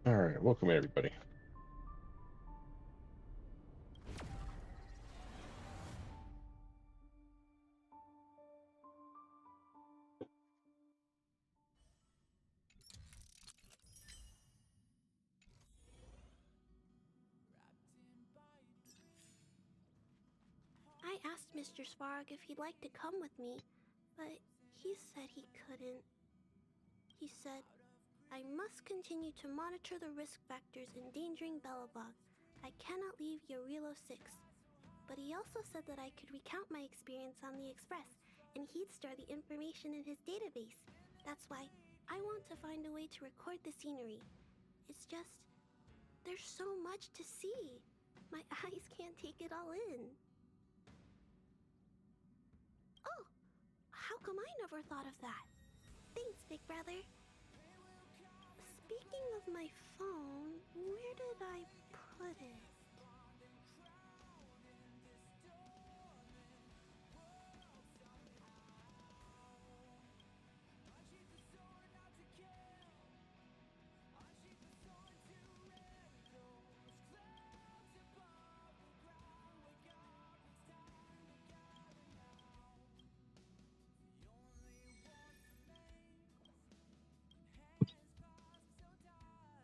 All right, welcome everybody. I asked Mr. Svarg if he'd like to come with me, but he said he couldn't. He said, I must continue to monitor the risk factors endangering Belobog. I cannot leave Yorilo 6. But he also said that I could recount my experience on the Express, and he'd store the information in his database. That's why I want to find a way to record the scenery. It's just, there's so much to see. My eyes can't take it all in. Oh, how come I never thought of that? Thanks, big brother. Speaking of my phone, where did I put it?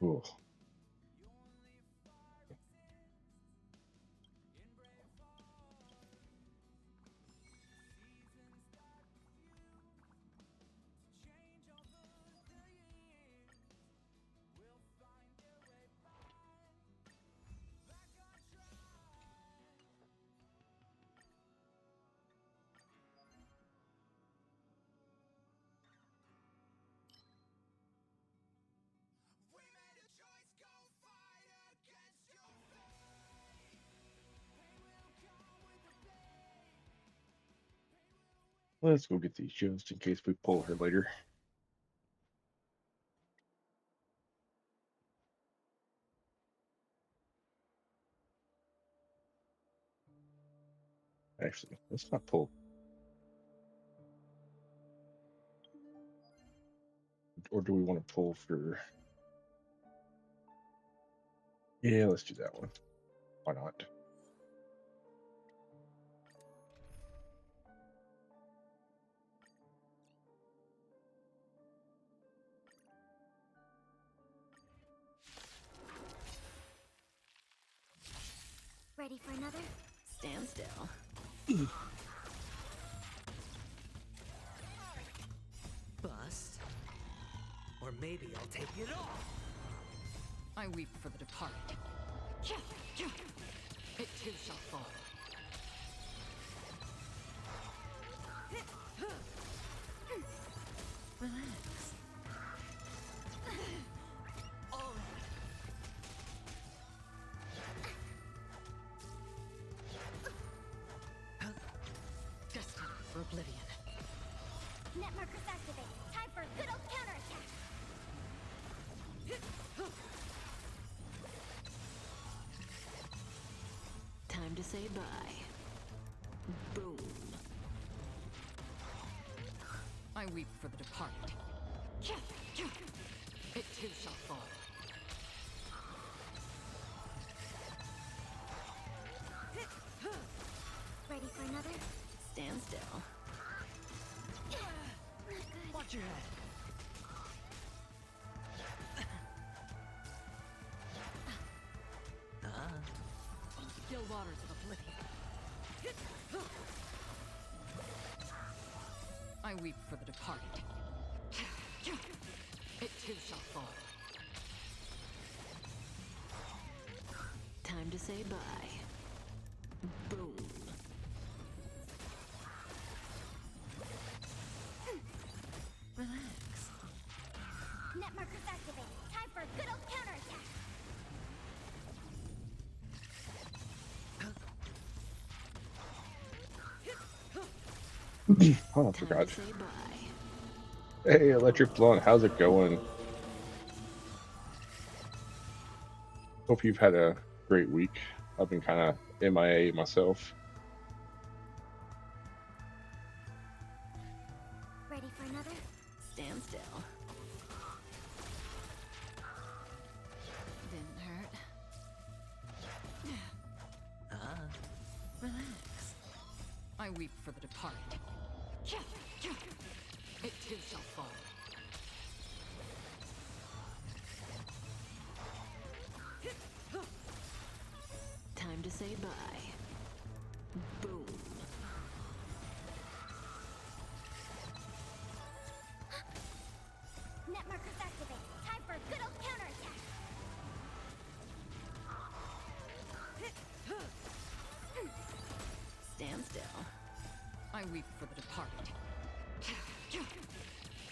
Ugh. Let's go get these just in case we pull her later. Actually, let's not pull. Or do we want to pull for... Yeah, let's do that one. Why not? Ready for another? Stand still. Bust. Or maybe I'll take it off. I weep for the departed. It too shall fall. Relax. Oh. Destined for oblivion. Net markers activated. Time for a good old counterattack. Time to say bye. Boom. I weep for the departed. It too shall fall. Ready for another? Stand still. Watch your head. Still waters of oblivion. I weep for the departed. It too shall fall. Time to say bye. Boom. Relax. Net markers activated. Time for a good old counterattack. Oh, I Time forgot. to say bye. Hey, Electric Blonde, how's it going? Hope you've had a great week. I've been kind of MIA myself. Ready for another? Stand still. Didn't hurt. Relax. I weep for the departed. It too shall fall. Time to say bye. Boom. Net markers I weep for the departed.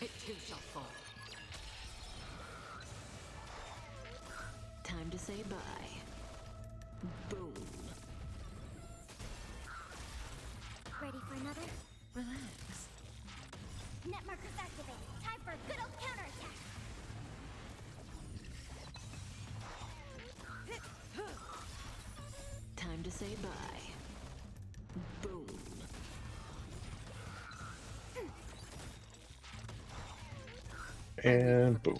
It too shall fall. Time to say bye. Boom. Ready for another? Relax. Net markers activated. Time for a good old counterattack. Time to say bye. Boom. And boom.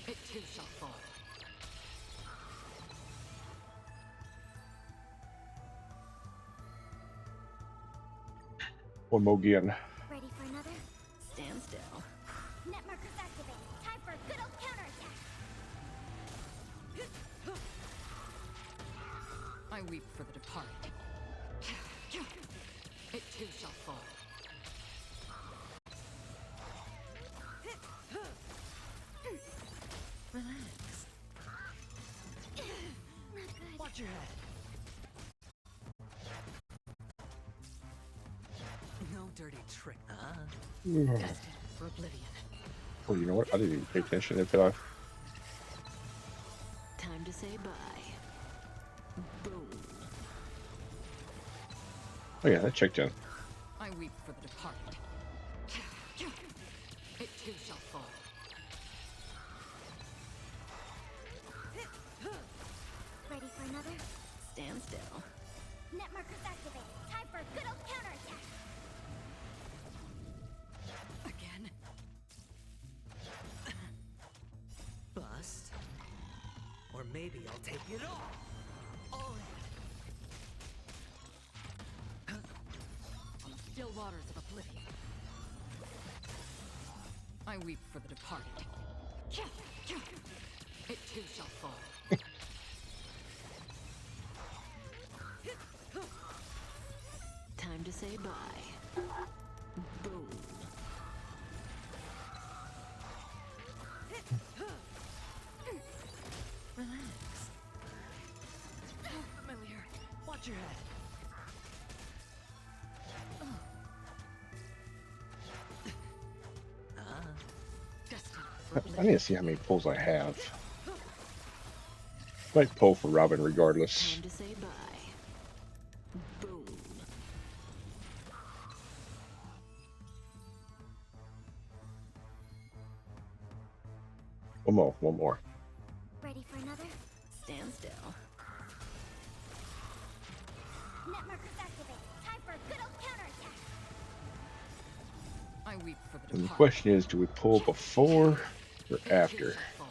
It too shall fall. One more again. Ready for another? Stand still. Net markers activated. Time for a good old counterattack. I weep for the departed. It too shall fall. Relax. Watch your head. No dirty trick, huh? Destined for oblivion. Oh, you know what? I didn't even pay attention if I. Time to say bye. Boom. Oh yeah, that checked in. I weep for the departed. It too shall fall. Ready for another? Stand still. Net markers activated. Time for a good old counterattack. Again. Bust. Or maybe I'll take it all. All in. On the still waters of oblivion. I weep for the departed. It too shall fall. Time to say bye. Boom. Relax. Familiar. Watch your head. Destined for I oblivion. need to see how many pulls I have. Might pull for Robin regardless. Time to say bye. Boom. One more. One more. Ready for another? Stand still. Net markers activated. Time for a good old counterattack. I weep for the And the departed. question is, do we pull before or It too after? shall fall.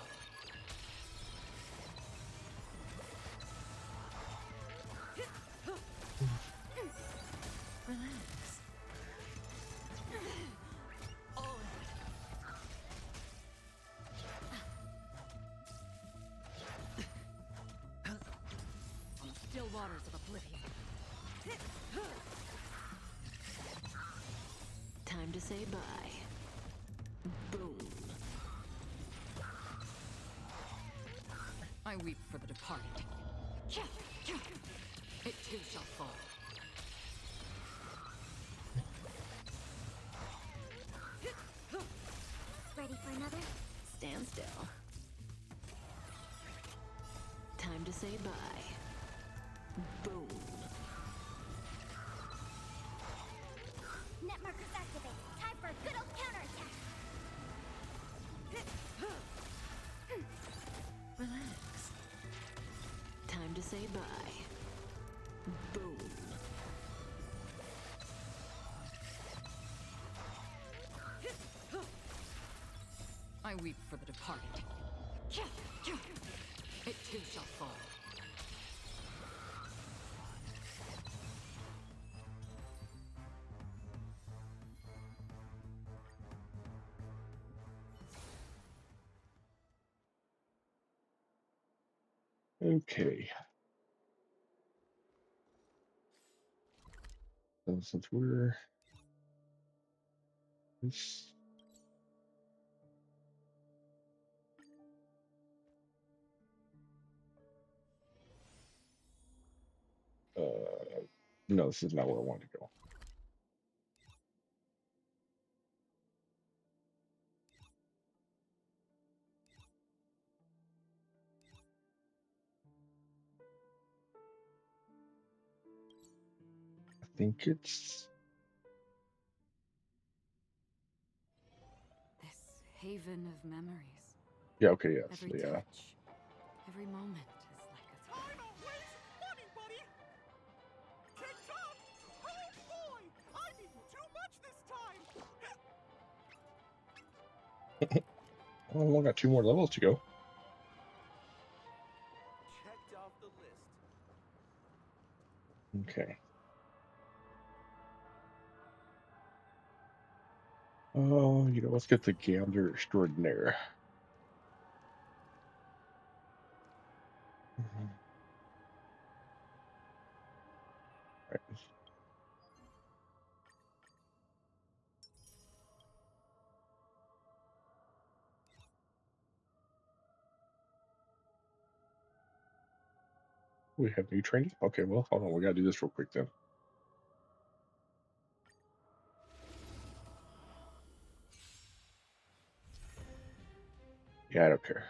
Relax. All On the still waters of oblivion. Time to say bye. Boom. I weep for the departed. It too shall fall. Ready for another? Stand still. Time to say bye. Boom. Net markers activated. Time for a good old counterattack. Relax. Time to say bye. Boom. I weep for the departed. It too shall fall. Okay. So since we're this, No, this is not where I want to go. I think it's This haven of memories. yeah. Okay, yes, Every yeah. touch, every moment is like a thread. I don't waste money, buddy! TikTok! Oh boy! I'm eating too much this time! Oh, we only got 2 more levels to go. Checked off the list. Okay. Oh, let's get the Gambler Extraordinaire. Mhm. Right. We have new training. Okay, well, hold on. We gotta do this real quick then. Yeah, I don't care.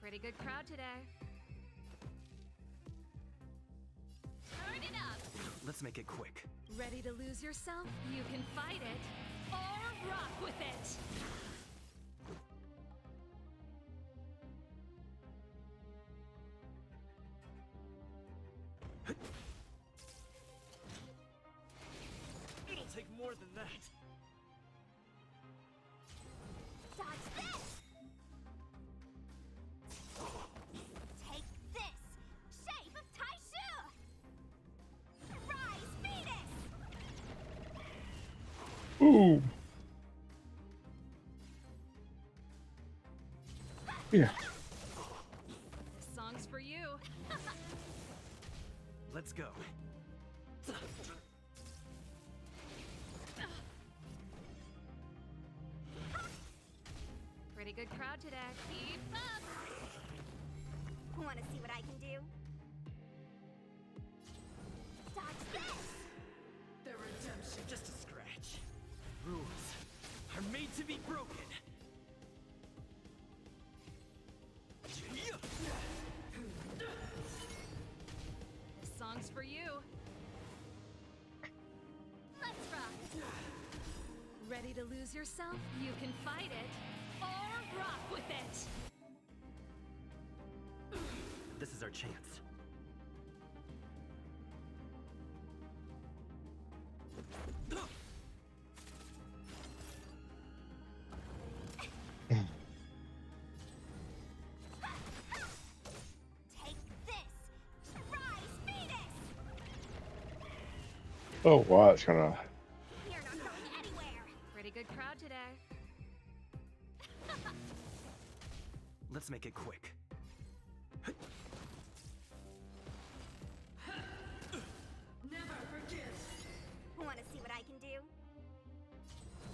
Pretty good crowd today. Turn it up. Let's make it quick. Ready to lose yourself? You can fight it or rock with it. It'll take more than that. Dodge this. Take this. Shape of Taishu. Rise, Venus. Ooh. Yeah. This song's for you. Let's go. Pretty good crowd today. Keep up. Want to see what I can do? Dodge this. The redemption, just a scratch. Rules are made to be broken. This song's for you. Let's rock. Ready to lose yourself? You can fight it or rock with it. This is our chance. Take this. Rise, Venus. Oh wow, it's gonna. You're not going anywhere. Pretty good crowd today. Let's make it quick. Want to see what I can do?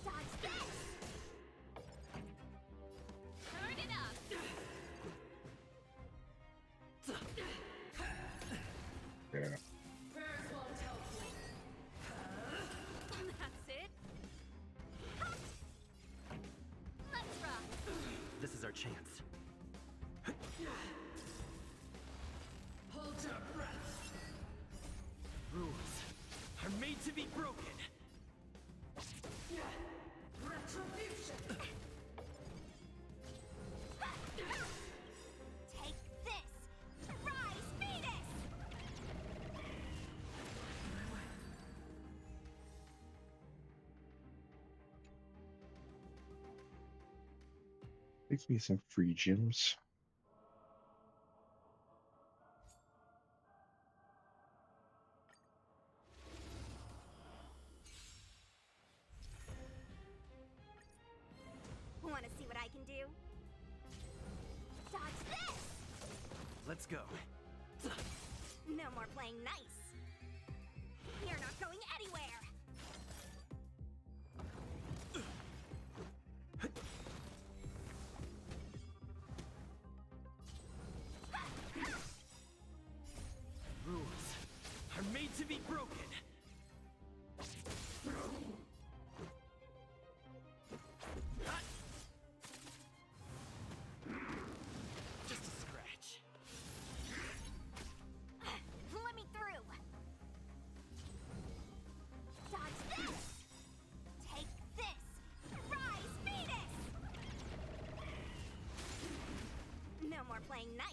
Dodge this. Turn it up. Yeah. That's it. Let's rock. This is our chance. Hold your breath. Rules are made to be broken. Take this. Rise, Venus. Gives me some free gems. Want to see what I can do? Dodge this. Let's go. No more playing nice. You're not going anywhere. playing nice.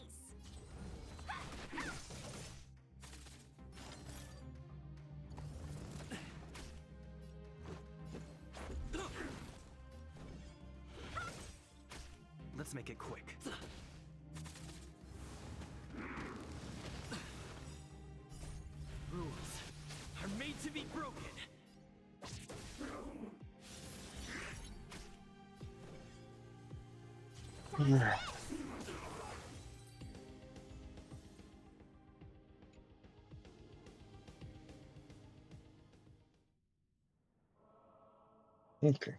Let's make it quick. Rules are made to be broken. Okay.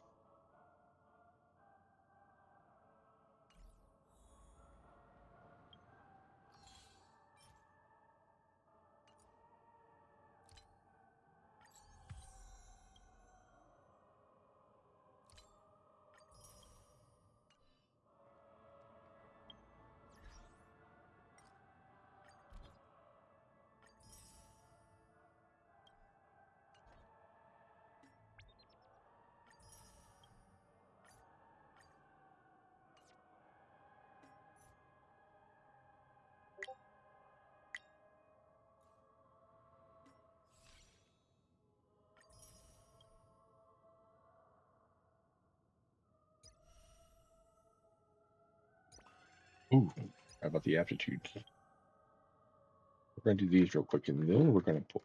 Ooh, how about the aptitude? We're going to do these real quick, and then we're going to pull.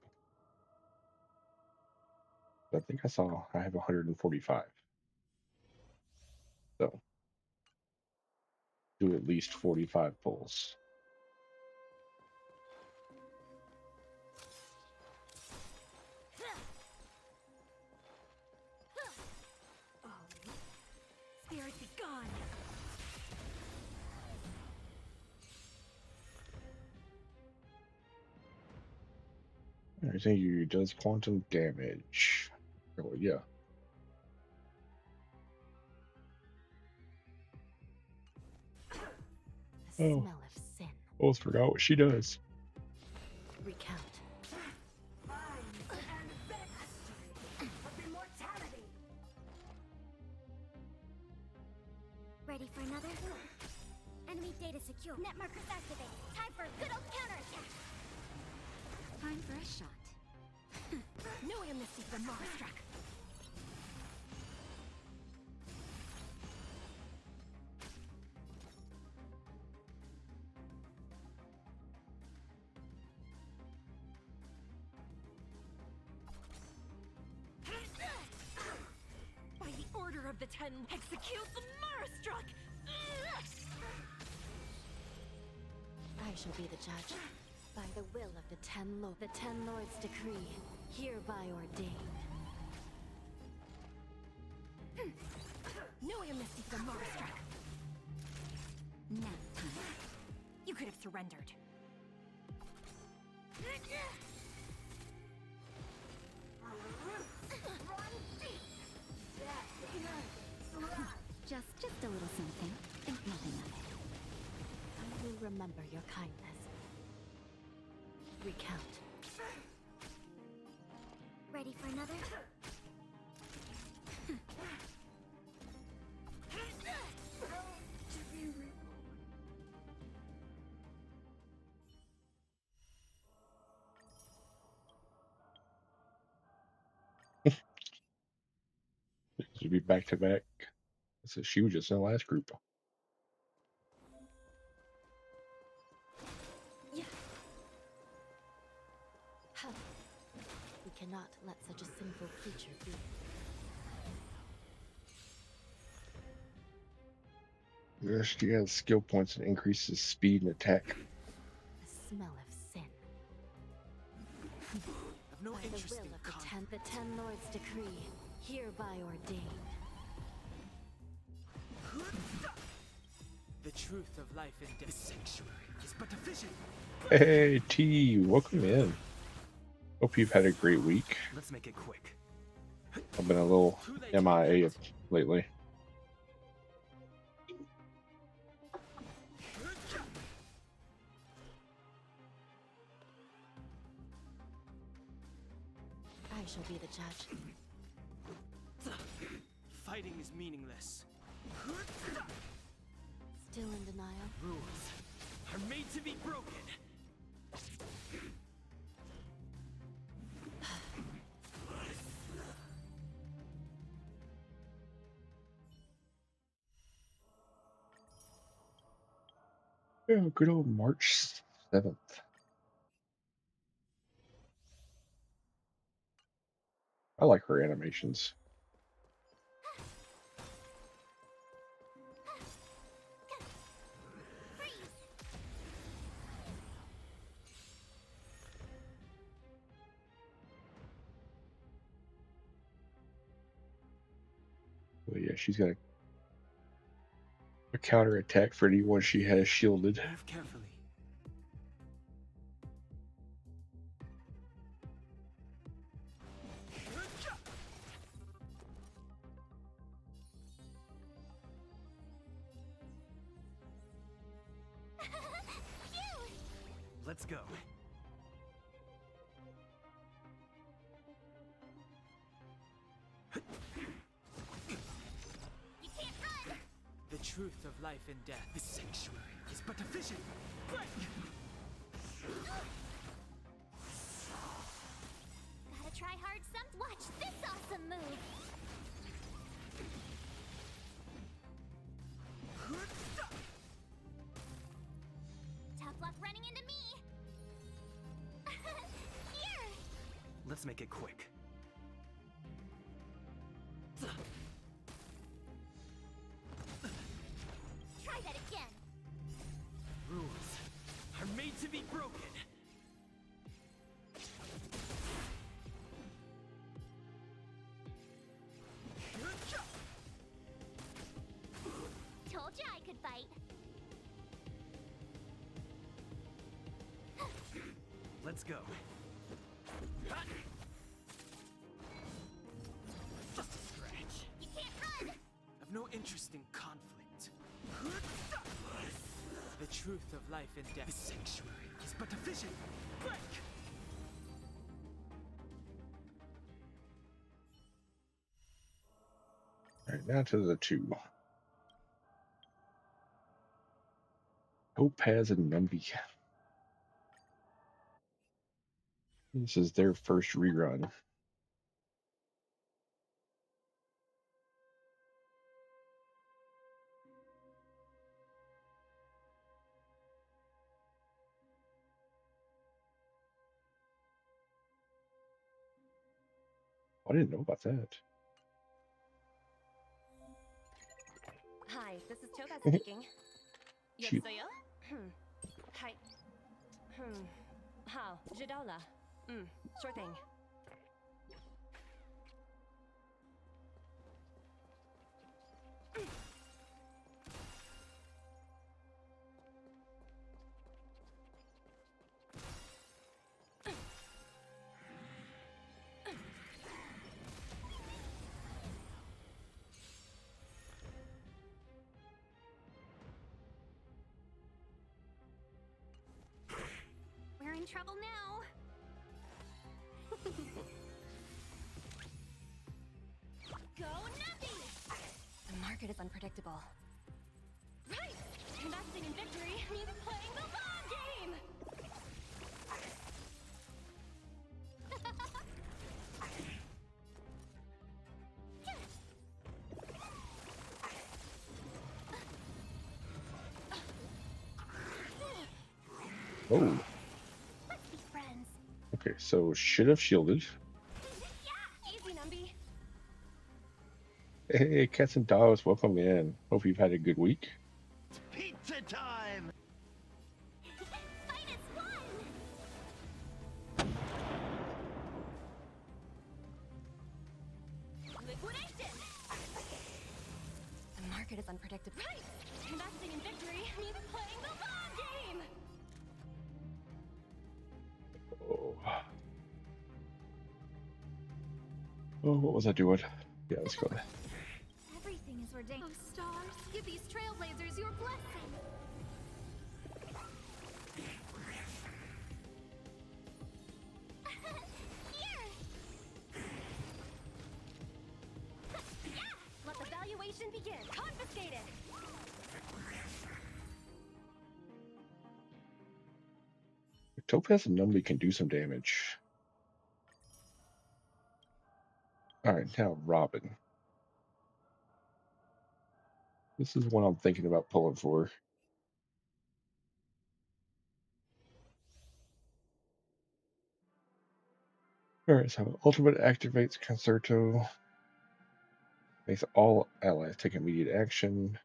I think I have 145. So do at least 45 pulls. Spirit be gone. I think you does quantum damage. Oh yeah. The Oh. smell of sin. Almost forgot what she does. Recount. Ready for another? Enemy data secure. Net markers activate. Time for a good old counterattack. Time for a shot. No amnesty for Marstruck. By the order of the 10, execute the Marstruck! I shall be the judge. By the will of the 10 Lords. The 10 Lords' decree, hereby ordained. No amnesty for Marstruck. Nap time. You could have surrendered. Just a little something. Think nothing of it. I will remember your kindness. Recount. Ready for another? Should be back to back. So she was just in the last group. Yeah. How? We cannot let such a sinful creature be. She has skill points and increases speed and attack. The smell of sin. I've no By the interest will in of the 10 Lords' decree, hereby ordained. The truth of life and death. The sanctuary is but a vision. Hey T, welcome in. Hope you've had a great week. Let's make it quick. I've been a little MIA lately. I shall be the judge. Fighting is meaningless. Still in denial? Rules are made to be broken. Yeah, good old March 7th. I like her animations. But yeah, she's got a counter attack for anyone she has shielded. Move carefully. Let's go. You can't run! The truth of life and death. The sanctuary is but a vision. Break! Gotta try hard some. Watch this awesome move! Tough luck running into me! Here! Let's make it quick. Try that again! Rules are made to be broken. Told you I could fight! Let's go. Just a scratch. You can't run! I've no interest in conflict. The truth of life and death. The sanctuary is but a vision. Break! All right, now to the two. Topaz and Numby. This is their first rerun. I didn't know about that. Hi, this is Topaz speaking. Shoot. Yotsuya? Hi. How? Jidola. Sure thing. We're in trouble now! Go Numpy! The market is unpredictable. Right! Investing in victory means playing the long game! Oh, Let's be friends! okay. So should have shielded. Yeah! Easy, Numby. Hey, cats and dogs, welcome in. Hope you've had a good week. Pizza time! Fight as one! Liquidation! The market is unpredictable. Right! Investing in victory means playing the long game! Oh. Oh, what was I doing? Yeah, let's go. Everything is ordained. Oh, stars, give these trailblazers your blessing! Here! Let the valuation begin. Confiscated! Topaz and Numby can do some damage. Alright, now Robin. This is one I'm thinking about pulling for. Alright, so Ultimate activates Concerto. Makes all allies take immediate action.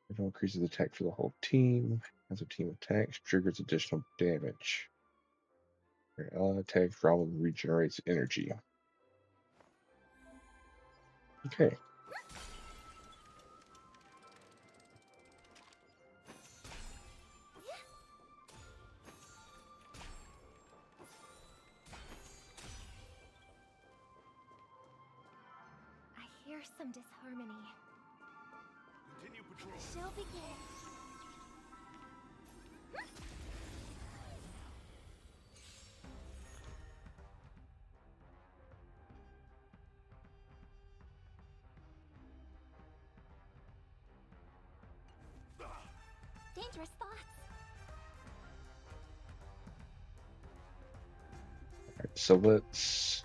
It increases attack for the whole team. As a team attacks, triggers additional damage. Your ally attacks, Robin regenerates energy. Okay. I hear some disharmony. Continue patrol. She'll begin. Dangerous thoughts. Alright, so let's.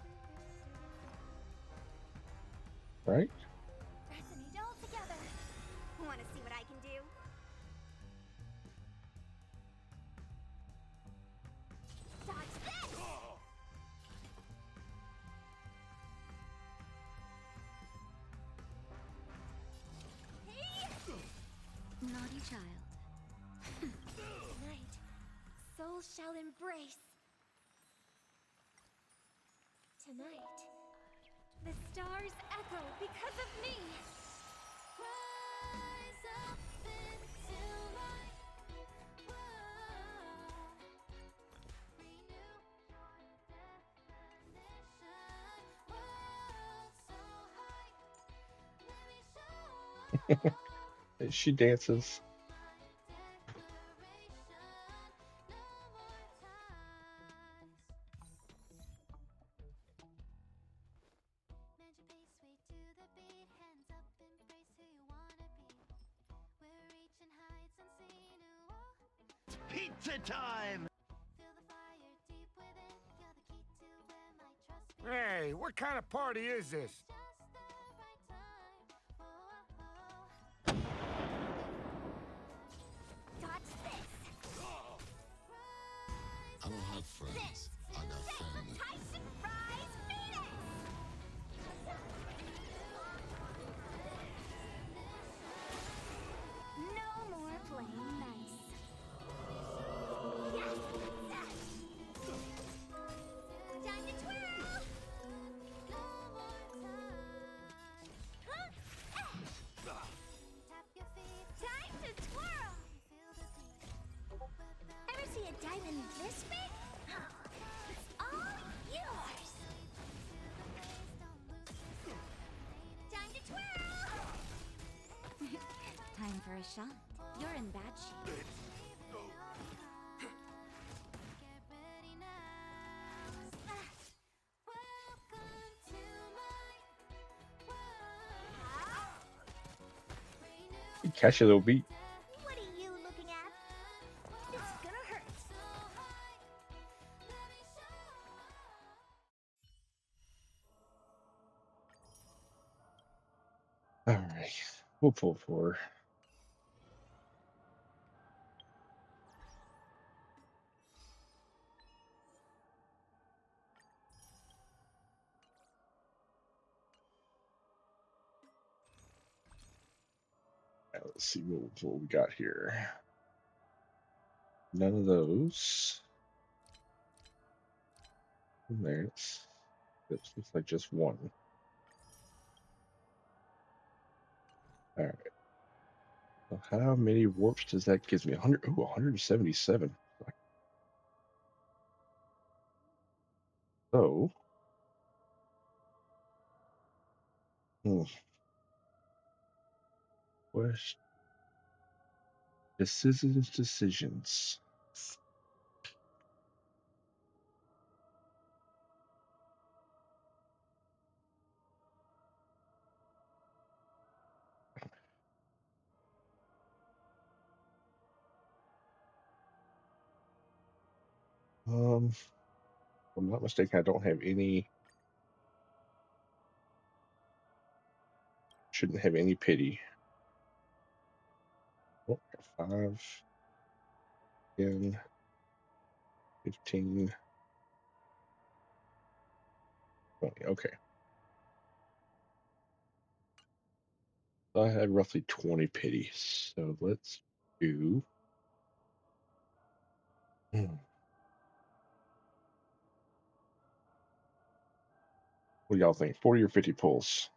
Right? Resonate all together. Want to see what I can do? Dodge this! Naughty child. Tonight, souls shall embrace. Tonight, the stars echo because of me. Rise up into light. Renew your definition. World so high. Let me show She dances. Pizza time! Hey, what kind of party is this? Dodge this! I don't have friends. I got family. Tyson Rise Phoenix! No more playing nice. Yes! Time to twirl! Huh? Time to twirl! Ever see a diamond this big? It's all yours! Time to twirl! Time for a shot. You're in bad shape. Catch a little beat. What are you looking at? It's gonna hurt. Alright. We'll pull for. Let's see what we got here. None of those. And there's. This looks like just one. Alright. So how many warps does that give me? 100. Ooh, 177. So. Question. Decisions. If I'm not mistaken, I don't have any. Shouldn't have any pity. Oh, got 5, 10, 15, 20. Okay. So I had roughly 20 pity. So let's do. What do y'all think? 40 or 50 pulls?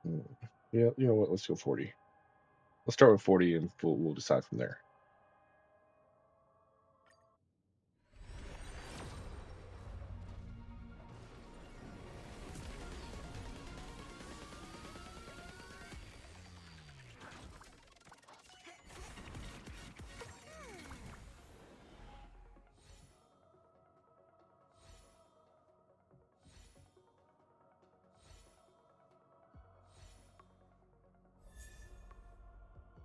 Hmm. Yeah, you know what? Let's go 40. Let's start with 40 and we'll decide from there.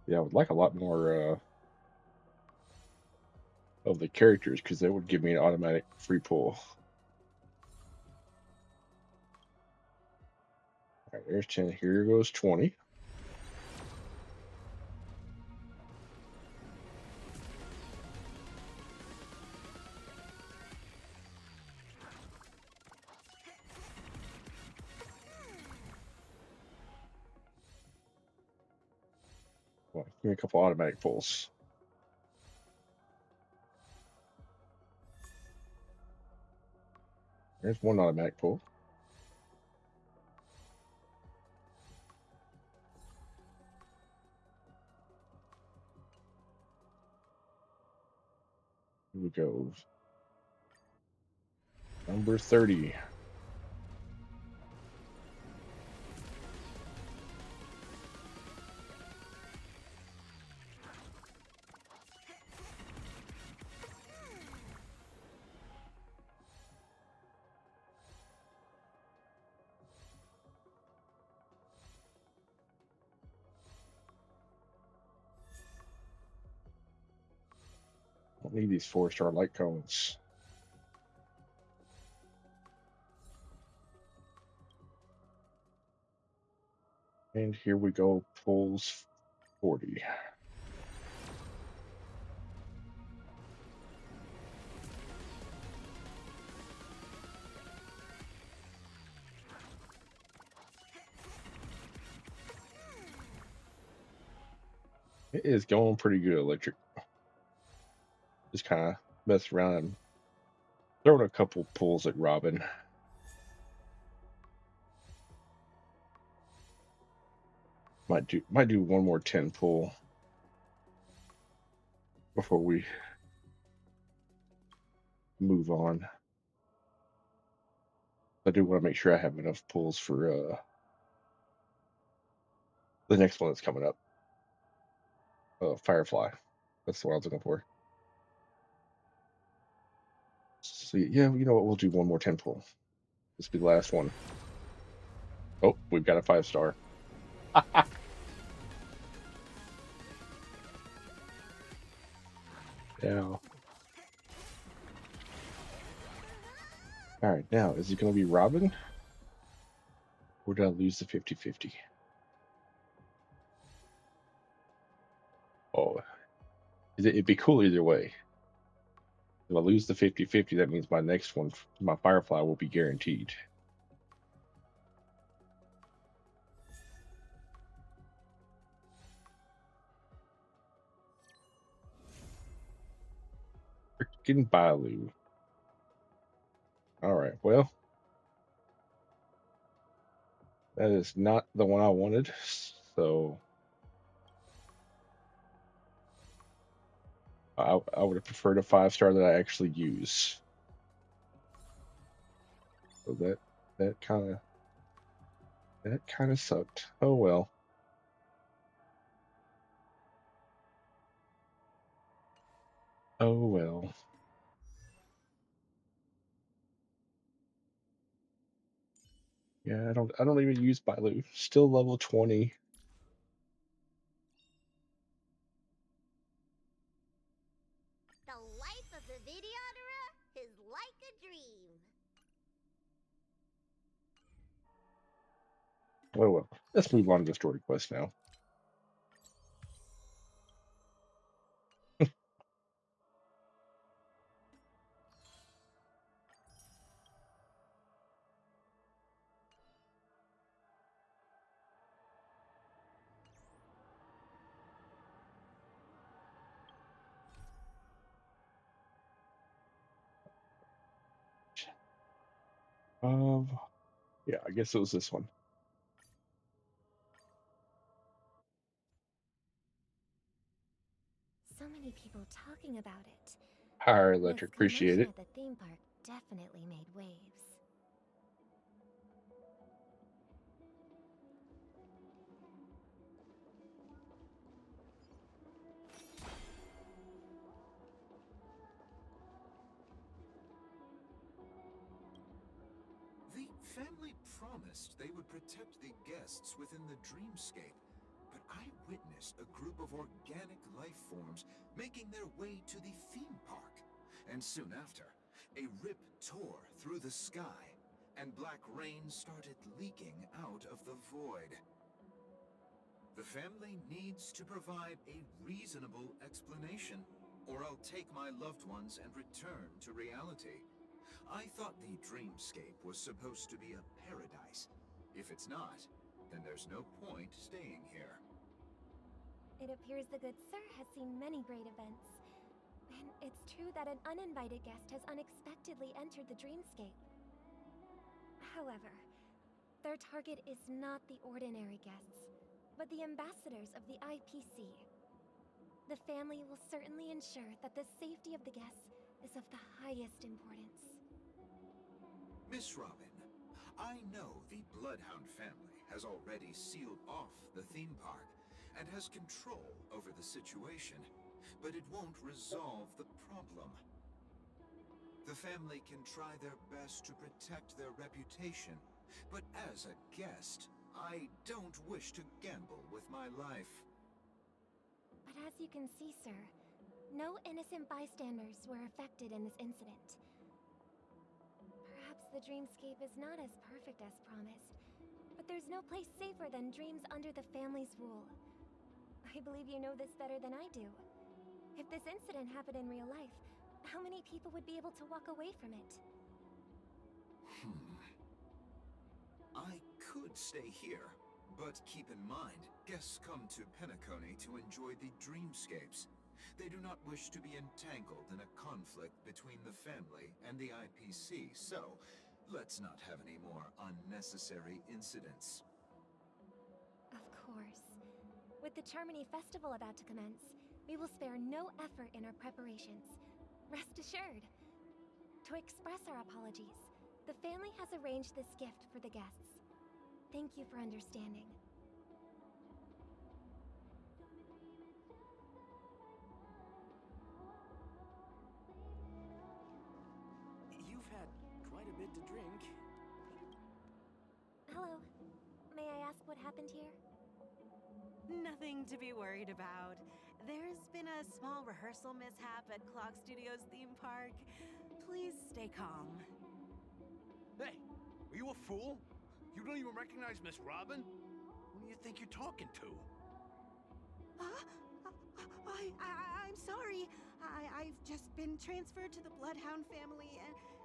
Yeah, I would like a lot more of the characters because that would give me an automatic free pull. All right, there's 10. Here goes 20. Well, give me a couple automatic pulls. There's one automatic pull. Here we go. Number 30. Don't need these 4-star light cones. And here we go, pulls 40. It is going pretty good, Electric. Just kind of mess around and throwing a couple pulls at Robin. Might do one more 10 pull before we move on. I do want to make sure I have enough pulls for the next one that's coming up. Firefly. That's the one I was looking for. So yeah, you know what? We'll do one more 10 pull. This will be the last one. Oh, we've got a 5-star. Yeah. All right, now is it going to be Robin? Or did I lose the 50-50? Oh, it'd be cool either way. If I lose the 50-50, that means my next one, my Firefly, will be guaranteed. Freaking Bailu. All right, well, that is not the one I wanted, so I would have preferred a 5-star that I actually use. So that kind of That kind of sucked. Oh well. Oh well. Yeah, I don't even use Bailu. Still level 20. The life of the Videodera is like a dream. Oh well. Let's move on to the story quest now. Um, yeah, I guess it was this one. So many people talking about it. Higher This electric, appreciate commotion it. at the theme park definitely made waves. The family promised they would protect the guests within the dreamscape, but I witnessed a group of organic life forms making their way to the theme park. And soon after, a rip tore through the sky, and black rain started leaking out of the void. The family needs to provide a reasonable explanation, or I'll take my loved ones and return to reality. I thought the dreamscape was supposed to be a paradise. If it's not, then there's no point staying here. It appears the good sir has seen many great events. And it's true that an uninvited guest has unexpectedly entered the dreamscape. However, their target is not the ordinary guests, but the ambassadors of the IPC. The family will certainly ensure that the safety of the guests is of the highest importance. Miss Robin, I know the Bloodhound family has already sealed off the theme park and has control over the situation, but it won't resolve the problem. The family can try their best to protect their reputation, but as a guest, I don't wish to gamble with my life. But as you can see, sir, no innocent bystanders were affected in this incident. Perhaps the dreamscape is not as perfect as promised, but there's no place safer than dreams under the family's rule. I believe you know this better than I do. If this incident happened in real life, how many people would be able to walk away from it? I could stay here, but keep in mind, guests come to Penacony to enjoy the dreamscapes. They do not wish to be entangled in a conflict between the family and the IPC, so let's not have any more unnecessary incidents. Of course. With the Charmony Festival about to commence, we will spare no effort in our preparations. Rest assured. To express our apologies, the family has arranged this gift for the guests. Thank you for understanding. You've had quite a bit to drink. Hello. May I ask what happened here? Nothing to be worried about. There's been a small rehearsal mishap at Clock Studios theme park. Please stay calm. Hey, are you a fool? You don't even recognize Miss Robin? Who do you think you're talking to? I'm sorry. I've just been transferred to the Bloodhound family,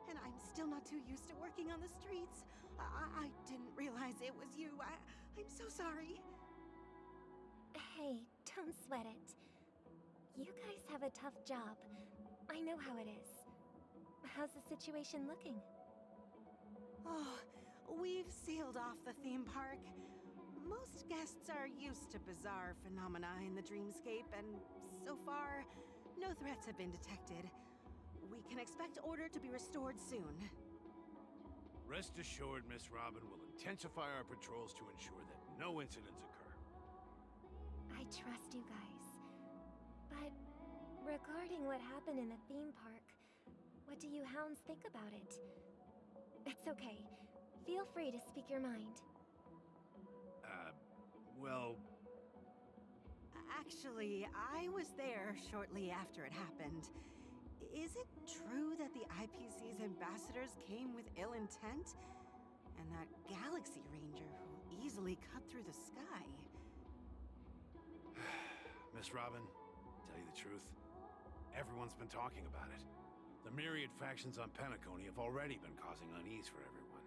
and I'm still not too used to working on the streets. I didn't realize it was you. I'm so sorry. Hey, don't sweat it. You guys have a tough job. I know how it is. How's the situation looking? Oh, we've sealed off the theme park. Most guests are used to bizarre phenomena in the dreamscape, and so far, no threats have been detected. We can expect order to be restored soon. Rest assured, Miss Robin will intensify our patrols to ensure that no incidents occur. I trust you guys. But regarding what happened in the theme park, what do you hounds think about it? It's okay. Feel free to speak your mind. Well... Actually, I was there shortly after it happened. Is it true that the IPC's ambassadors came with ill intent? And that Galaxy Ranger who easily cut through the sky? Miss Robin, tell you the truth, everyone's been talking about it. The myriad factions on Penacony have already been causing unease for everyone.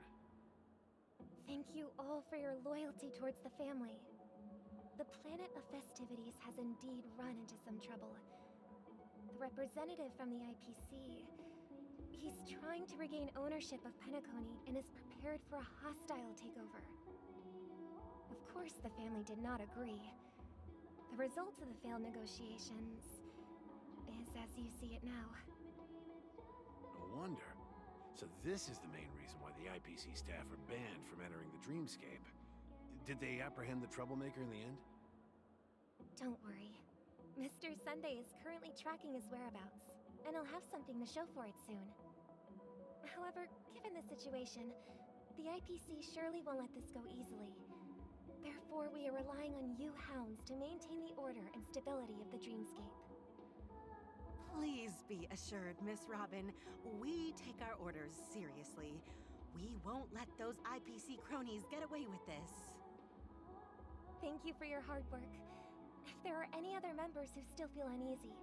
Thank you all for your loyalty towards the family. The planet of festivities has indeed run into some trouble. The representative from the IPC... he's trying to regain ownership of Penacony and is prepared for a hostile takeover. Of course, the family did not agree. The result of the failed negotiations is as you see it now. No wonder. So this is the main reason why the IPC staff are banned from entering the Dreamscape. Did they apprehend the troublemaker in the end? Don't worry. Mr. Sunday is currently tracking his whereabouts, and he'll have something to show for it soon. However, given the situation, the IPC surely won't let this go easily. Therefore, we are relying on you hounds to maintain the order and stability of the Dreamscape. Please be assured, Miss Robin, we take our orders seriously. We won't let those IPC cronies get away with this. Thank you for your hard work. If there are any other members who still feel uneasy,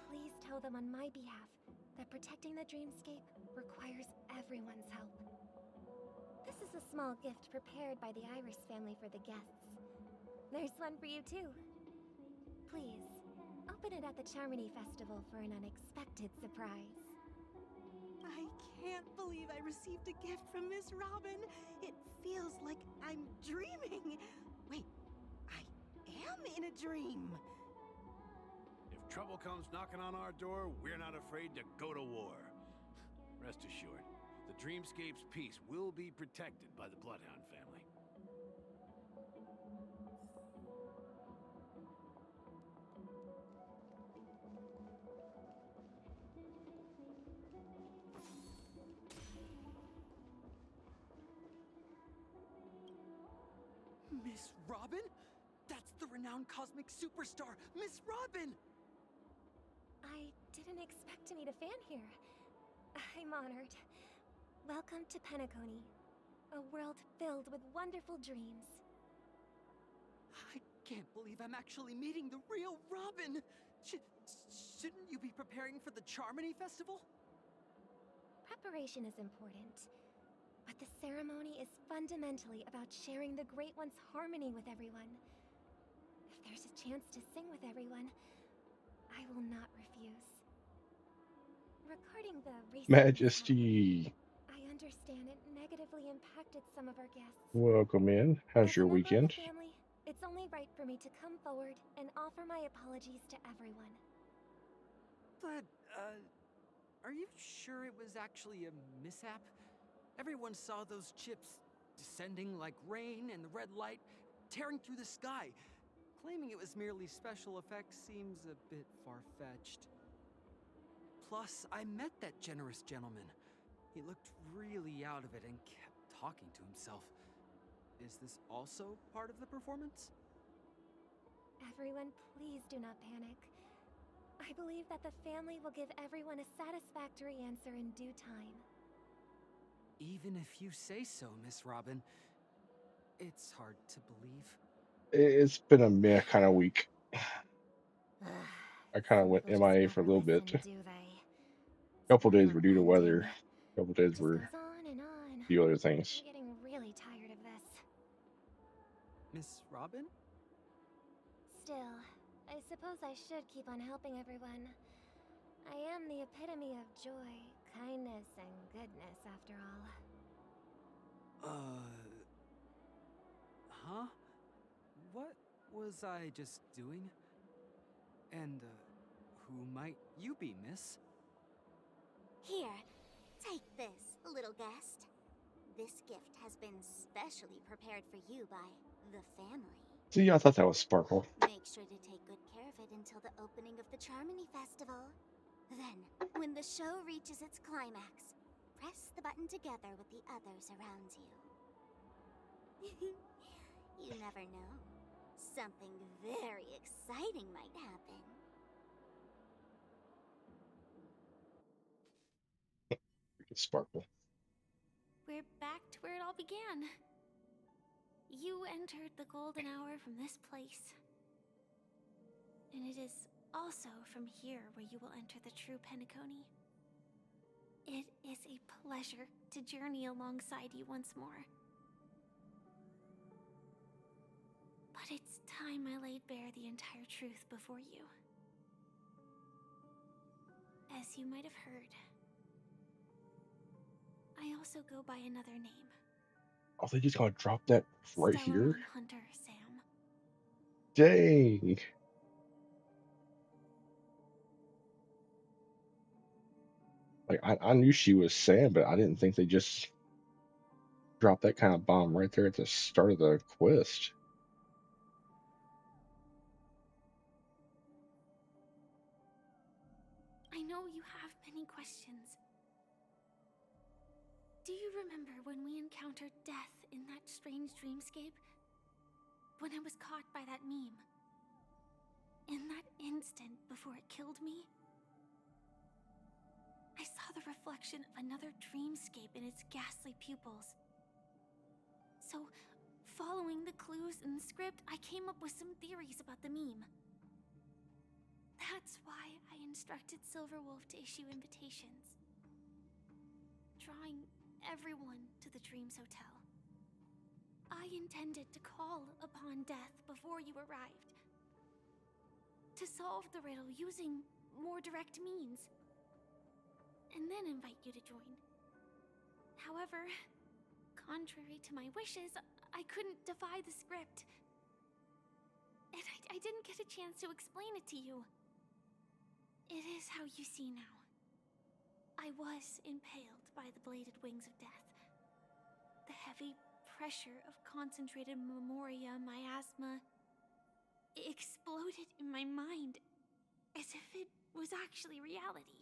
please tell them on my behalf that protecting the Dreamscape requires everyone's help. This is a small gift prepared by the Iris family for the guests. There's one for you too. Please, open it at the Charmony Festival for an unexpected surprise. I can't believe I received a gift from Miss Robin. It feels like I'm dreaming. Wait, I am in a dream. If trouble comes knocking on our door, we're not afraid to go to war. Rest assured, the Dreamscape's peace will be protected by the Bloodhound family. Miss Robin? That's the renowned cosmic superstar, Miss Robin! I didn't expect to meet a fan here. I'm honored. Welcome to Penacony, a world filled with wonderful dreams. I can't believe I'm actually meeting the real Robin! Shouldn't you be preparing for the Charmony Festival? Preparation is important, but the ceremony is fundamentally about sharing the Great One's harmony with everyone. If there's a chance to sing with everyone, I will not refuse. Regarding the recent Majesty. I understand it negatively impacted some of our guests. Welcome in. How's As your a member weekend? of the family, it's only right for me to come forward and offer my apologies to everyone. But, are you sure it was actually a mishap? Everyone saw those chips descending like rain and the red light tearing through the sky. Claiming it was merely special effects seems a bit far-fetched. Plus, I met that generous gentleman. He looked really out of it and kept talking to himself. Is this also part of the performance? Everyone, please do not panic. I believe that the family will give everyone a satisfactory answer in due time. Even if you say so, Miss Robin, it's hard to believe. It's been a meh kind of week. I kind of went People just MIA for a never little bit. listen, do they? A couple It's days were due to never-ending. weather. A couple days Just were goes on and on. a few other things. I'm getting really tired of this. Miss Robin? Still, I suppose I should keep on helping everyone. I am the epitome of joy, kindness, and goodness, after all. Huh? What was I just doing? And, who might you be, miss? Here, take this, little guest. This gift has been specially prepared for you by the family. See, I thought that was Sparkle. Make sure to take good care of it until the opening of the Charmony Festival. Then, when the show reaches its climax, press the button together with the others around you. You never know. Something very exciting might happen. Sparkle. We're back to where it all began. You entered the golden hour from this place. And it is also from here where you will enter the true Penacony. It is a pleasure to journey alongside you once more. But it's time I laid bare the entire truth before you. As you might have heard, I also go by another name. Oh, they just gonna drop that right here? Stellaron Hunter, Sam. Dang. Like, I knew she was Sam, but I didn't think they just dropped that kind of bomb right there at the start of the quest. I know you have many questions. Do you remember when we encountered death in that strange dreamscape? When I was caught by that meme? In that instant before it killed me? I saw the reflection of another dreamscape in its ghastly pupils. So, following the clues in the script, I came up with some theories about the meme. That's why I instructed Silverwolf to issue invitations, drawing everyone to the Dreams Hotel. I intended to call upon death before you arrived, to solve the riddle using more direct means, and then invite you to join. However, contrary to my wishes, I couldn't defy the script. And I didn't get a chance to explain it to you. It is how you see now. I was impaled by the bladed wings of death. The heavy pressure of concentrated memoria miasma exploded in my mind as if it was actually reality.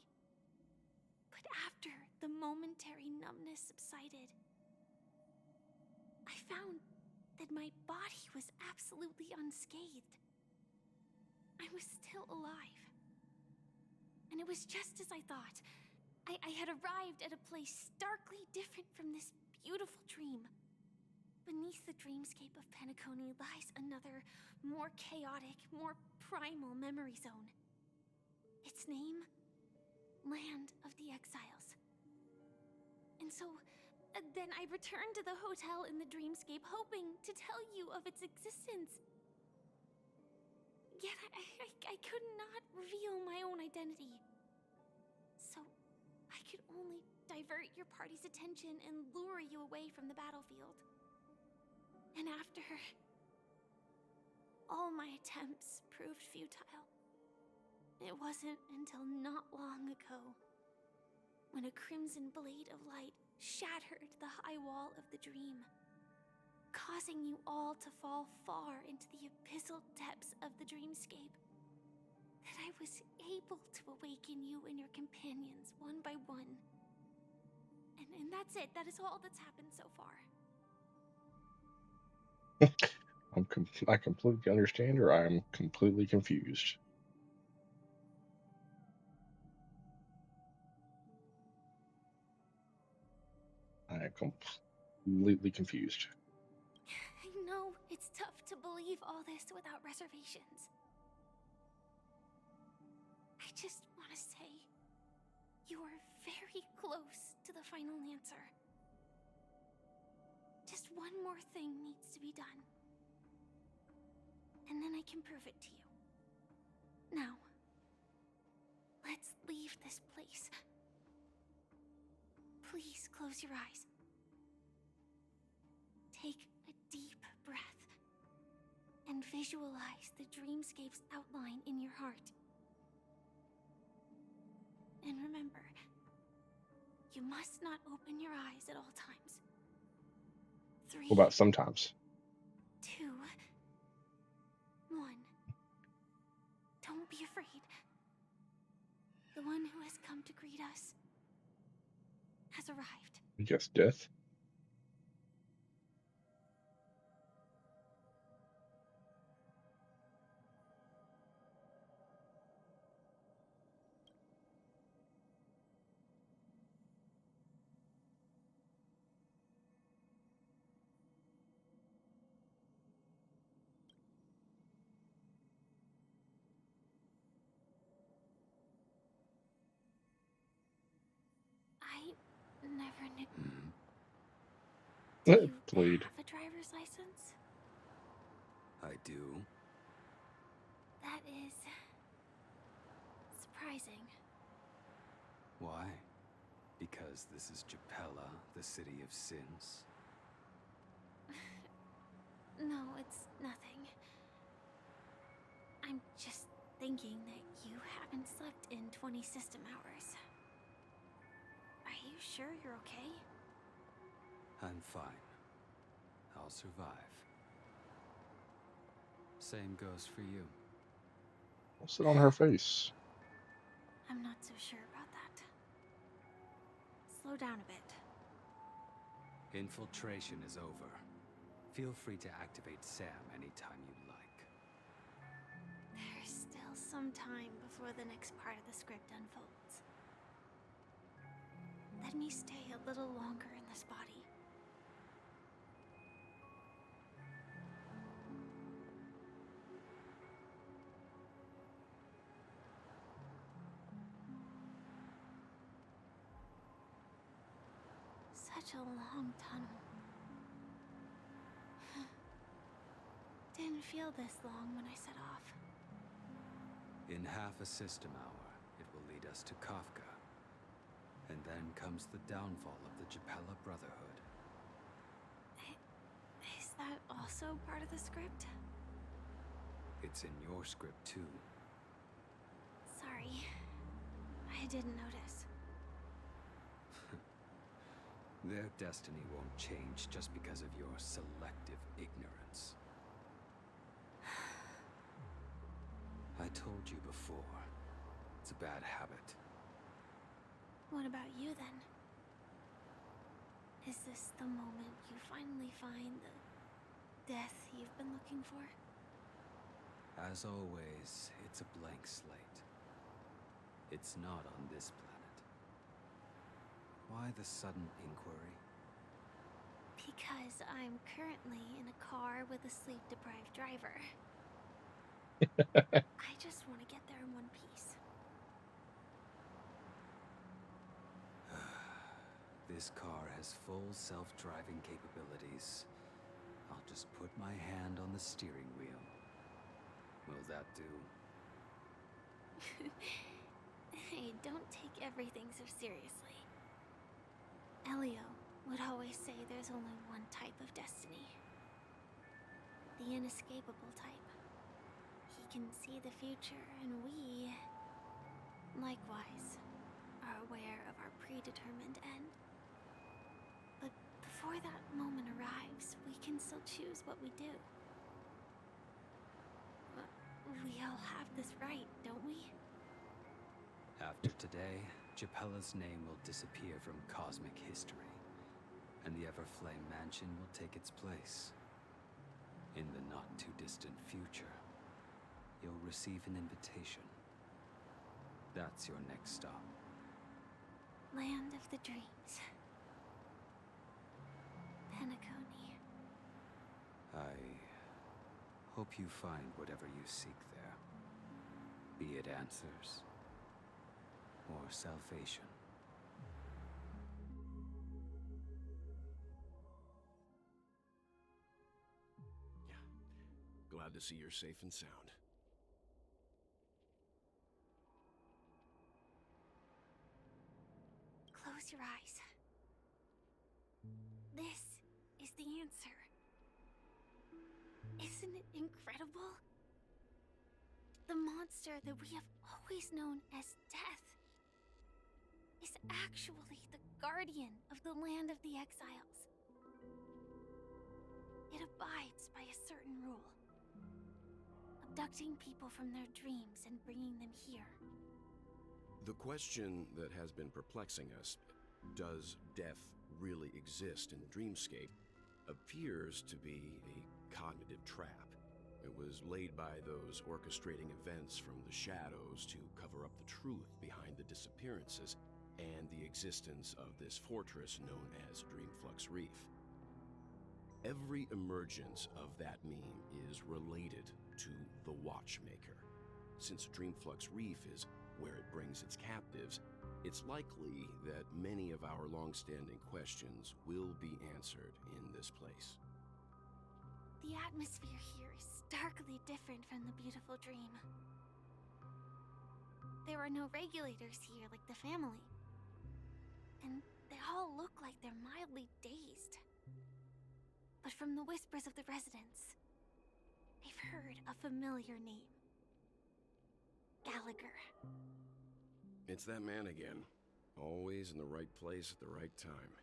But after the momentary numbness subsided, I found that my body was absolutely unscathed. I was still alive. And it was just as I thought. I had arrived at a place starkly different from this beautiful dream. Beneath the dreamscape of Penacony lies another, more chaotic, more primal memory zone. Its name? Land of the Exiles. And so, then I returned to the hotel in the dreamscape, hoping to tell you of its existence. Yet I could not reveal my own identity. So, I could only divert your party's attention and lure you away from the battlefield. And after all my attempts proved futile, it wasn't until not long ago when a crimson blade of light shattered the high wall of the dream, causing you all to fall far into the abyssal depths of the dreamscape, that I was able to awaken you and your companions one by one. And that's it. That is all that's happened so far. I completely understand, or I'm completely confused. I am completely confused. I know it's tough to believe all this without reservations. I just want to say, you are very close to the final answer. Just one more thing needs to be done. And then I can prove it to you. Now, let's leave this place. Please close your eyes. Take a deep breath and visualize the dreamscape's outline in your heart. And remember, you must not open your eyes at all times. 3, What about sometimes? 2, 1. Don't be afraid. The one who has come to greet us has arrived. I guess death. I never knew. Do you Played. have a driver's license? I do. That is surprising. Why? Because this is Japella, the city of sins? No, it's nothing. I'm just thinking that you haven't slept in 20 system hours. Are you sure you're okay? I'm fine. I'll survive. Same goes for you. I'll sit on her face. I'm not so sure about that. Slow down a bit. Infiltration is over. Feel free to activate Sam anytime you like. There's still some time before the next part of the script unfolds. Let me stay a little longer in this body. Such a long tunnel. Didn't feel this long when I set off. In half a system hour, it will lead us to Kafka. And then comes the downfall of the Japella Brotherhood. Is that also part of the script? It's in your script too. Sorry. I didn't notice. Their destiny won't change just because of your selective ignorance. I told you before, it's a bad habit. What about you then? Is this the moment you finally find the death you've been looking for? As always, it's a blank slate. It's not on this planet. Why the sudden inquiry? Because I'm currently in a car with a sleep-deprived driver. I just want to get there in one piece. This car has full self-driving capabilities. I'll just put my hand on the steering wheel. Will that do? Hey, don't take everything so seriously. Elio would always say there's only one type of destiny. The inescapable type. He can see the future, and we, likewise, are aware of our predetermined end. But before that moment arrives, we can still choose what we do. We all have this right, don't we? After today, Japella's name will disappear from cosmic history, and the Everflame Mansion will take its place. In the not-too-distant future, you'll receive an invitation. That's your next stop. Land of the Dreams. Penacony. I hope you find whatever you seek there. Be it answers or salvation. Glad to see you're safe and sound. Close your eyes. This is the answer. Isn't it incredible? The monster that we have always known as Death is actually the guardian of the land of the exiles. It abides by a certain rule. Abducting people from their dreams and bringing them here. The question that has been perplexing us, does death really exist in the dreamscape, appears to be a cognitive trap. It was laid by those orchestrating events from the shadows to cover up the truth behind the disappearances and the existence of this fortress known as Dreamflux Reef. Every emergence of that meme is related to the Watchmaker. Since Dreamflux Reef is where it brings its captives, it's likely that many of our long-standing questions will be answered in this place. The atmosphere here is starkly different from the beautiful dream. There are no regulators here like the family. And they all look like they're mildly dazed. But from the whispers of the residents, I've heard a familiar name. Gallagher. It's that man again. Always in the right place at the right time.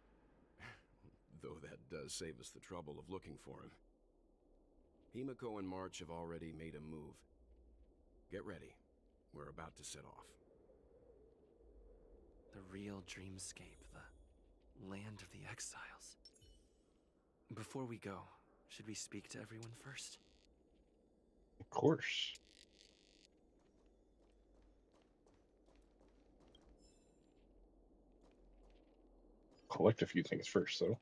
Though that does save us the trouble of looking for him. Himiko and March have already made a move. Get ready. We're about to set off. The real dreamscape, the land of the exiles. Before we go, should we speak to everyone first? Of course. Collect a few things first, though.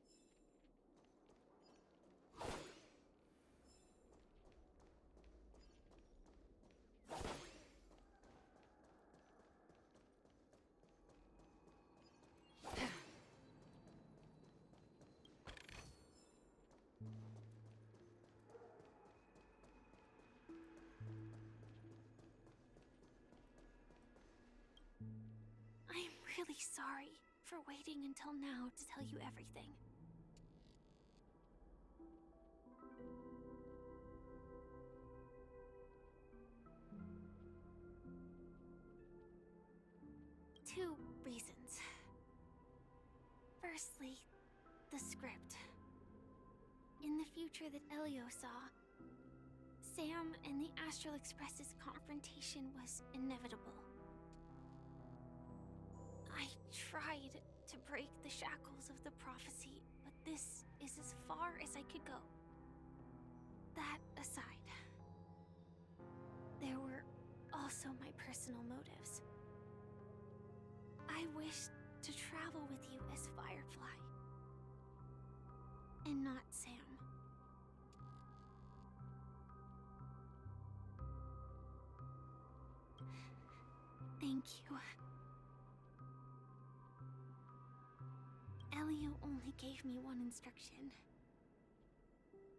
I'm really sorry for waiting until now to tell you everything. Two reasons. Firstly, the script. In the future that Elio saw, Sam and the Astral Express's confrontation was inevitable. I tried to break the shackles of the prophecy, but this is as far as I could go. That aside, there were also my personal motives. I wished to travel with you as Firefly, and not Sam. Thank you. Elio only gave me one instruction.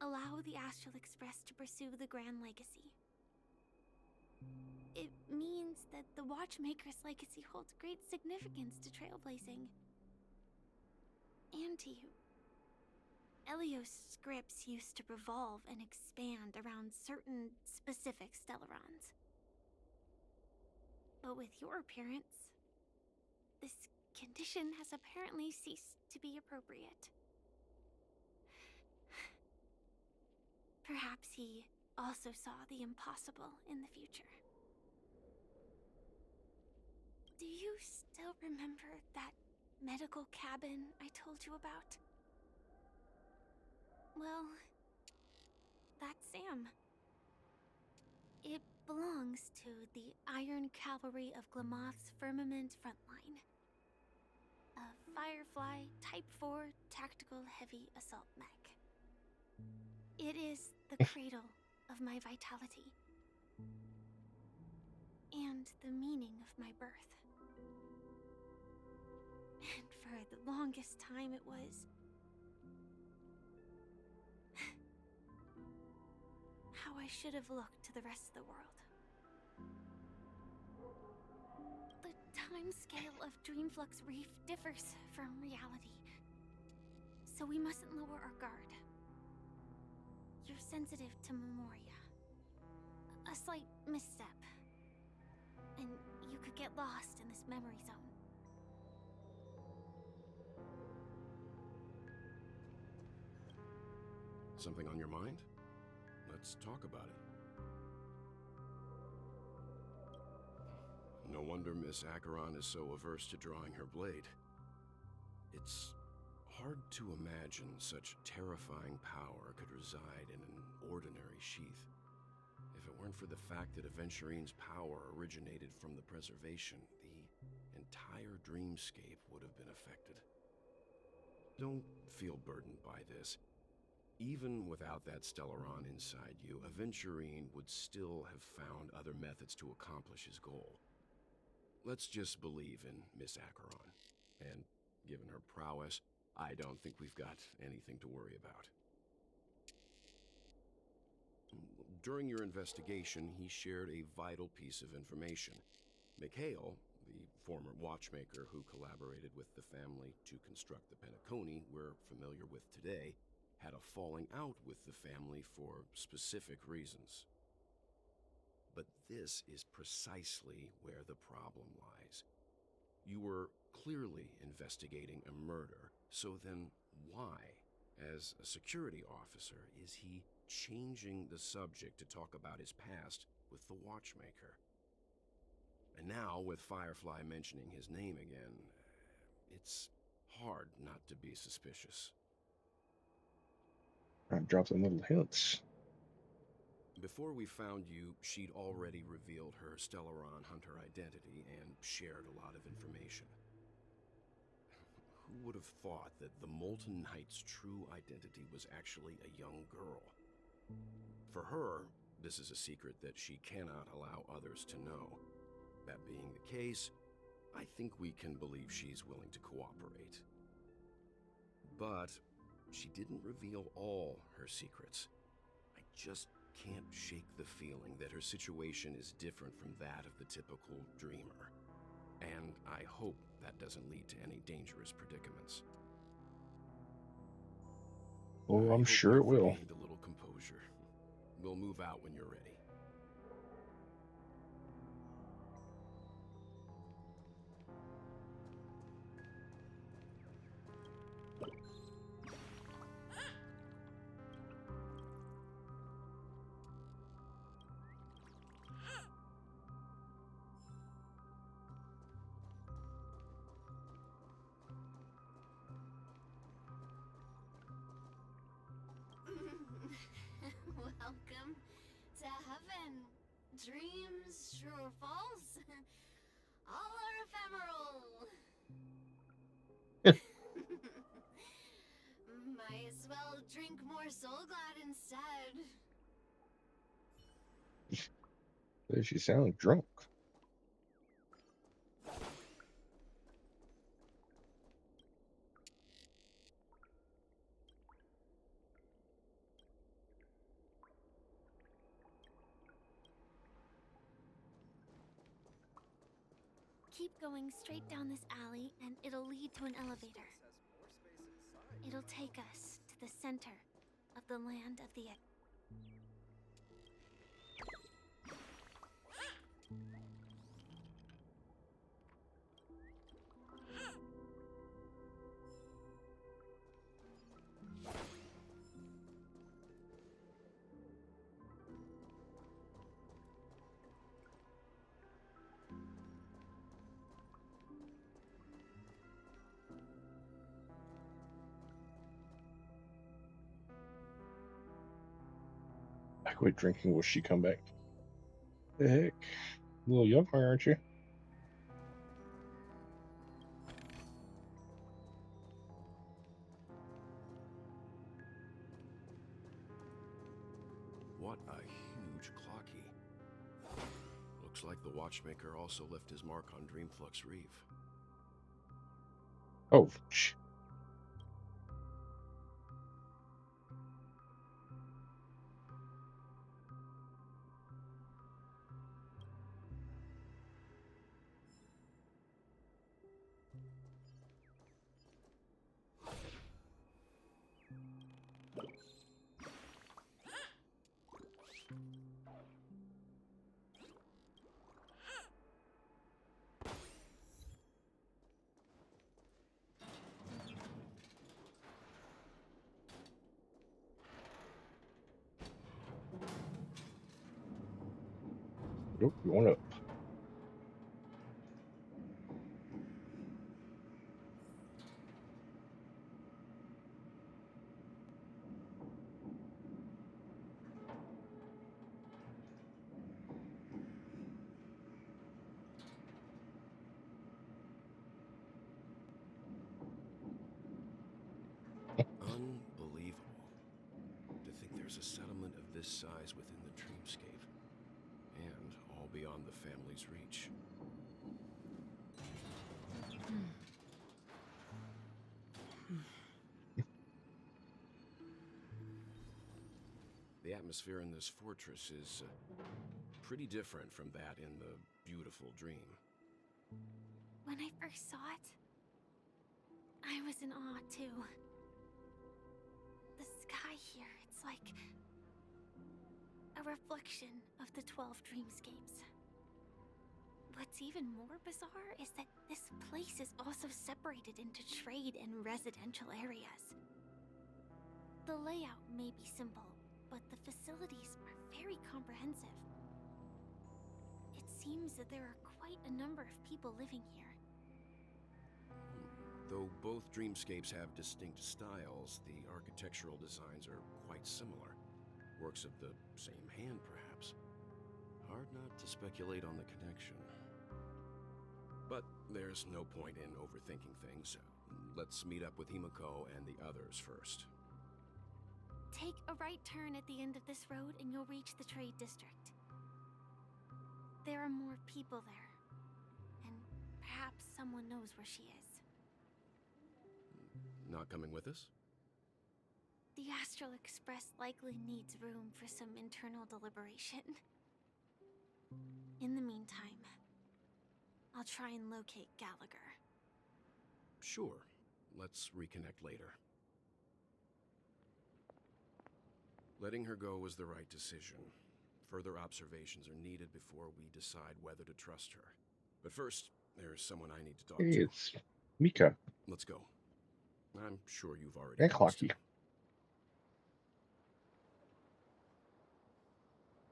Allow the Astral Express to pursue the Grand Legacy. It means that the Watchmaker's legacy holds great significance to trailblazing. And to you. Elio's scripts used to revolve and expand around certain specific Stellarons. But with your appearance, this condition has apparently ceased to be appropriate. Perhaps he also saw the impossible in the future. Do you still remember that medical cabin I told you about? Well, that's Sam. It belongs to the Iron Cavalry of Glamoth's Firmament Frontline. A Firefly Type 4 Tactical Heavy Assault Mech. It is the cradle of my vitality. And the meaning of my birth. And for the longest time it was how I should have looked to the rest of the world. The timescale of Dreamflux Reef differs from reality, so we mustn't lower our guard. You're sensitive to Memoria. A slight misstep, and you could get lost in this memory zone. Something on your mind? Let's talk about it. No wonder Miss Acheron is so averse to drawing her blade. It's hard to imagine such terrifying power could reside in an ordinary sheath. If it weren't for the fact that Aventurine's power originated from the preservation, the entire dreamscape would have been affected. Don't feel burdened by this. Even without that Stellaron inside you, Aventurine would still have found other methods to accomplish his goal. Let's just believe in Miss Acheron. And given her prowess, I don't think we've got anything to worry about. During your investigation, he shared a vital piece of information. Mikhail, the former watchmaker who collaborated with the family to construct the Penacony we're familiar with today, had a falling out with the family for specific reasons. But this is precisely where the problem lies. You were clearly investigating a murder, so then why, as a security officer, is he changing the subject to talk about his past with the watchmaker? And now, with Firefly mentioning his name again, it's hard not to be suspicious. I dropped some little hints. Before we found you, she'd already revealed her Stellaron Hunter identity and shared a lot of information. Who would have thought that the Molten Knight's true identity was actually a young girl? For her, this is a secret that she cannot allow others to know. That being the case, I think we can believe she's willing to cooperate. But she didn't reveal all her secrets. I just can't shake the feeling that her situation is different from that of the typical dreamer. And I hope that doesn't lead to any dangerous predicaments. Oh, I'm sure it will. A little composure. We'll move out when you're ready. Welcome to heaven. Dreams, true or false, all are ephemeral. Might as well drink more Soul Glad instead. She sounds drunk. Keep going straight down this alley and it'll lead to an elevator. It'll take us to the center of the land of the... I quit drinking. Will she come back? The heck? A little young, aren't you? What a huge clock key. Looks like the watchmaker also left his mark on Dreamflux Reef. Oh, Nope, going up. Unbelievable. To think there's a settlement of this size within the dreamscape. And all beyond the family's reach. The atmosphere in this fortress is pretty different from that in the beautiful dream. When I first saw it, I was in awe too. The sky here, it's like a reflection of the 12 dreamscapes. What's even more bizarre is that this place is also separated into trade and residential areas. The layout may be simple, but the facilities are very comprehensive. It seems that there are quite a number of people living here. Though both dreamscapes have distinct styles, the architectural designs are quite similar. Works of the same hand, perhaps. Hard not to speculate on the connection. But there's no point in overthinking things. Let's meet up with Himiko and the others first. Take a right turn at the end of this road and you'll reach the trade district. There are more people there. And perhaps someone knows where she is. Not coming with us? The Astral Express likely needs room for some internal deliberation. In the meantime, I'll try and locate Gallagher. Sure. Let's reconnect later. Letting her go was the right decision. Further observations are needed before we decide whether to trust her. But first, there's someone I need to talk Hey, to. it's Mika. Let's go. I'm sure you've already And noticed Clocky.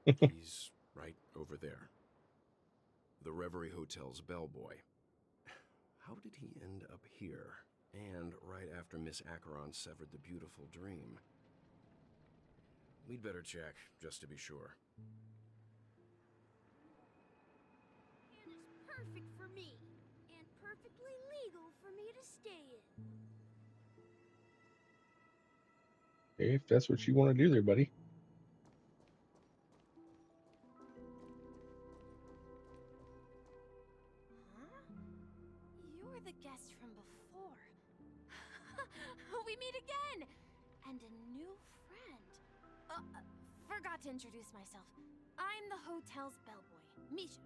him. He's right over there. The Reverie Hotel's bellboy. How did he end up here? And right after Miss Acheron severed the beautiful dream. We'd better check, just to be sure. And it's perfect for me. And perfectly legal for me to stay in. Hey, if that's what you want to do there, buddy. Huh? You're the guest from before. We meet again! And a new friend. Forgot to introduce myself. I'm the hotel's bellboy, Misha.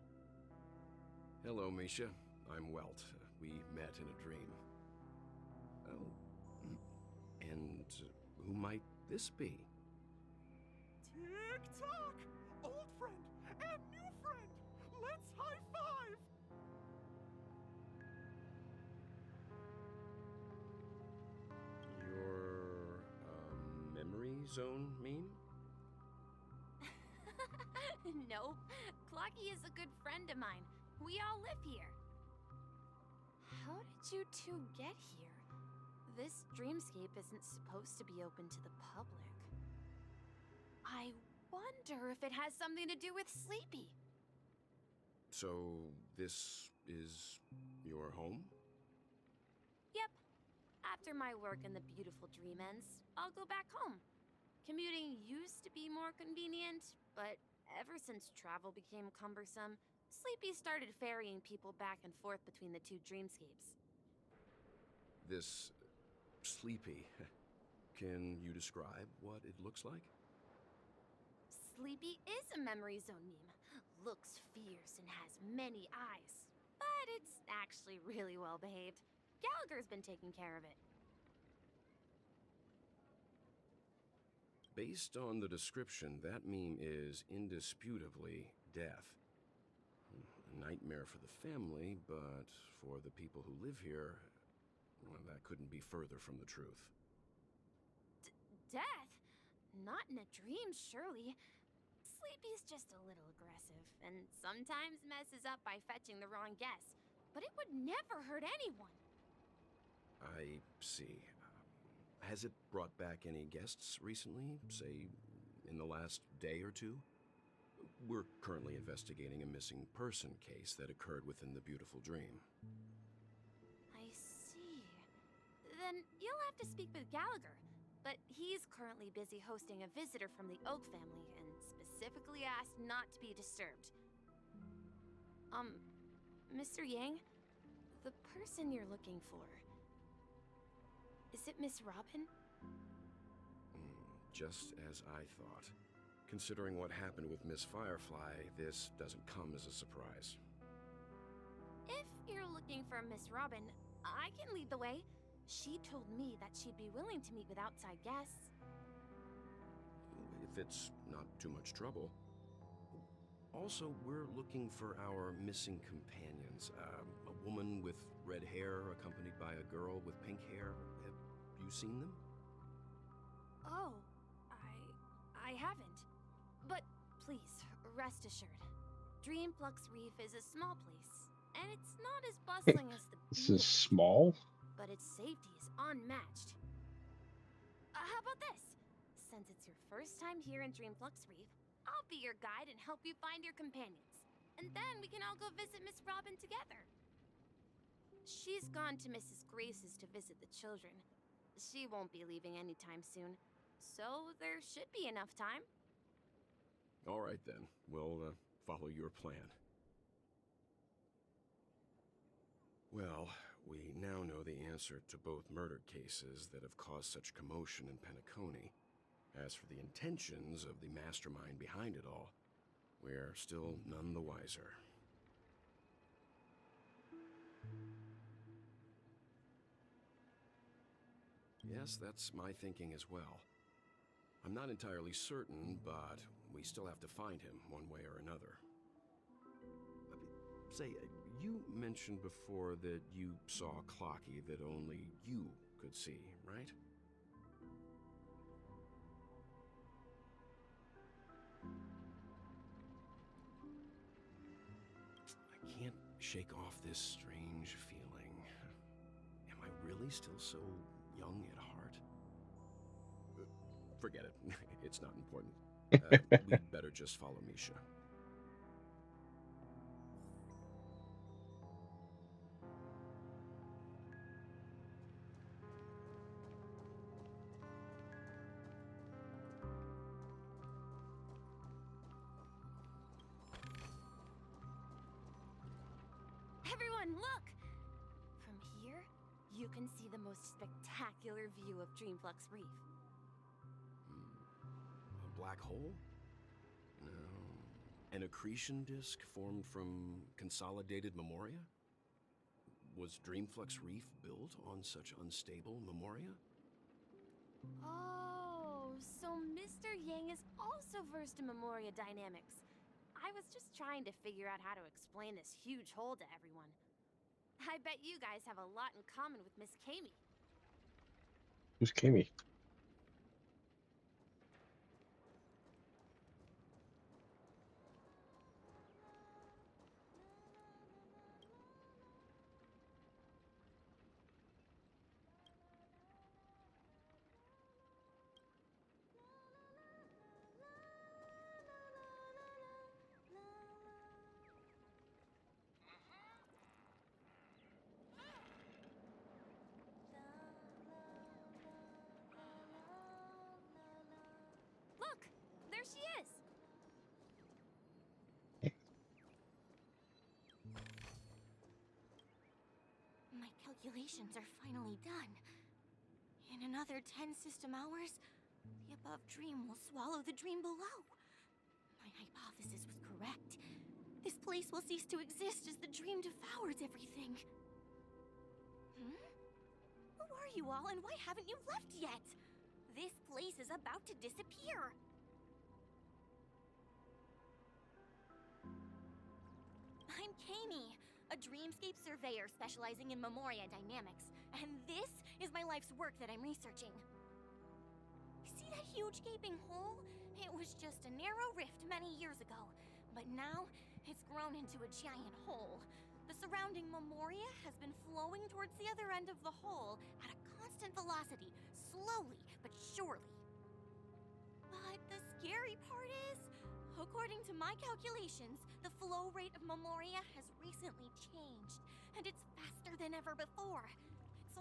Hello, Misha. I'm Welt. We met in a dream. Oh. And who might this be? Tick-tock! Old friend and new friend! Let's high-five! Your, memory zone meme? Nope. Clocky is a good friend of mine. We all live here. How did you two get here? This dreamscape isn't supposed to be open to the public. I wonder if it has something to do with Sleepy. So, this is your home? Yep. After my work in the beautiful dream ends, I'll go back home. Commuting used to be more convenient, but ever since travel became cumbersome, Sleepy started ferrying people back and forth between the two dreamscapes. This Sleepy. Can you describe what it looks like? Sleepy is a memory zone meme. Looks fierce and has many eyes. But it's actually really well behaved. Gallagher's been taking care of it. Based on the description, that meme is indisputably death. A nightmare for the family, but for the people who live here, well, that couldn't be further from the truth. Death? Not in a dream, surely. Sleepy's just a little aggressive, and sometimes messes up by fetching the wrong guess. But it would never hurt anyone. I see. Has it brought back any guests recently? Say, in the last day or two? We're currently investigating a missing person case that occurred within the beautiful dream. I see. Then you'll have to speak with Gallagher. But he's currently busy hosting a visitor from the Oak family and specifically asked not to be disturbed. Mr. Yang, the person you're looking for, is it Miss Robin? Just as I thought. Considering what happened with Miss Firefly, this doesn't come as a surprise. If you're looking for Miss Robin, I can lead the way. She told me that she'd be willing to meet with outside guests. If it's not too much trouble. Also, we're looking for our missing companions. A woman with red hair accompanied by a girl with pink hair. Have you seen them? Oh, I haven't. But please, rest assured. Dreamflux Reef is a small place, and it's not as bustling as the This is small? but its safety is unmatched. How about this? Since it's your first time here in Dreamflux Reef, I'll be your guide and help you find your companions. And then we can all go visit Miss Robin together. She's gone to Mrs. Grace's to visit the children. She won't be leaving anytime soon, so there should be enough time. All right then, we'll follow your plan. Well, we now know the answer to both murder cases that have caused such commotion in Penacony. As for the intentions of the mastermind behind it all, we're still none the wiser. Yes, that's my thinking as well. I'm not entirely certain, but we still have to find him one way or another. Say, you mentioned before that you saw Clocky that only you could see, right? I can't shake off this strange feeling. Am I really still so young at heart? Forget it. It's not important. We'd better just follow Misha. Everyone, look! From here, you can see the most spectacular view of Dreamflux Reef. A black hole? No. An accretion disk formed from consolidated memoria? Was Dreamflux Reef built on such unstable memoria? Oh, so Mr. Yang is also versed in Memoria dynamics. I was just trying to figure out how to explain this huge hole to everyone. I bet you guys have a lot in common with Miss Kami. Who's Kami? Look! There she is! My calculations are finally done. In another 10 system hours, the above dream will swallow the dream below. My hypothesis was correct. This place will cease to exist as the dream devours everything. Hmm? Who are you all, and why haven't you left yet? This place is about to disappear. I'm Kami, a dreamscape surveyor specializing in Memoria dynamics, and this is my life's work that I'm researching. See that huge gaping hole? It was just a narrow rift many years ago, but now it's grown into a giant hole. The surrounding Memoria has been flowing towards the other end of the hole at a constant velocity, slowly but surely. But the scary part is, according to my calculations, the flow rate of Memoria has recently changed, and it's faster than ever before. It's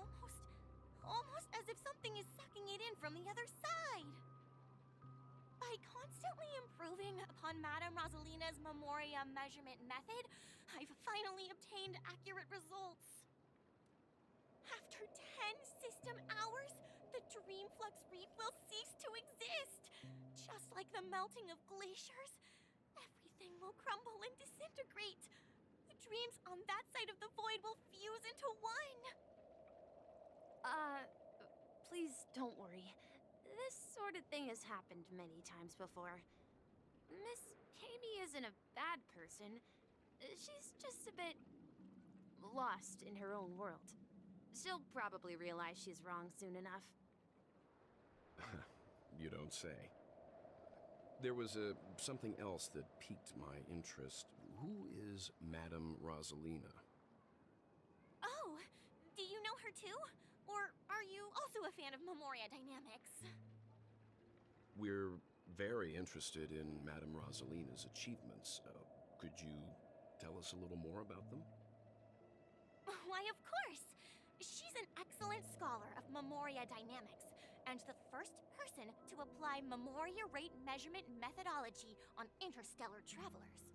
almost as if something is sucking it in from the other side. By constantly improving upon Madame Rosalina's Memoria measurement method, I've finally obtained accurate results. After 10 system hours, the Dreamflux Reef will cease to exist. Just like the melting of glaciers, everything will crumble and disintegrate. The dreams on that side of the void will fuse into one. Please don't worry. This sort of thing has happened many times before. Miss Kami isn't a bad person. She's just a bit lost in her own world. She'll probably realize she's wrong soon enough. You don't say. There was something else that piqued my interest. Who is Madame Rosalina? Oh, do you know her too? Or are you also a fan of Memoria Dynamics? We're very interested in Madame Rosalina's achievements. Could you tell us a little more about them? Why, of course! She's an excellent scholar of Memoria Dynamics, and the first person to apply Memoria rate measurement methodology on interstellar travelers.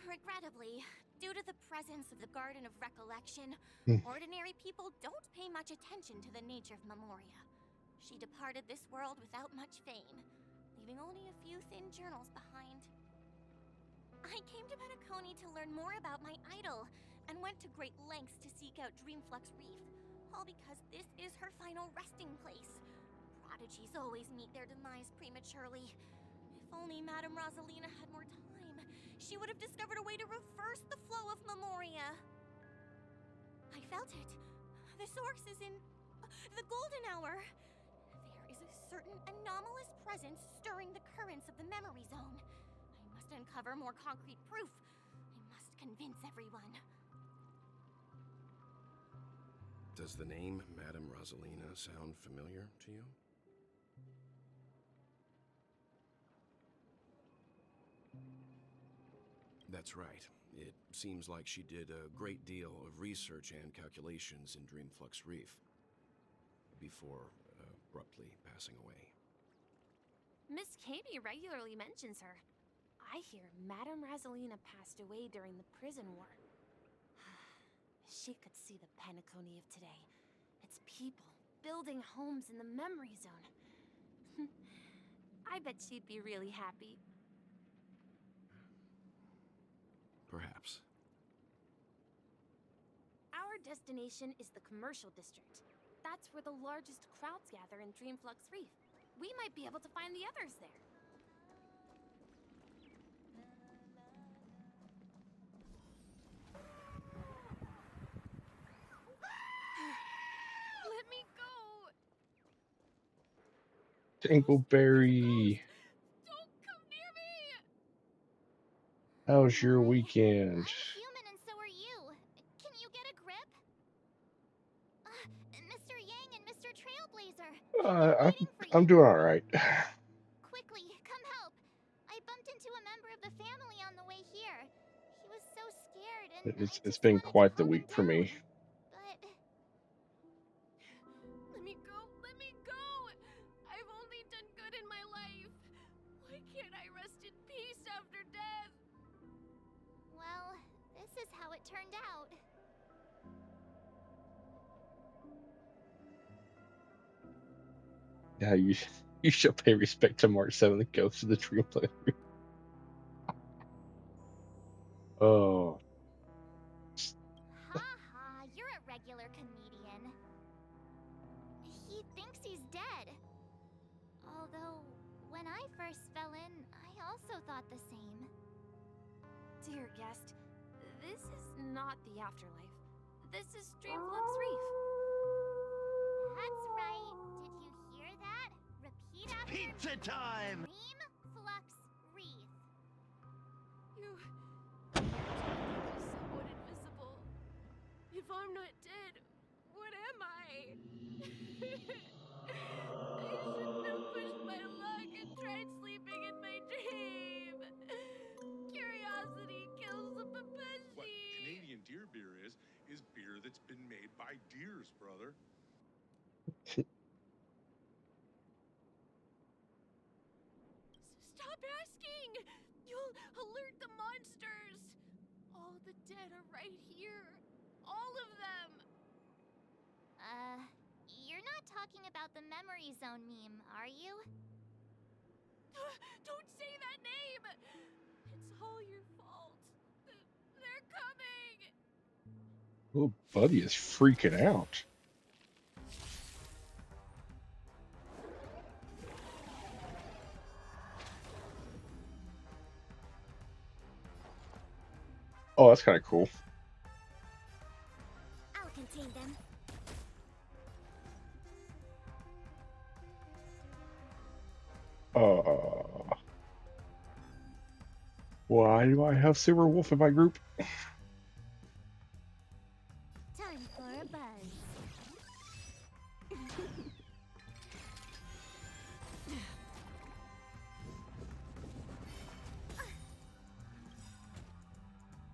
Regrettably, due to the presence of the Garden of Recollection, ordinary people don't pay much attention to the nature of Memoria. She departed this world without much fame, leaving only a few thin journals behind. I came to Penacony to learn more about my idol, and went to great lengths to seek out Dreamflux Reef, all because this is her final resting place. Prodigies always meet their demise prematurely. If only Madame Rosalina had more time, she would have discovered a way to reverse the flow of Memoria. I felt it. The source is in the Golden Hour. There is a certain anomalous presence stirring the currents of the memory zone. I must uncover more concrete proof. I must convince everyone. Does the name Madame Rosalina sound familiar to you? That's right. It seems like she did a great deal of research and calculations in Dreamflux Reef before abruptly passing away. Miss Kami regularly mentions her. I hear Madame Rosalina passed away during the prison war. She could see the Penacony of today. Its people building homes in the memory zone. I bet she'd be really happy. Perhaps. Our destination is the commercial district. That's where the largest crowds gather in Dreamflux Reef. We might be able to find the others there. Let me go! Dingleberry, Don't come near me! how's your weekend? Human and so are you. Can you get a grip? Mr. Yang and Mr. Trailblazer. I'm doing all right. Quickly, come help. I bumped into a member of the family on the way here. He was so scared and It's been quite the week for me. But Let me go! Let me go! I've only done good in my life. Why can't I rest in peace after death? well, this is how it turned out. Yeah, you shall pay respect to Mark 7, the ghost of the Dream Planet. Oh, Ha, you're a regular comedian. He thinks he's dead. Although, when I first fell in, I also thought the same. Dear guest, this is not the afterlife. This is Dreamflux Reef. That's right. Did you hear that? Repeat after Pizza time! Dream Flux Reef. You're someone invisible. If I'm not dead, what am I? I shouldn't have pushed my luck and tried sleeping in my dream. Curiosity kills the Papashi. What Canadian deer beer is beer that's been made by deers, brother. Stop asking! You'll alert the monsters! All the dead are right here. All of them! You're not talking about the Memory Zone meme, are you? Don't say that name! It's all your fault. They're coming! Oh, Buddy is freaking out. Oh, that's kind of cool. I'll contain them. Why do I have Silver Wolf in my group? Time for a buzz.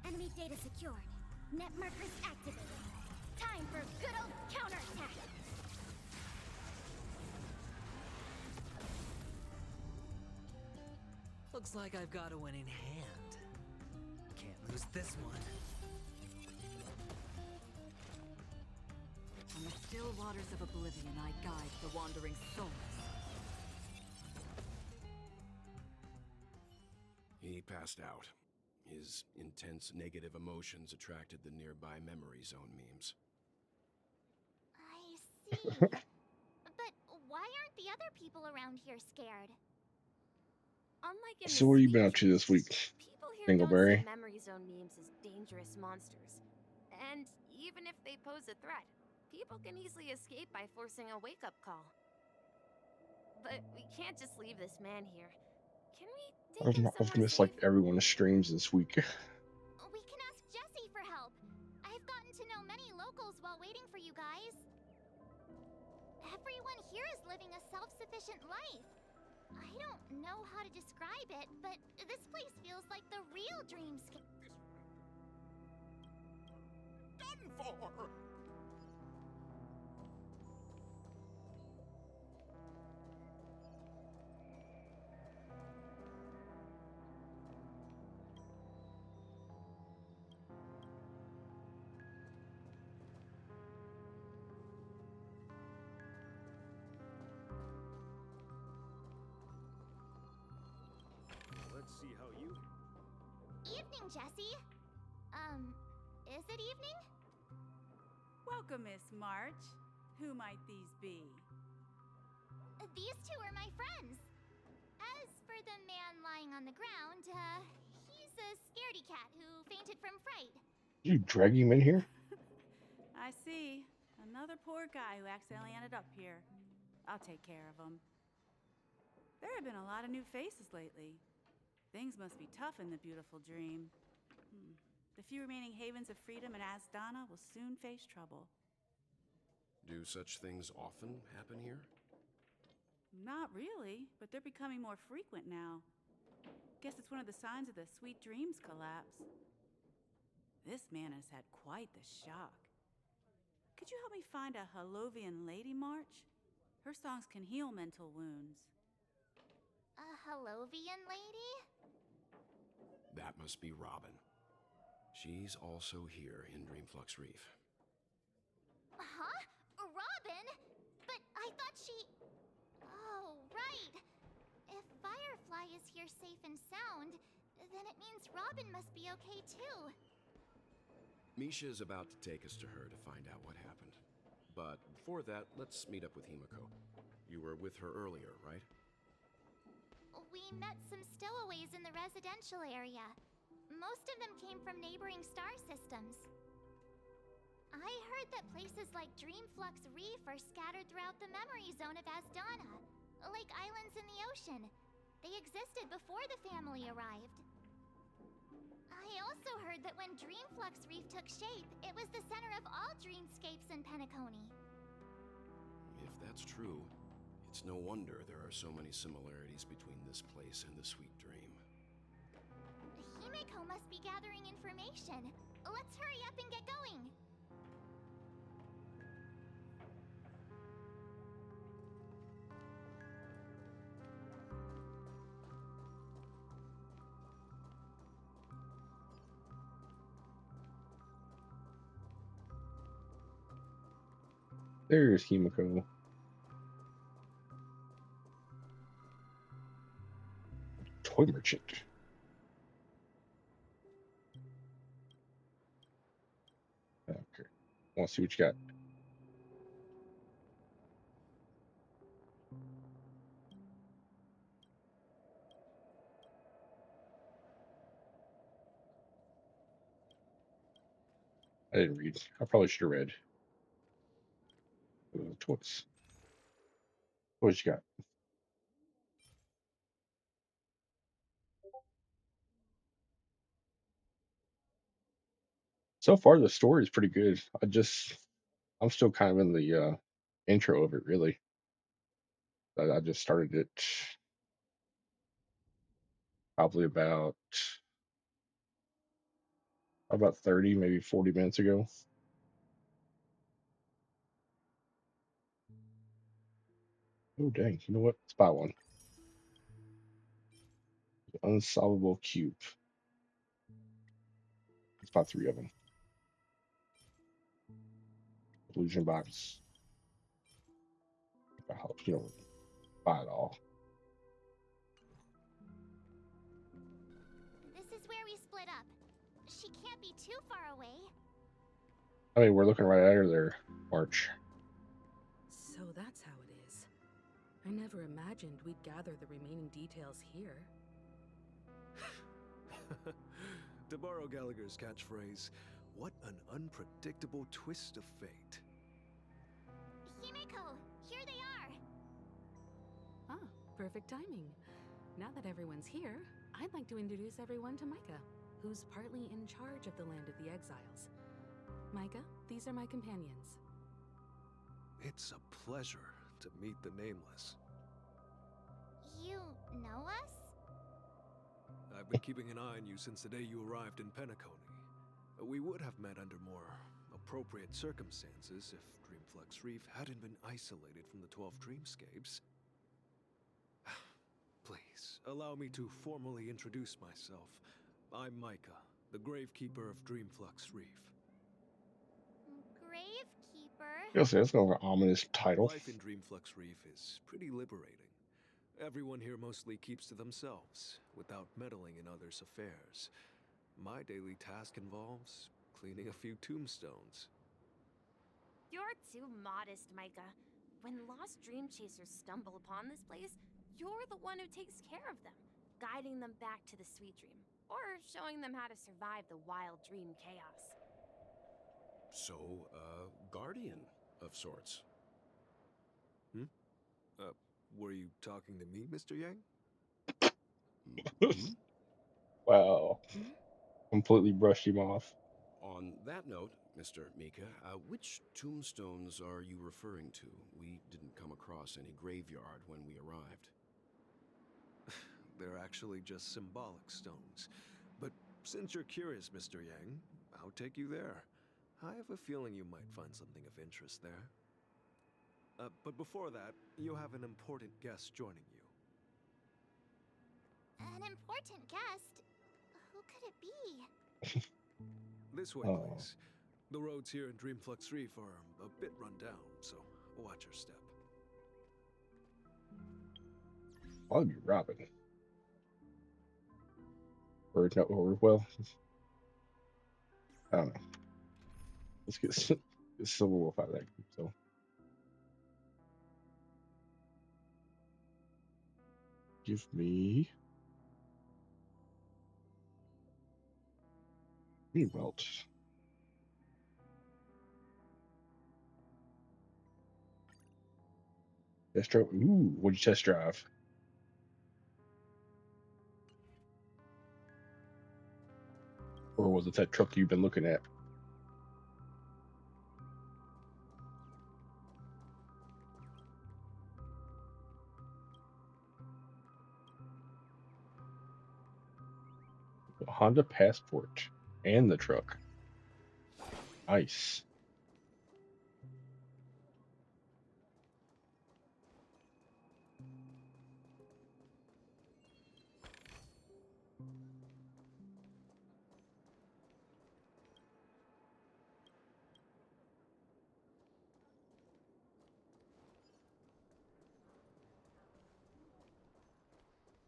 Enemy data secured. Net markers activated. Time for good old counterattack. Looks like I've got a winning hand. Can't lose this one. On the still waters of oblivion, I guide the wandering souls. He passed out. His intense negative emotions attracted the nearby Memory Zone memes. I see. But why aren't the other people around here scared? Unlike in So the what have you been Sweet up to this week, people here don't Dingleberry? see Memory Zone memes as dangerous monsters. And even if they pose a threat, people can easily escape by forcing a wake-up call. But we can't just leave this man here. Can we take him I've somewhere missed safe? like everyone's streams this week. We can ask Jessie for help. I've gotten to know many locals while waiting for you guys. Everyone here is living a self-sufficient life. I don't know how to describe it, but this place feels like the real dreamscape. Done for! Let's see how you... Evening, Jessie. Is it evening? Welcome, Miss March. Who might these be? These two are my friends. As for the man lying on the ground, he's a scaredy cat who fainted from fright. You drag him in here? I see. Another poor guy who accidentally ended up here. I'll take care of him. There have been a lot of new faces lately. Things must be tough in the beautiful dream. The few remaining havens of freedom in Asdana will soon face trouble. Do such things often happen here? Not really, but they're becoming more frequent now. Guess it's one of the signs of the Sweet Dreams collapse. This man has had quite the shock. Could you help me find a Halovian lady, March? Her songs can heal mental wounds. A Halovian lady? That must be Robin. She's also here in Dreamflux Reef. Huh? Robin? But I thought she... Oh, right. If Firefly is here safe and sound, then it means Robin must be okay too. Misha is about to take us to her to find out what happened. But before that, let's meet up with Himiko. You were with her earlier, right? We met some stowaways in the residential area. Most of them came from neighboring star systems. I heard that places like Dreamflux Reef are scattered throughout the memory zone of Asdana. like islands in the ocean. They existed before the family arrived. I also heard that when Dreamflux Reef took shape, it was the center of all dreamscapes in Penacony. If that's true, it's no wonder there are so many similarities between this place and the Sweet Dream. Himeko must be gathering information. Let's hurry up and get going. There's Himiko. Toy merchant. Okay. Want to see what you got? I didn't read. I probably should have read. Toys. What you got? So far, the story is pretty good. I'm still kind of in the intro of it, really. I just started it probably about 30, maybe 40 minutes ago. Oh, dang. You know what? Let's buy one. Unsolvable cube. Let's buy 3 of them. Illusion box. You know, buy it all. This is where we split up. She can't be too far away. I mean, we're looking right at her there, March. So that's how it is. I never imagined we'd gather the remaining details here. To borrow Gallagher's catchphrase, what an unpredictable twist of fate. Himeko, here they are. Ah, perfect timing. Now that everyone's here, I'd like to introduce everyone to Micah, who's partly in charge of the Land of the Exiles. Micah, these are my companions. It's a pleasure to meet the Nameless. You know us? I've been keeping an eye on you since the day you arrived in Penacony. We would have met under more appropriate circumstances if Dreamflux Reef hadn't been isolated from the 12 Dreamscapes. Please, allow me to formally introduce myself. I'm Micah, the Gravekeeper of Dreamflux Reef. Gravekeeper? You'll see, that's kind of an ominous title. Life in Dreamflux Reef is pretty liberating. Everyone here mostly keeps to themselves, without meddling in others' affairs. My daily task involves cleaning a few tombstones. You're too modest, Micah. When lost dream chasers stumble upon this place, you're the one who takes care of them, guiding them back to the Sweet Dream, or showing them how to survive the wild dream chaos. So, guardian of sorts. Were you talking to me, Mr. Yang? Wow. Completely brushed him off. On that note, Mr. Mika, which tombstones are you referring to? We didn't come across any graveyard when we arrived. They're actually just symbolic stones. But since you're curious, Mr. Yang, I'll take you there. I have a feeling you might find something of interest there. But before that, you have an important guest joining you. An important guest? Who could it be? This way, please. The roads here in Dreamflux Reef are a bit run down, so watch your step. I'll be Robin. Or no, or well, I don't know. Let's get Silver Wolf out of that group. So, give me Welt. Test drive. Ooh, what'd you test drive? Or was it that truck you've been looking at? A Honda Passport and the truck. Nice.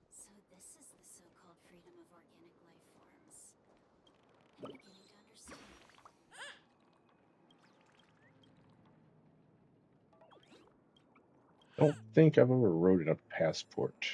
So this is the so-called freedom of organic life forms. I'm beginning to understand. Don't think I've ever rode in a Passport.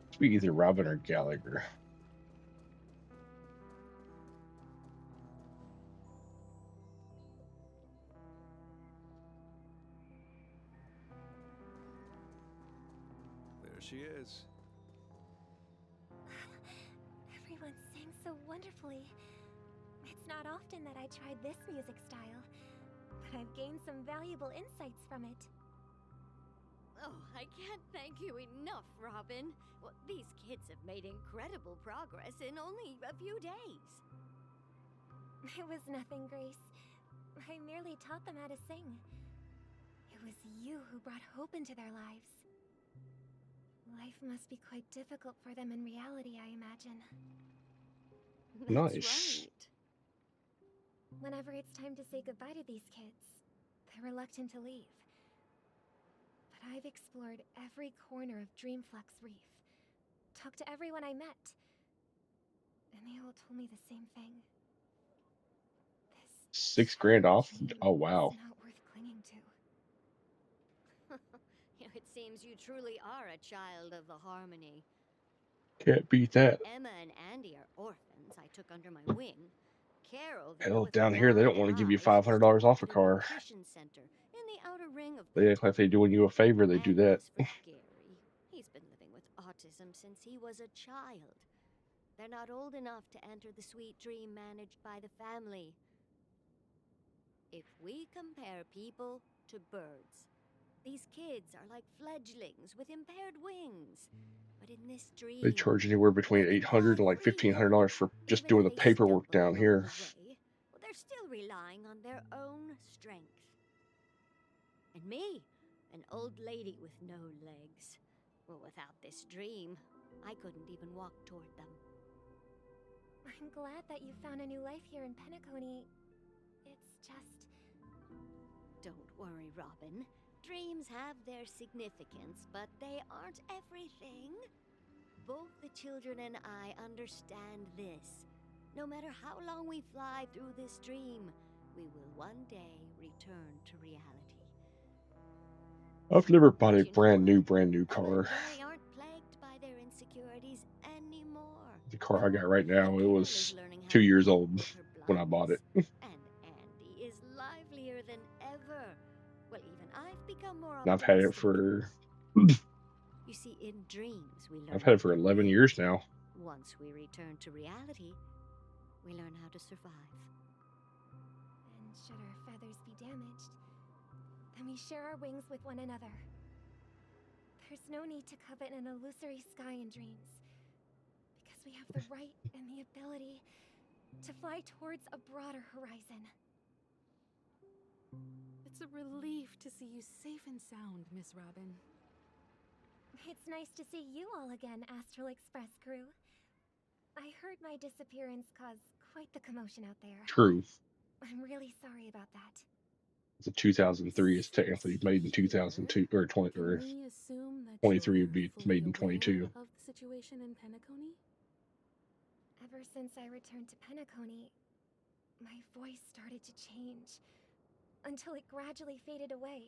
It's be either Robin or Gallagher. There she is. Everyone sang so wonderfully. It's not often that I tried this music style, but I've gained some valuable insights from it. Oh, I can't thank you enough, Robin. Well, these kids have made incredible progress in only a few days. It was nothing, Grace. I merely taught them how to sing. It was you who brought hope into their lives. Life must be quite difficult for them in reality, I imagine. That's Nice. right. Whenever it's time to say goodbye to these kids, they're reluctant to leave. But I've explored every corner of Dreamflux Reef, talked to everyone I met, and they all told me the same thing. This $6,000 off? dream Oh wow. is not worth clinging to. It seems you truly are a child of the Harmony. Can't beat that. Emma and Andy are orphans I took under my wing. Carol, Hell, with her down here they don't blind want to give you eye, she's $500 off a at a car. nutrition center in the outer ring of They act like they're doing you a favor. They do And that. as for Gary, he's been living with autism since he was a child. They're not old enough to enter the sweet dream managed by the family. If we compare people to birds, these kids are like fledglings with impaired wings. But in this dream, They charge anywhere between $800 and like $1,500 for just doing the paperwork down here. well, they're still relying on their own strength. And me, an old lady with no legs. Well, without this dream, I couldn't even walk toward them. I'm glad that you found a new life here in Penacony. It's just... Don't worry, Robin. Dreams have their significance, but they aren't everything. Both the children and I understand this. No matter how long we fly through this dream, we will one day return to reality. I've never bought a brand new car. They aren't plagued by their insecurities anymore. The car I got right now, it was 2 years old when I bought it. And Andy is livelier than ever. Well, even I've become more And I've had it optimistic. for You see, in dreams we learn. I've had it for 11 years now. Once we return to reality, we learn how to survive. And should our feathers be damaged, then we share our wings with one another. There's no need to covet an illusory sky in dreams, because we have the right and the ability to fly towards a broader horizon. It's a relief to see you safe and sound, Miss Robin. It's nice to see you all again, Astral Express crew. I heard my disappearance caused quite the commotion out there. True. I'm really sorry about that. The 2003 is technically made in 2002 or 20 Can or we assume that 23 would you're be fully made in aware 22. of the situation in Penacony? Ever since I returned to Penacony, my voice started to change until it gradually faded away.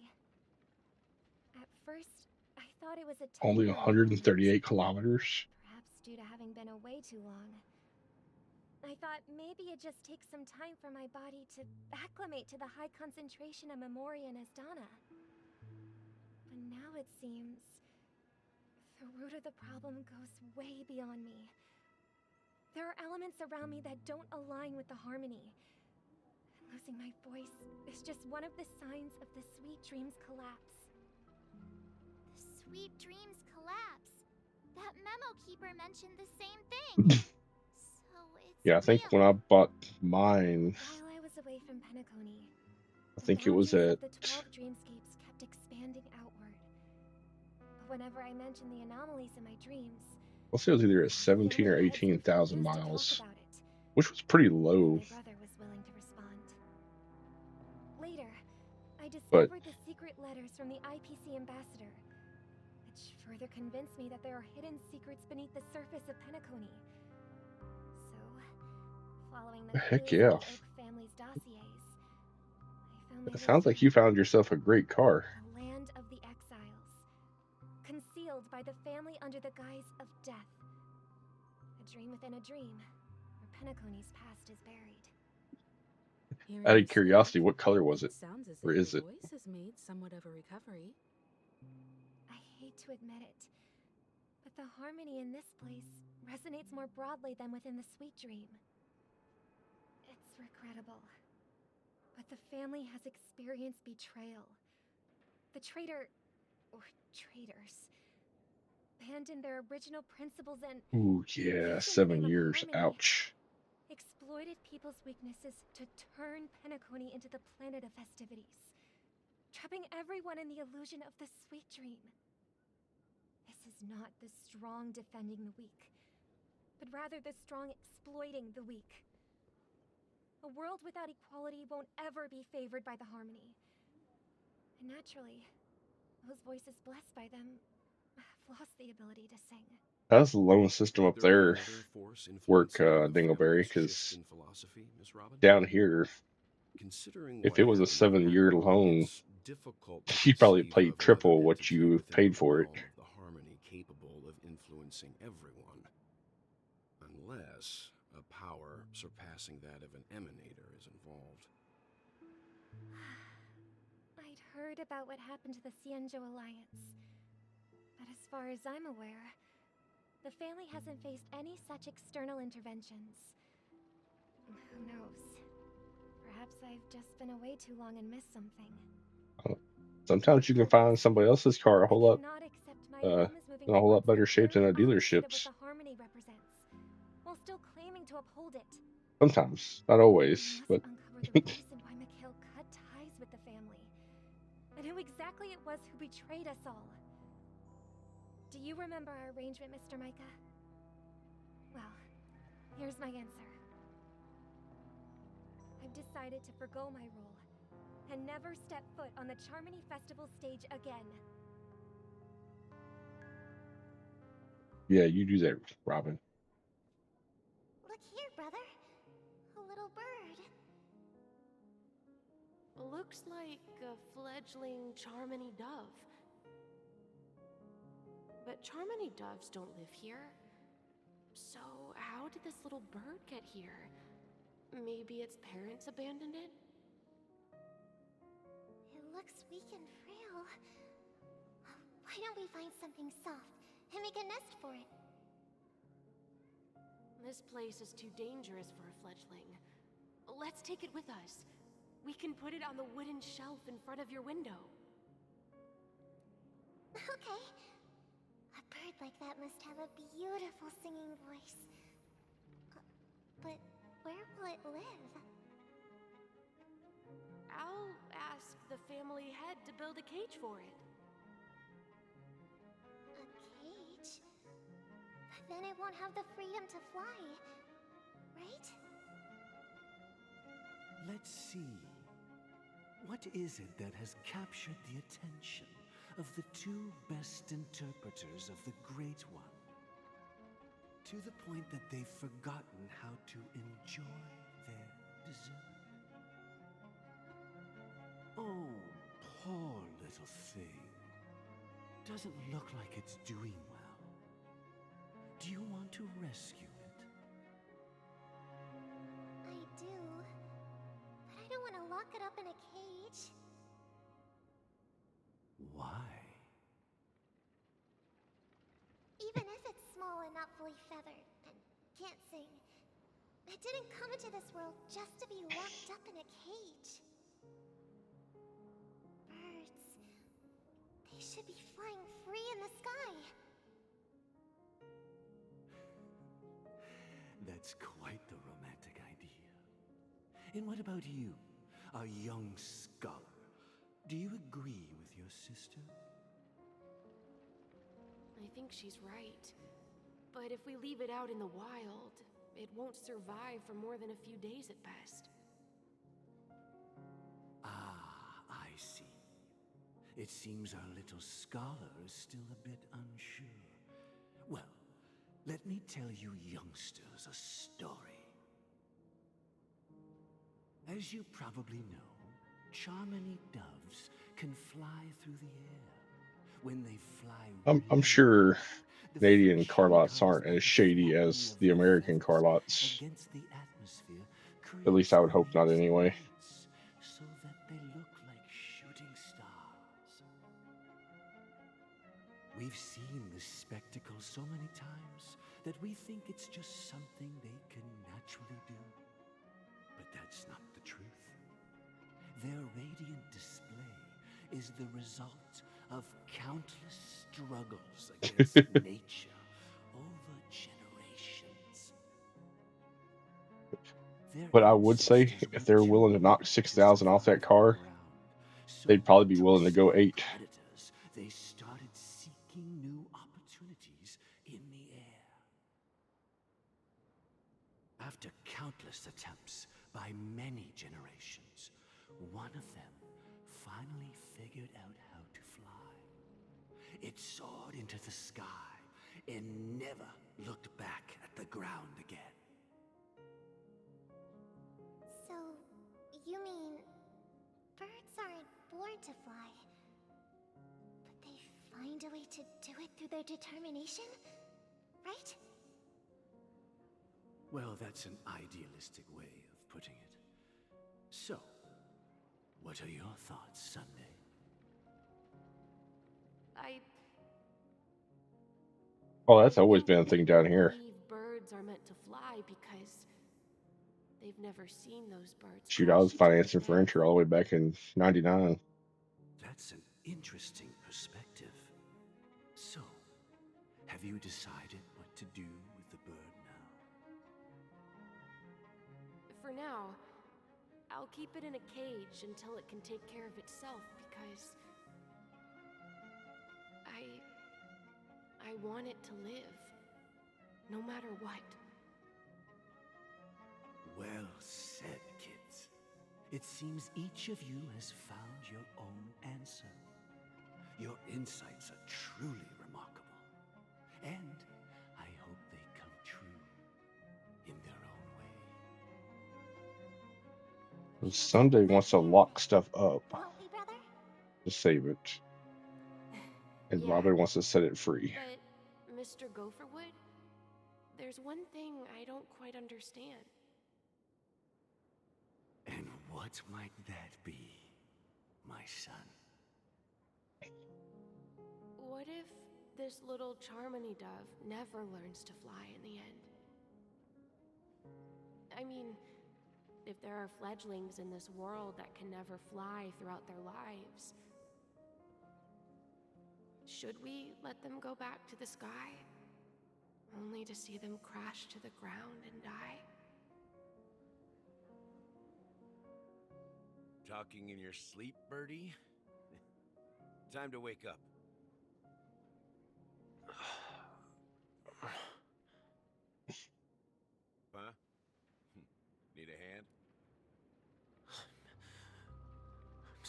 At first, I thought it was a Only temporary thing, 138 kilometers. perhaps due to having been away too long. I thought maybe it just takes some time for my body to acclimate to the high concentration of Memoria and Asdana. But now it seems the root of the problem goes way beyond me. There are elements around me that don't align with the harmony. And losing my voice is just one of the signs of the Sweet Dreams collapse. The Sweet Dreams collapse. That memo keeper mentioned the same thing. So it's Yeah, I think when I bought mine, While I was away from Penacony, I think it was boundaries at, of the 12 dreamscapes kept expanding outward. But whenever I mentioned the anomalies in my dreams, let's say it was either at 17 or 18,000 miles, which was pretty low. my brother was willing to respond. Later, I But discovered the secret letters from the IPC ambassador, which further convinced me that there are hidden secrets beneath the surface of Penacony. So, following the heck clues yeah. in the Oak family's dossiers, I found my It way sounds like here, you found yourself a great car. the land of the exiles, concealed by the family under the guise of death. A dream within a dream, where Penacony's past is buried. Hearing Out you of curiosity, what color was it? sounds as Or if is your it? voice has made somewhat of a recovery. I hate to admit it, but the harmony in this place resonates more broadly than within the Sweet Dream. It's regrettable, but the family has experienced betrayal. The traitor, or traitors, abandoned their original principles and Ooh, yeah, 7 years. Ouch. exploited people's weaknesses to turn Penacony into the planet of festivities, trapping everyone in the illusion of the Sweet Dream. This is not the strong defending the weak, but rather the strong exploiting the weak. A world without equality won't ever be favored by the harmony. And naturally, those voices blessed by them have lost the ability to sing. How does the loan system up there Another force work, influencing the Dingleberry? family's shift Because in philosophy, Miss Robin? down here, Considering if what it was a happened with 7-year Penacony, loan, it's difficult to you probably conceive paid of triple another what entity you within paid the for it. realm of the harmony capable of influencing everyone, unless a power surpassing that of an emanator is involved. I'd heard about what happened to the Xianzhou Alliance, but as far as I'm aware, the family hasn't faced any such external interventions. Who knows? Perhaps I've just been away too long and missed something. Sometimes you can find somebody else's car a whole lot, Not accept my in home is moving a whole lot towards the better shape than very a opposite of dealership's. what the harmony represents, while still claiming to uphold it. Sometimes, not always, but Uncover the reason why Mikhail cut ties with the family, and who exactly it was who betrayed us all. Do you remember our arrangement, Mr. Micah? Well, here's my answer. I've decided to forgo my role and never step foot on the Charmony Festival stage again. yeah, you do that, Robin. Look here, brother. A little bird. Looks like a fledgling Charmony dove. But Charmony doves don't live here. So how did this little bird get here? Maybe its parents abandoned it? It looks weak and frail. Why don't we find something soft and make a nest for it? This place is too dangerous for a fledgling. Let's take it with us. We can put it on the wooden shelf in front of your window. Okay. A bird like that must have a beautiful singing voice. But where will it live? I'll ask the family head to build a cage for it. A cage? But then it won't have the freedom to fly, right? Let's see. What is it that has captured the attention of the two best interpreters of the Great One? To the point that they've forgotten how to enjoy their dessert. Oh, poor little thing. Doesn't look like it's doing well. Do you want to rescue it? I do. But I don't want to lock it up in a cage. Why? Even if it's small and not fully feathered and can't sing, it didn't come into this world just to be locked up in a cage. Birds, they should be flying free in the sky. That's quite the romantic idea. And what about you, a young scholar? Do you agree with your sister? I think she's right. But if we leave it out in the wild, it won't survive for more than a few days at best. Ah, I see. It seems our little scholar is still a bit unsure. Well, let me tell you youngsters a story. As you probably know, Charmony doves can fly through the air. When they fly I'm sure Canadian Carlots aren't as shady as the American Carlots. against the atmosphere, At least I would hope not anyway. so that they look like shooting stars. We've seen this spectacle so many times that we think it's just something they can naturally do. But that's not the truth. Their radiant display is the result of countless struggles against nature over generations. But I would say if they're willing to knock 6,000 off that car, they'd probably be willing to go 8. Predators, they started seeking new opportunities in the air. After countless attempts by many generations, one of them finally figured out how to fly. It soared into the sky and never looked back at the ground again. So, you mean birds aren't born to fly, but they find a way to do it through their determination, right? Well, that's an idealistic way of putting it. So, what are your thoughts, Sunday? Oh, that's always been a thing down here. believe birds are meant to fly because they've never seen those birds. Shoot, I was financing for Enter all the way back in '99. That's an interesting perspective. So, have you decided what to do with the bird now? For now, I'll keep it in a cage until it can take care of itself because I want it to live, no matter what. Well said, kids. It seems each of you has found your own answer. Your insights are truly remarkable. And I hope they come true in their own way. Sunday wants to lock stuff up to save it. And Yeah. Robin wants to set it free. But, Mr. Gopherwood, there's one thing I don't quite understand. And what might that be, my son? What if this little Charmony dove never learns to fly in the end? I mean, if there are fledglings in this world that can never fly throughout their lives, should we let them go back to the sky, only to see them crash to the ground and die? Talking in your sleep, Birdie? Time to wake up. Huh? Need a hand? I'm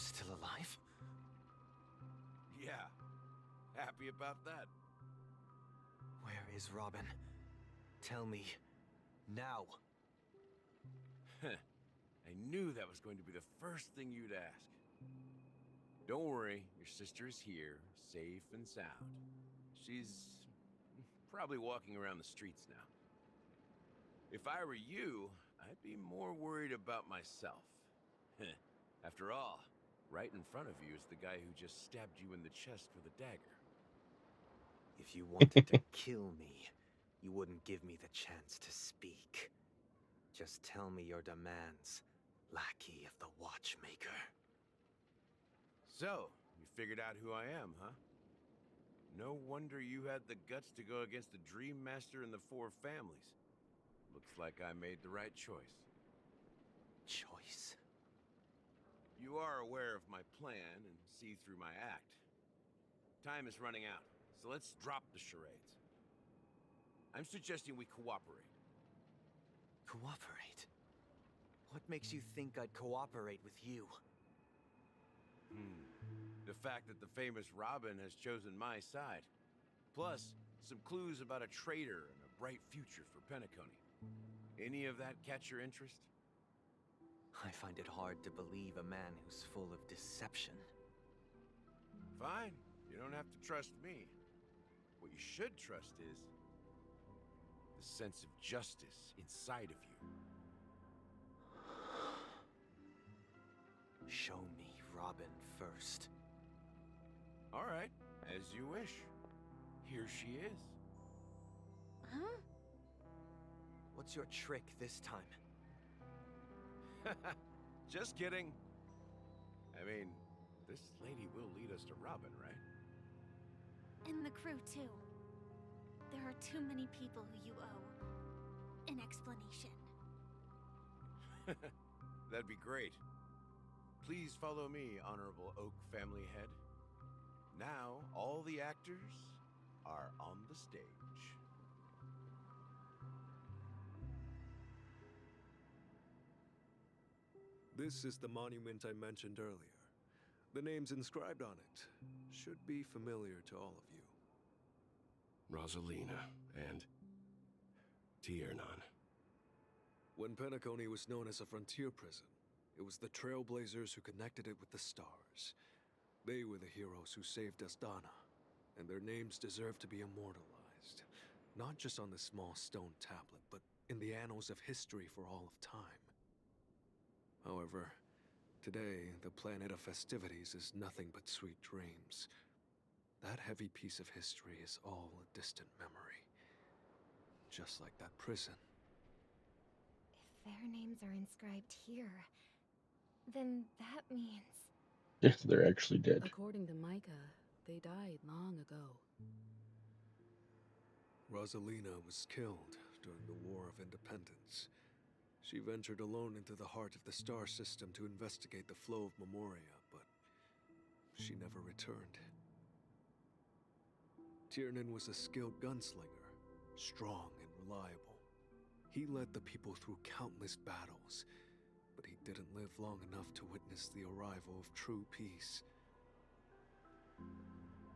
about that? Where is Robin? Tell me. Now. I knew that was going to be the first thing you'd ask. Don't worry, your sister is here, safe and sound. She's probably walking around the streets now. If I were you, I'd be more worried about myself. After all, right in front of you is the guy who just stabbed you in the chest with a dagger. If you wanted to kill me, you wouldn't give me the chance to speak. Just tell me your demands, lackey of the Watchmaker. So, you figured out who I am, huh? No wonder you had the guts to go against the Dream Master and the Four Families. Looks like I made the right choice. Choice? You are aware of my plan and see through my act. Time is running out, so let's drop the charades. I'm suggesting we cooperate. Cooperate? What makes you think I'd cooperate with you? The fact that the famous Robin has chosen my side. Plus, some clues about a traitor and a bright future for Penacony. Any of that catch your interest? I find it hard to believe a man who's full of deception. Fine. You don't have to trust me. What you should trust is the sense of justice inside of you. Show me Robin first. All right, as you wish. Here she is. Huh? What's your trick this time? Just kidding. I mean, this lady will lead us to Robin, right? And the crew, too. There are too many people who you owe an explanation. That'd be great. Please follow me, Honorable Oak Family Head. Now, all the actors are on the stage. This is the monument I mentioned earlier. The names inscribed on it should be familiar to all of you. Rosalina and Tiernan. When Penacony was known as a frontier prison, it was the Trailblazers who connected it with the stars. They were the heroes who saved Asdana, and their names deserve to be immortalized. Not just on this small stone tablet, but in the annals of history for all of time. However, today, the planet of festivities is nothing but sweet dreams. That heavy piece of history is all a distant memory. Just like that prison. If their names are inscribed here, then that means... Yes, they're actually dead. According to Micah, they died long ago. Rosalina was killed during the War of Independence. She ventured alone into the heart of the star system to investigate the flow of Memoria, but she never returned. Tiernan was a skilled gunslinger, strong and reliable. He led the people through countless battles, but he didn't live long enough to witness the arrival of true peace.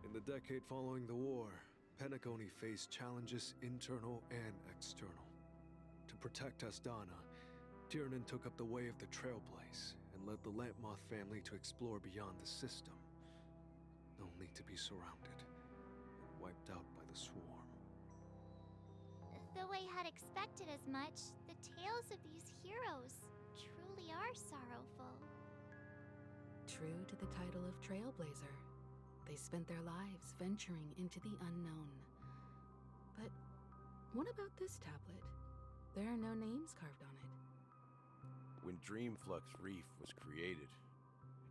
In the decade following the war, Penacony faced challenges internal and external. To protect Asdana, Tiernan took up the way of the Trailblaze and led the Lampmoth family to explore beyond the system, only to be surrounded and wiped out by the Swarm. Though I had expected as much, the tales of these heroes truly are sorrowful. True to the title of Trailblazer, they spent their lives venturing into the unknown. But what about this tablet? There are no names carved on it. When Dreamflux Reef was created,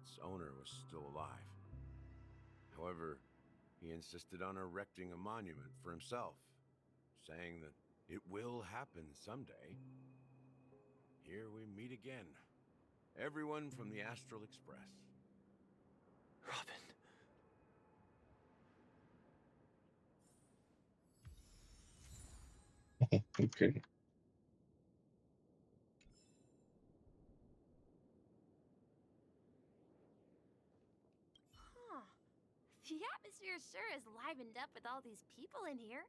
its owner was still alive. However, he insisted on erecting a monument for himself, saying that it will happen someday. Here we meet again. Everyone from the Astral Express. Robin. Okay. Huh. The atmosphere is sure is livened up with all these people in here.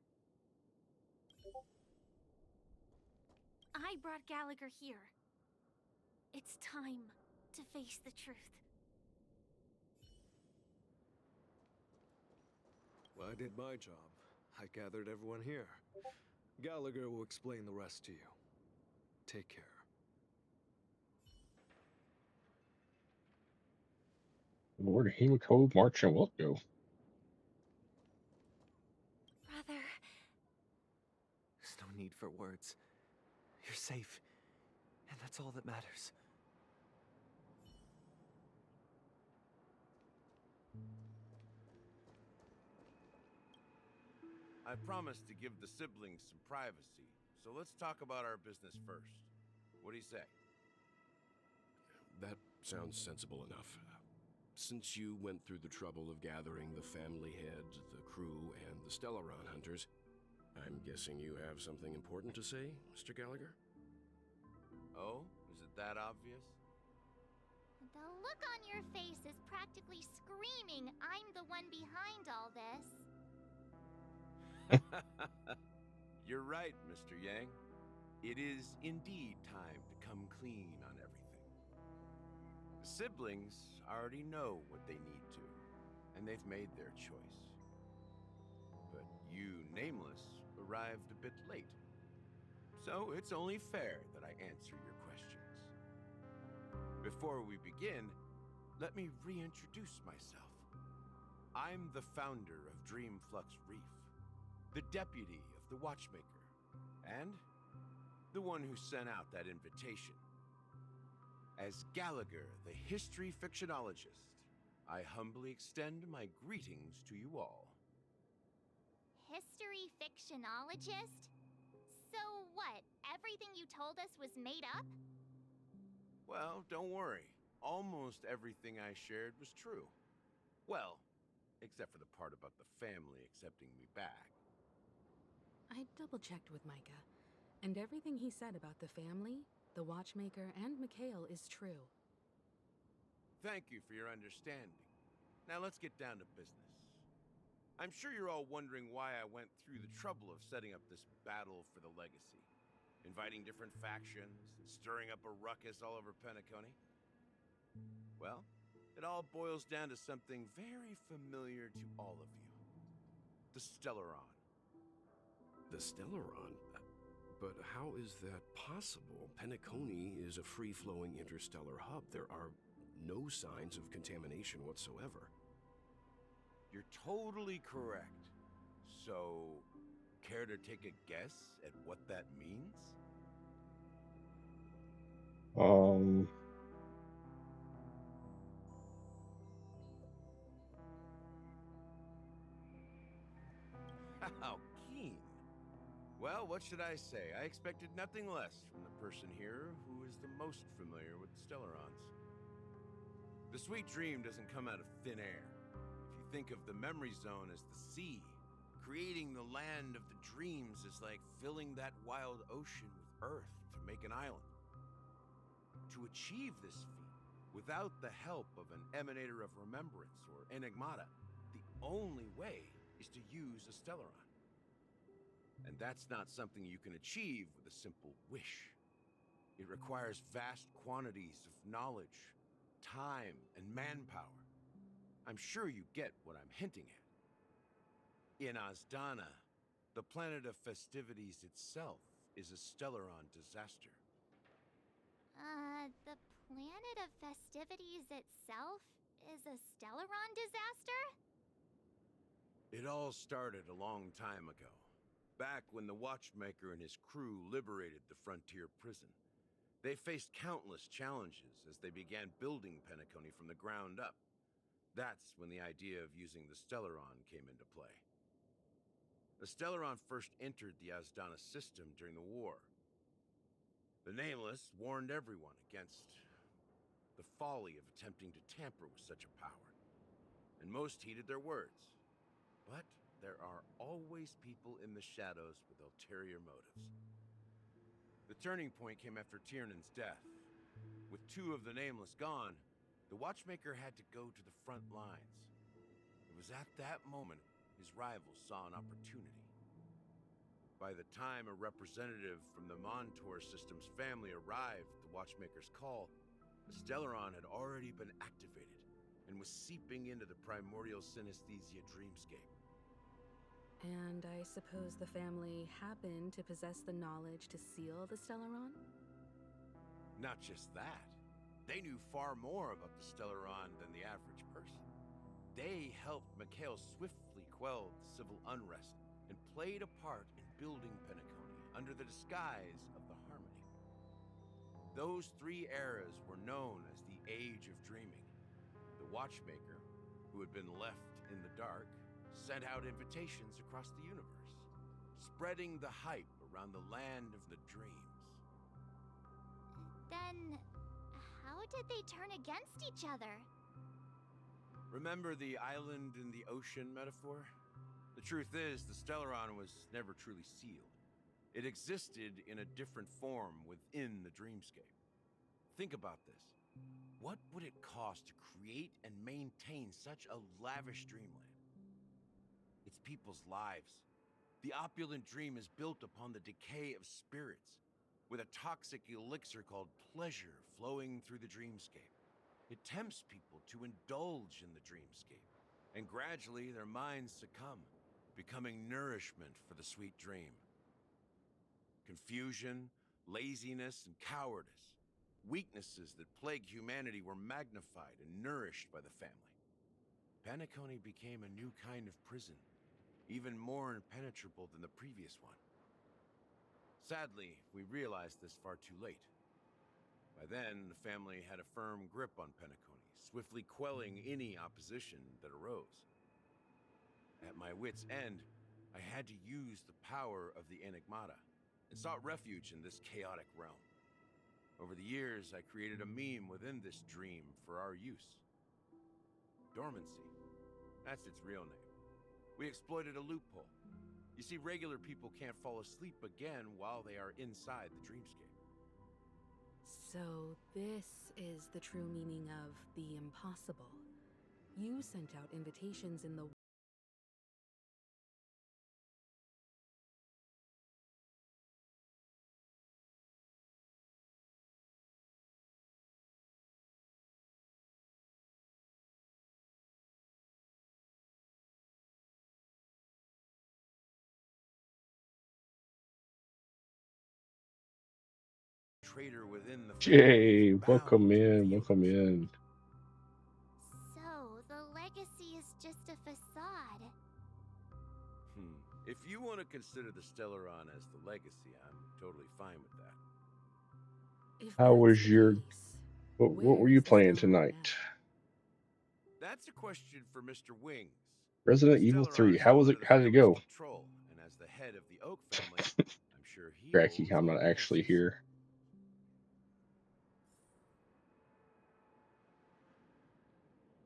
I brought Gallagher here. It's time to face the truth. Well, I did my job. I gathered everyone here. Gallagher will explain the rest to you. Take care. Lord Himiko Marchelotto. Brother. There's no need for words. You're safe, and that's all that matters. I promised to give the siblings some privacy, so let's talk about our business first. What do you say? That sounds sensible enough. Since you went through the trouble of gathering the family head, the crew, and the Stellaron hunters, I'm guessing you have something important to say, Mr. Gallagher? Oh, is it that obvious? The look on your face is practically screaming, I'm the one behind all this. You're right, Mr. Yang. It is indeed time to come clean on everything. The siblings already know what they need to, and they've made their choice. But you, Nameless, arrived a bit late. So it's only fair that I answer your questions. Before we begin, let me reintroduce myself. I'm the founder of Dreamflux Reef, the deputy of the Watchmaker, and the one who sent out that invitation. As Gallagher, the history fictionologist, I humbly extend my greetings to you all. History fictionologist? So what, everything you told us was made up? Well, don't worry. Almost everything I shared was true. Well, except for the part about the family accepting me back. I double-checked with Micah, and everything he said about the family, the Watchmaker, and Mikhail is true. Thank you for your understanding. Now let's get down to business. I'm sure you're all wondering why I went through the trouble of setting up this battle for the legacy, inviting different factions, and stirring up a ruckus all over Penacony. Well, it all boils down to something very familiar to all of you. The Stellaron. The Stellaron? But how is that possible? Penacony is a free-flowing interstellar hub. There are no signs of contamination whatsoever. You're totally correct. So, care to take a guess at what that means? How keen. Well, what should I say? I expected nothing less from the person here who is the most familiar with the Stellarons. The Sweet Dream doesn't come out of thin air. If you think of the memory zone as the sea, creating the land of the dreams is like filling that wild ocean with earth to make an island. To achieve this feat, without the help of an Emanator of Remembrance or Enigmata, the only way is to use a Stellaron. And that's not something you can achieve with a simple wish. It requires vast quantities of knowledge, time, and manpower. I'm sure you get what I'm hinting at. In Azdana, the planet of festivities itself is a Stellaron disaster. The planet of festivities itself is a Stellaron disaster? It all started a long time ago, back when the Watchmaker and his crew liberated the frontier prison. They faced countless challenges as they began building Penacony from the ground up. That's when the idea of using the Stellaron came into play. The Stellaron first entered the Azdana system during the war. The Nameless warned everyone against the folly of attempting to tamper with such a power, and most heeded their words. But there are always people in the shadows with ulterior motives. The turning point came after Tiernan's death. With two of the Nameless gone, the Watchmaker had to go to the front lines. It was at that moment his rivals saw an opportunity. By the time a representative from the Montour Systems family arrived at the Watchmaker's call, the Stellaron had already been activated and was seeping into the primordial synesthesia dreamscape. And I suppose the family happened to possess the knowledge to seal the Stellaron? Not just that. They knew far more about the Stellaron than the average person. They helped Mikhail swiftly quell the civil unrest and played a part in building Penacony under the disguise of the Harmony. Those 3 eras were known as the Age of Dreaming. The Watchmaker, who had been left in the dark, sent out invitations across the universe, spreading the hype around the land of the dreams. Then, how did they turn against each other? Remember the island in the ocean metaphor? The truth is, the Stellaron was never truly sealed. It existed in a different form within the dreamscape. Think about this. What would it cost to create and maintain such a lavish dreamland? It's people's lives. The opulent dream is built upon the decay of spirits, with a toxic elixir called pleasure flowing through the dreamscape. It tempts people to indulge in the dreamscape, and gradually their minds succumb, becoming nourishment for the sweet dream. Confusion, laziness, and cowardice, weaknesses that plague humanity, were magnified and nourished by the family. Penacony became a new kind of prison, even more impenetrable than the previous one. Sadly, we realized this far too late. By then, the family had a firm grip on Penacony, swiftly quelling any opposition that arose. At my wit's end, I had to use the power of the Enigmata, and sought refuge in this chaotic realm. Over the years, I created a meme within this dream for our use. Dormancy. That's its real name. We exploited a loophole. You see, regular people can't fall asleep again while they are inside the dreamscape. So this is the true meaning of the impossible. You sent out invitations in the Traitor within the Jay, family was welcome bound to in, reveal welcome in. So, the legacy is just a facade. If you want to consider the Stellaron as the legacy, I'm totally fine with that. If How that's was the your... case, What were you where's the playing Stellaron tonight? now? That's a question for Mr. Wings. Resident The Evil Stellaron 3. is How still was under it? the How did it family's go? control, and as the head of the Oak family, I'm sure he Cracky, holds I'm all not the actually answers. here.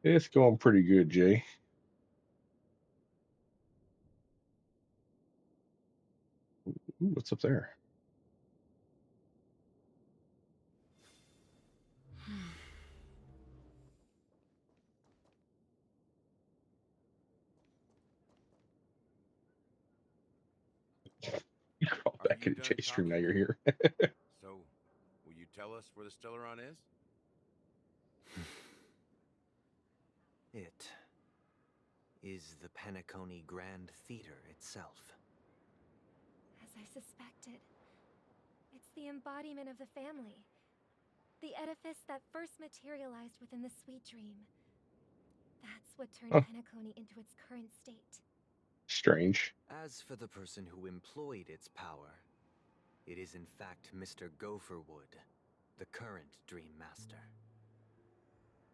It's going pretty good, Jay. Ooh, what's up there? You call Are back you in done Jay's stream, now talking? you're here. So, will you tell us where the Stellaron is? It is the Penacony Grand Theater itself. As I suspected, it's the embodiment of the family. The edifice that first materialized within the Sweet Dream. That's what turned Huh. Penacony into its current state. Strange. As for the person who employed its power, it is in fact Mr. Gopherwood, the current Dream Master.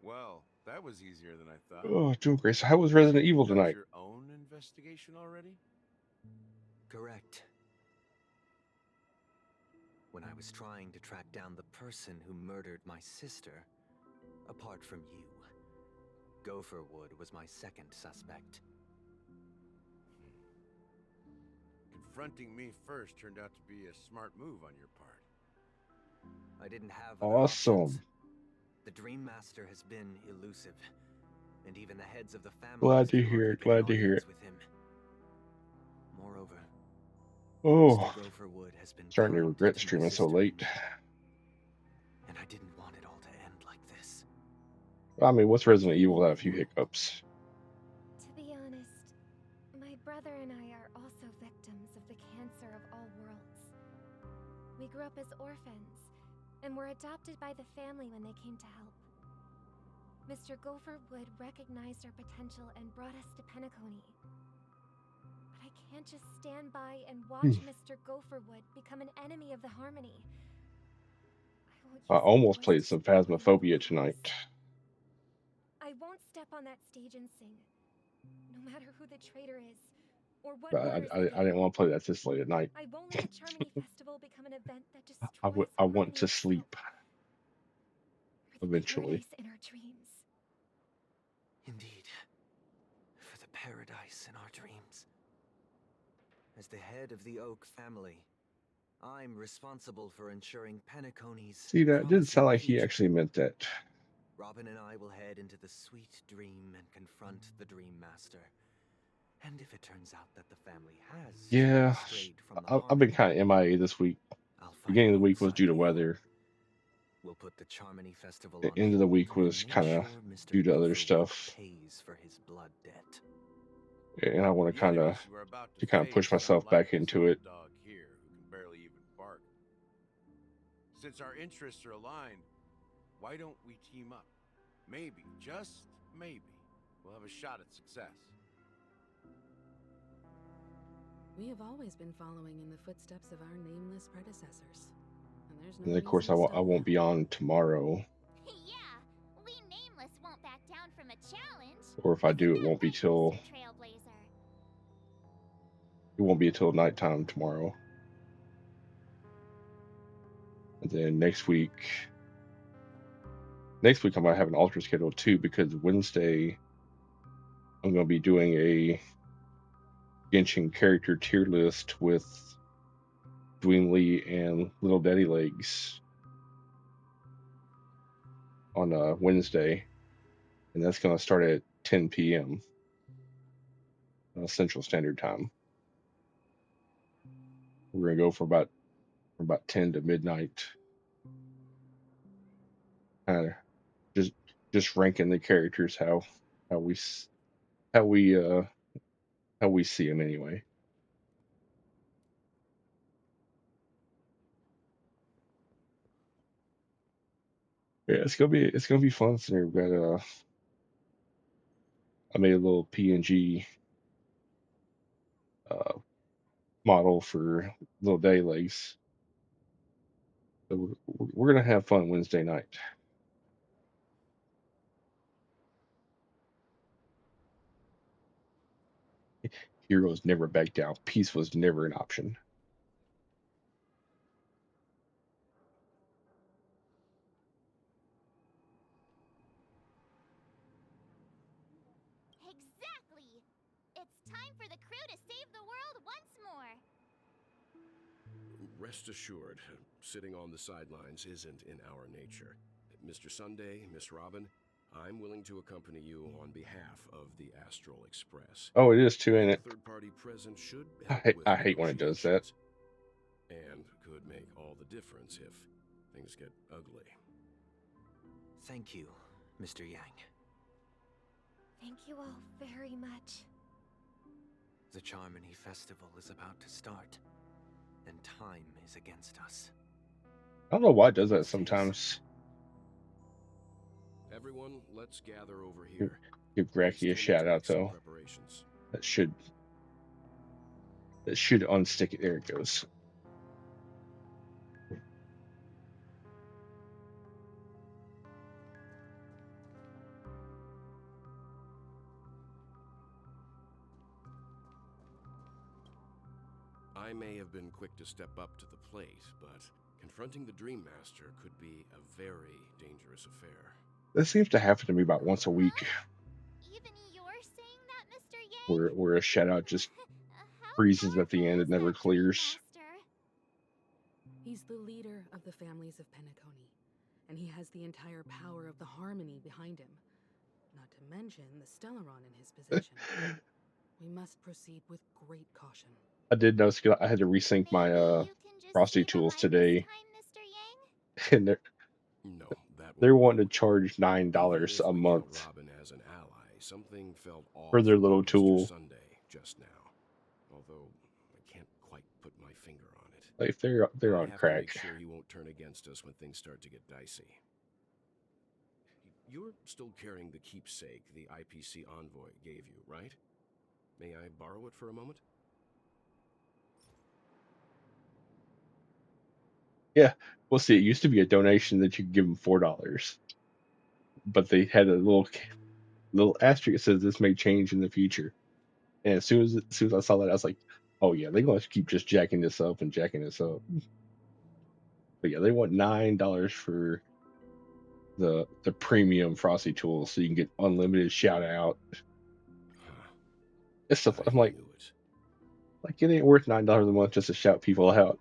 Well, that was easier than I thought. Oh, doing great. So how was Did you Resident Evil conduct tonight? your own investigation already? Correct. When I was trying to track down the person who murdered my sister, apart from you, Gopherwood was my second suspect. Confronting me first turned out to be a smart move on your part. I didn't have other Awesome. options. The Dream Master has been elusive, and even the heads of the families Glad to have hear hardly it. been an Glad to hear audience it. with him. Moreover, Oh, Mr. Gopherwood has been starting to kind regret to my streaming so sister late. and me, and I didn't want it all to end like this. I mean, what's Resident Evil without a few hiccups? To be honest, my brother and I are also victims of the cancer of all worlds. We grew up as orphans and were adopted by the family when they came to help. Mr. Gopherwood recognized our potential and brought us to Penacony. But I can't just stand by and watch Mr. Gopherwood become an enemy of the Harmony. I almost played some Phasmophobia tonight. I won't step on that stage and sing, no matter who the traitor is, or what But orders I they get. didn't want to play that this late at night. I won't let the Charmony Festival become an event that destroys I want harmony to itself. sleep eventually. Paradise in our dreams. Indeed, for the paradise in our dreams. As the head of the Oak family, I'm responsible for ensuring Penacony's See, that didn't sound promising like he future. actually meant that. Robin and I will head into the sweet dream and confront the Dream Master. And if it turns out that the family has Yeah, strayed from the I've been Harmony, kind of MIA this week. I'll fight Beginning of the week was alongside due to you. weather. We'll put the Charmony Festival The on end of the hold week and was make kind of sure Mr. due to other Gopherwood stuff, pays for his blood debt. and I want to The kind of enemies you are about to push face are myself not like back this into little it. dog here who can barely even bark. Since our interests are aligned, why don't we team up? Maybe, just maybe, we'll have a shot at success. We have always been following in the footsteps of our nameless predecessors. And there's no And of course, reason to I stop won't be on tomorrow, Yeah, we Nameless won't back down from a challenge. or if I do, it won't be till Trailblazer. nighttime tomorrow. And then next week I might have an alter schedule too, because Wednesday I'm going to be doing a Genshin character tier list with Dwayne Lee and Little Daddy Legs on Wednesday, and that's going to start at 10 p.m. Central Standard Time. We're going to go for about 10 to midnight, kind of just ranking the characters how we see them anyway. Yeah, it's gonna be fun. So we've got I made a little PNG model for Little Day Legs. So we're gonna have fun Wednesday night. Heroes never back down. Peace was never an option. Exactly! It's time for the crew to save the world once more. Rest assured, sitting on the sidelines isn't in our nature. Mr. Sunday, Miss Robin, I'm willing to accompany you on behalf of the Astral Express. Oh, it is too, ain't it? Third party presence should help with I hate when it does that. and could make all the difference if things get ugly. Thank you, Mr. Yang. Thank you all very much. The Charmony Festival is about to start, and time is against us. I don't know why it does that sometimes. Everyone, let's gather over here. Give Gracky a shout out though. Preparations. That should unstick it. There it goes. I may have been quick to step up to the plate, but confronting the Dream Master could be a very dangerous affair. That seems to happen to me about once a week. Even you're saying that, Mr. Yang? Where a shout out just freezes at the end. It never clears. He's the leader of the families of Penacony, and he has the entire power of the Harmony behind him. not to mention the Stellaron in his possession. We must proceed with great caution. I did notice I had to resync my Frosty Tools today, and No, that they're won't wanting do. to charge Even $9 if a we count month Robin as an ally, something felt for off their little about Mr. tool. Sunday just now. Although I can't quite put my finger on it. Like they're I on have to crack. make sure he won't turn against us when things start to get dicey. You're still carrying the keepsake the IPC envoy gave you, right? May I borrow it for a moment? Yeah, well, see, it used to be a donation that you could give them $4, but they had a little asterisk that says this may change in the future. And as soon as I saw that, I was like, oh yeah, they're going to keep just jacking this up and jacking this up. But yeah, they want $9 for the premium Frosty Tools, so you can get unlimited shout out. It's stuff. I'm like it ain't worth $9 a month just to shout people out.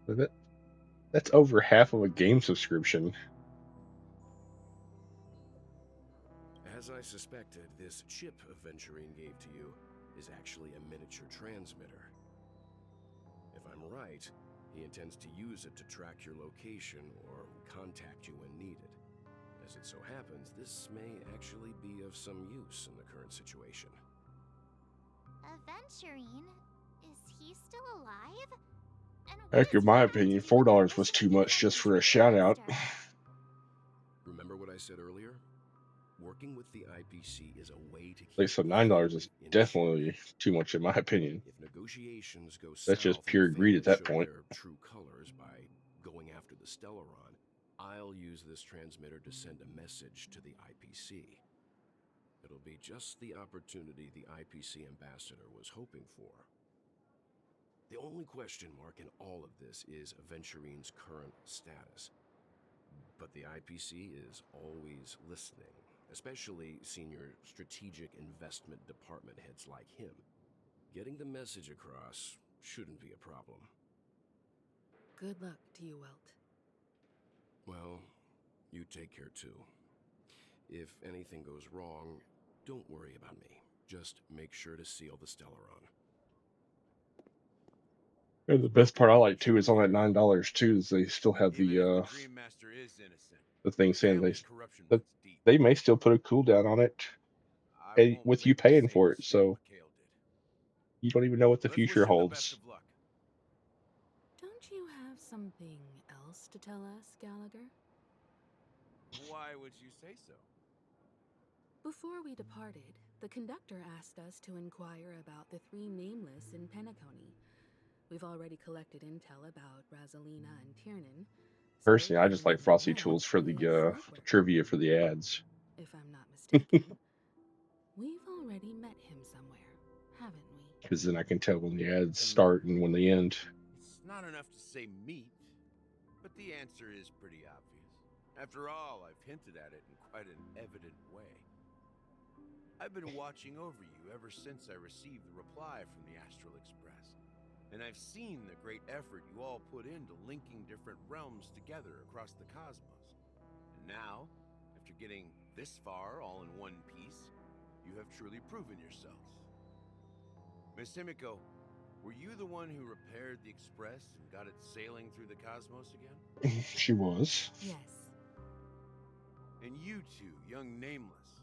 But that's over half of a game subscription. As I suspected, this chip Aventurine gave to you is actually a miniature transmitter. If I'm right, he intends to use it to track your location or contact you when needed. As it so happens, this may actually be of some use in the current situation. Aventurine? Is he still alive? And Heck, in my opinion, $4 was too much just for a shout out. Remember what I said earlier? Working with the IPC is a way to keep Like, so $9 is definitely too much in my opinion. If negotiations go That's just south pure and greed at fail that to show point. their true colors by going after the Stellaron, I'll use this transmitter to send a message to the IPC. It'll be just the opportunity the IPC ambassador was hoping for. The only question mark in all of this is Aventurine's current status. But the IPC is always listening, especially senior strategic investment department heads like him. Getting the message across shouldn't be a problem. Good luck to you, Welt. Well, you take care too. If anything goes wrong, don't worry about me. Just make sure to seal the Stellaron. And the best part I like too is on that $9 too is they still have the thing saying that they may still put a cooldown on it, and with you paying for it, so you don't even know what the future holds. Don't you have something else to tell us, Gallagher? Why would you say so? Before we departed, the conductor asked us to inquire about the 3 nameless in Penacony. We've already collected intel about Razelina and Tiernan. Personally, I just like Frosty Tools for the trivia for the ads. If I'm not mistaken, we've already met him somewhere, haven't we? Because then I can tell when the ads start and when they end. It's not enough to say meat, but the answer is pretty obvious. After all, I've hinted at it in quite an evident way. I've been watching over you ever since I received the reply from the Astral Express. And I've seen the great effort you all put into linking different realms together across the cosmos. And now, after getting this far all in one piece, you have truly proven yourselves. Miss Himiko, were you the one who repaired the Express and got it sailing through the cosmos again? She was. Yes. And you two, young Nameless,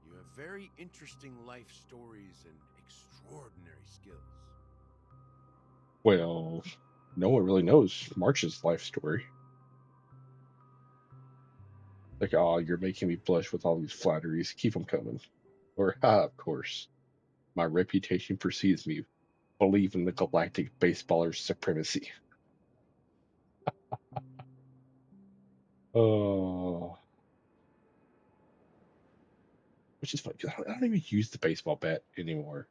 you have very interesting life stories and extraordinary skills. Well, no one really knows March's life story. Like, oh, you're making me blush with all these flatteries. Keep them coming. Or, of course, my reputation precedes me. Believe in the galactic baseballer's supremacy. Oh. Which is funny, because I don't even use the baseball bat anymore.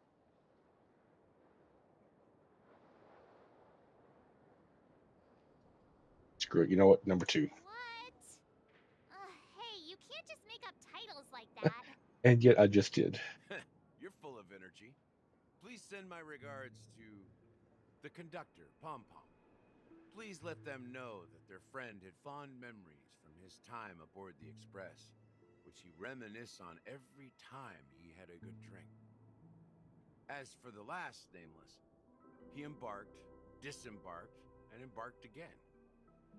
Screw it. You know what? Number 2. Hey, you can't just make up titles like that. And yet I just did. You're full of energy. Please send my regards to the conductor, Pom Pom. Please let them know that their friend had fond memories from his time aboard the Express, which he reminisced on every time he had a good drink. As for the last nameless, he embarked, disembarked, and embarked again,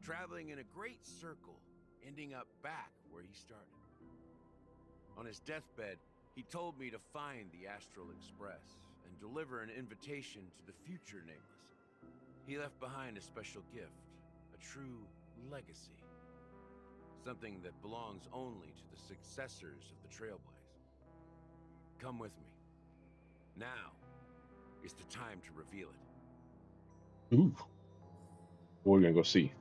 traveling in a great circle, ending up back where he started. On his deathbed, he told me to find the Astral Express and deliver an invitation to the future nameless. He left behind a special gift, a true legacy. Something that belongs only to the successors of the Trailblaze. Come with me. Now is the time to reveal it. Ooh. What are we gonna go see?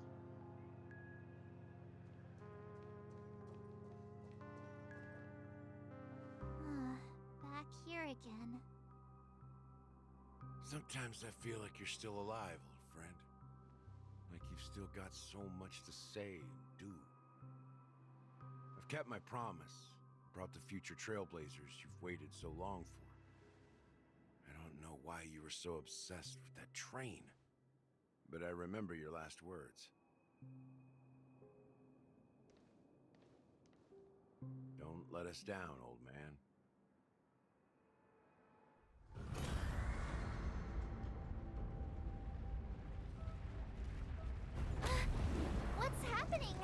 Back here again. Sometimes I feel like you're still alive, old friend. Like you've still got so much to say and do. I've kept my promise, brought the future Trailblazers you've waited so long for. I don't know why you were so obsessed with that train, but I remember your last words. Don't let us down, old man. What's happening?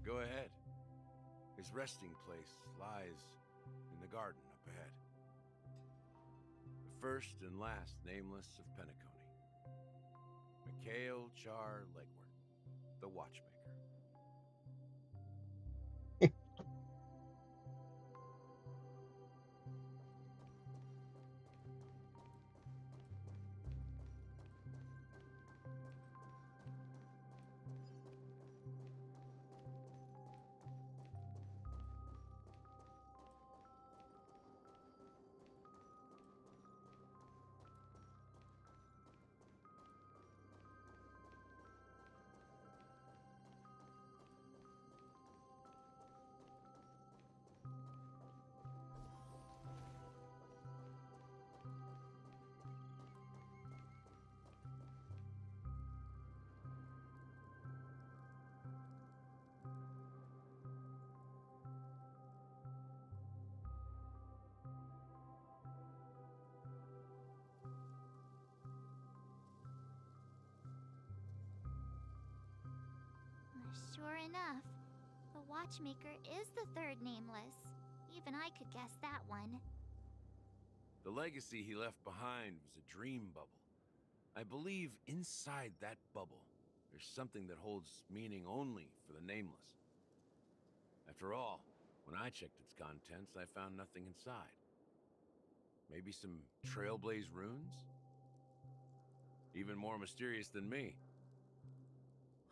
Go ahead. His resting place lies in the garden up ahead. The first and last nameless of Penacony. Mikhail Char Legward, the Watchmaker. Sure enough, the Watchmaker is the third nameless. Even I could guess that one. The legacy he left behind was a dream bubble. I believe inside that bubble, there's something that holds meaning only for the nameless. After all, when I checked its contents, I found nothing inside. Maybe some Trailblaze runes? Even more mysterious than me.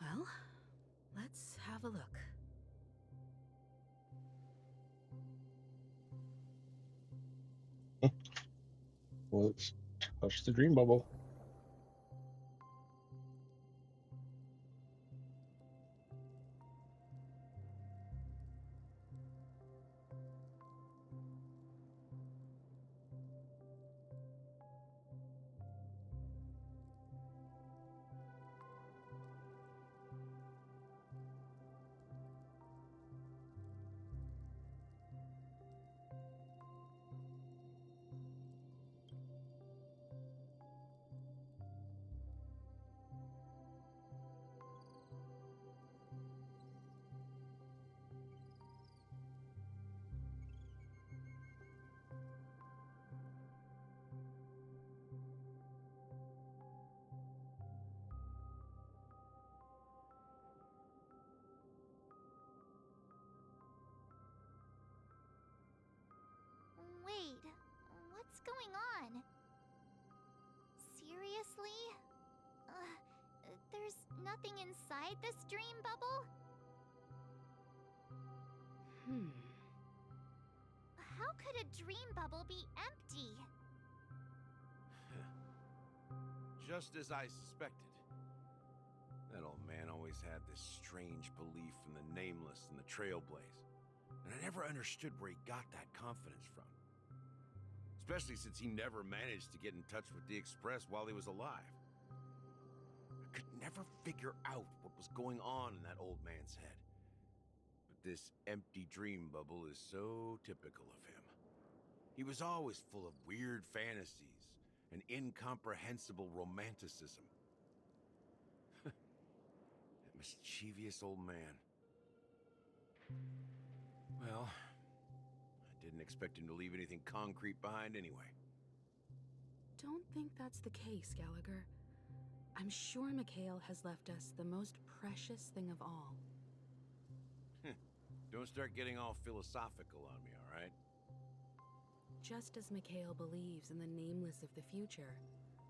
Well, let's have a look. Well, let's touch the dream bubble. Wait, what's going on? Seriously? There's nothing inside this dream bubble? How could a dream bubble be empty? Just as I suspected. That old man always had this strange belief in the nameless and the trailblaze. And I never understood where he got that confidence from. Especially since he never managed to get in touch with the Express while he was alive. I could never figure out what was going on in that old man's head. But this empty dream bubble is so typical of him. He was always full of weird fantasies and incomprehensible romanticism. That mischievous old man. Well, I didn't expect him to leave anything concrete behind anyway. Don't think that's the case, Gallagher. I'm sure Mikhail has left us the most precious thing of all. Don't start getting all philosophical on me, all right? Just as Mikhail believes in the nameless of the future,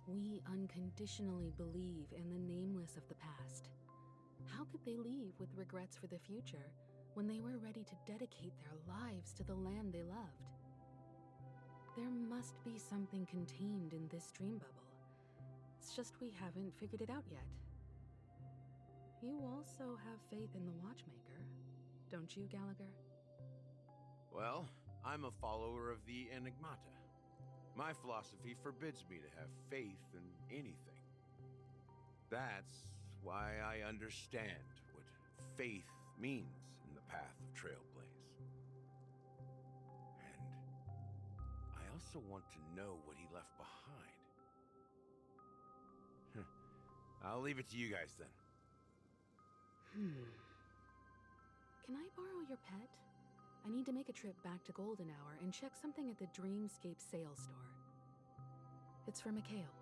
we unconditionally believe in the nameless of the past. How could they leave with regrets for the future when they were ready to dedicate their lives to the land they loved? There must be something contained in this dream bubble. It's just we haven't figured it out yet. You also have faith in the Watchmaker, don't you, Gallagher? Well, I'm a follower of the Enigmata. My philosophy forbids me to have faith in anything. That's why I understand what faith means in the path of Trailblaze. And I also want to know what he left behind. I'll leave it to you guys then. Can I borrow your pet? I need to make a trip back to Golden Hour and check something at the Dreamscape sales store. It's for Mikhail,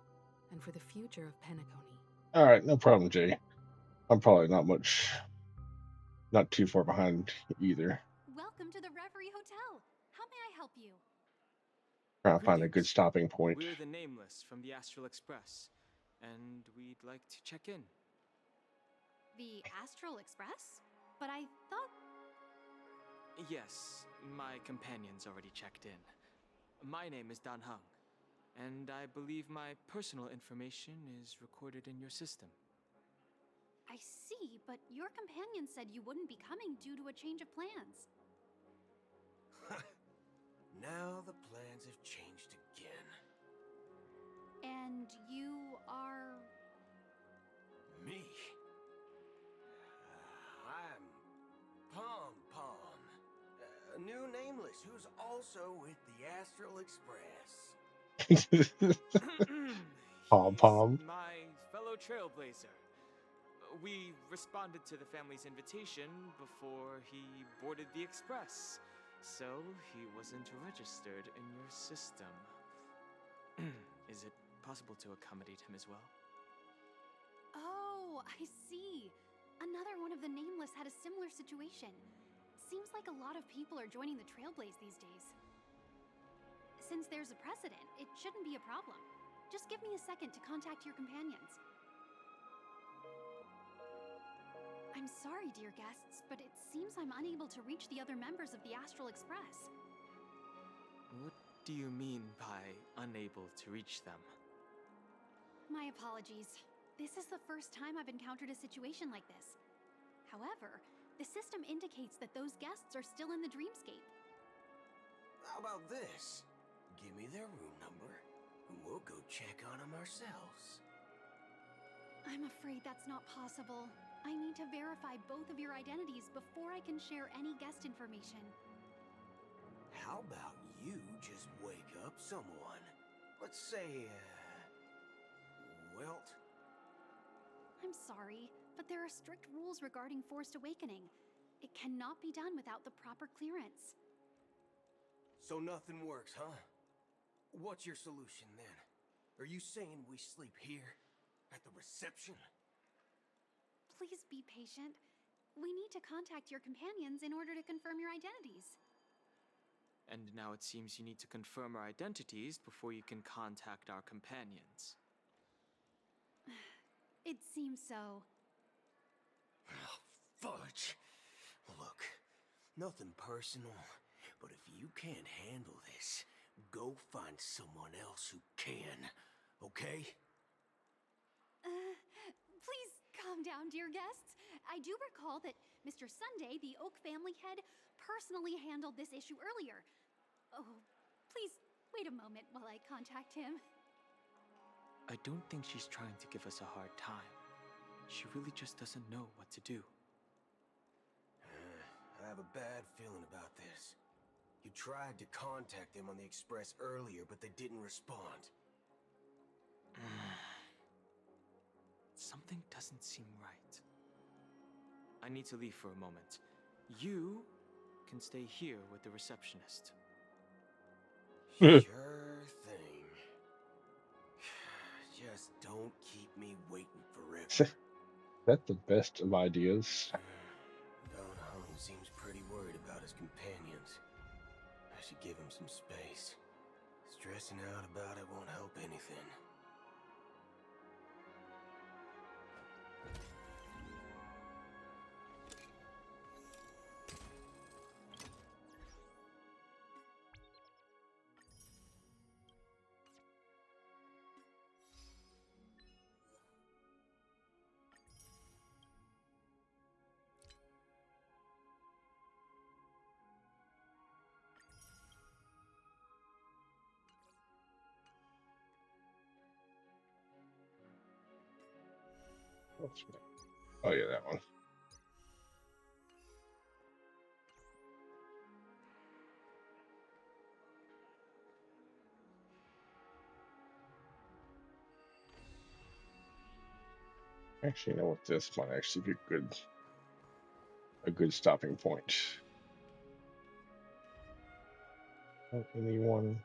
and for the future of Penacony. All right, no problem, Jay. I'm probably not too far behind either. Welcome to the Reverie Hotel. How may I help you? Trying to find a good Greetings. stopping point. We're the Nameless from the Astral Express, and we'd like to check in. The Astral Express? But I thought... Yes, my companion's already checked in. My name is Dan Heng, and I believe my personal information is recorded in your system. I see, but your companion said you wouldn't be coming due to a change of plans. Now the plans have changed again. And you are... Me? I'm Pom Pom, a new Nameless who's also with the Astral Express. Pom Pom. My fellow trailblazer. We responded to the family's invitation before he boarded the Express, so he wasn't registered in your system. Is it possible to accommodate him as well? Oh, I see. Another one of the Nameless had a similar situation. Seems like a lot of people are joining the Trailblaze these days. Since there's a precedent, it shouldn't be a problem. Just give me a second to contact your companions. I'm sorry, dear guests, but it seems I'm unable to reach the other members of the Astral Express. What do you mean by unable to reach them? My apologies. This is the first time I've encountered a situation like this. However, the system indicates that those guests are still in the Dreamscape. How about this? Give me their room number, and we'll go check on them ourselves. I'm afraid that's not possible. I need to verify both of your identities before I can share any guest information. How about you just wake up someone? Let's say, Welt? I'm sorry, but there are strict rules regarding forced awakening. It cannot be done without the proper clearance. So nothing works, huh? What's your solution then? Are you saying we sleep here? At the reception? Please be patient. We need to contact your companions in order to confirm your identities. And now it seems you need to confirm our identities before you can contact our companions. It seems so. Oh, fudge. Look, Nothing personal, but if you can't handle this, go find someone else who can, okay? Please calm down, dear guests. I do recall that Mr. Sunday, the Oak family head, personally handled this issue earlier. Oh, please wait a moment while I contact him. I don't think she's trying to give us a hard time. She really just doesn't know what to do. I have a bad feeling about this. You tried to contact them on the Express earlier, but they didn't respond. Something doesn't seem right. I need to leave for a moment. You can stay here with the receptionist. Sure thing. Just don't keep me waiting forever. That's the best of ideas. Don Hung seems pretty worried about his companions. I should give him some space. Stressing out about it won't help anything. Oh yeah, that one. Actually, you know what? This might actually be a good stopping point. Anyone?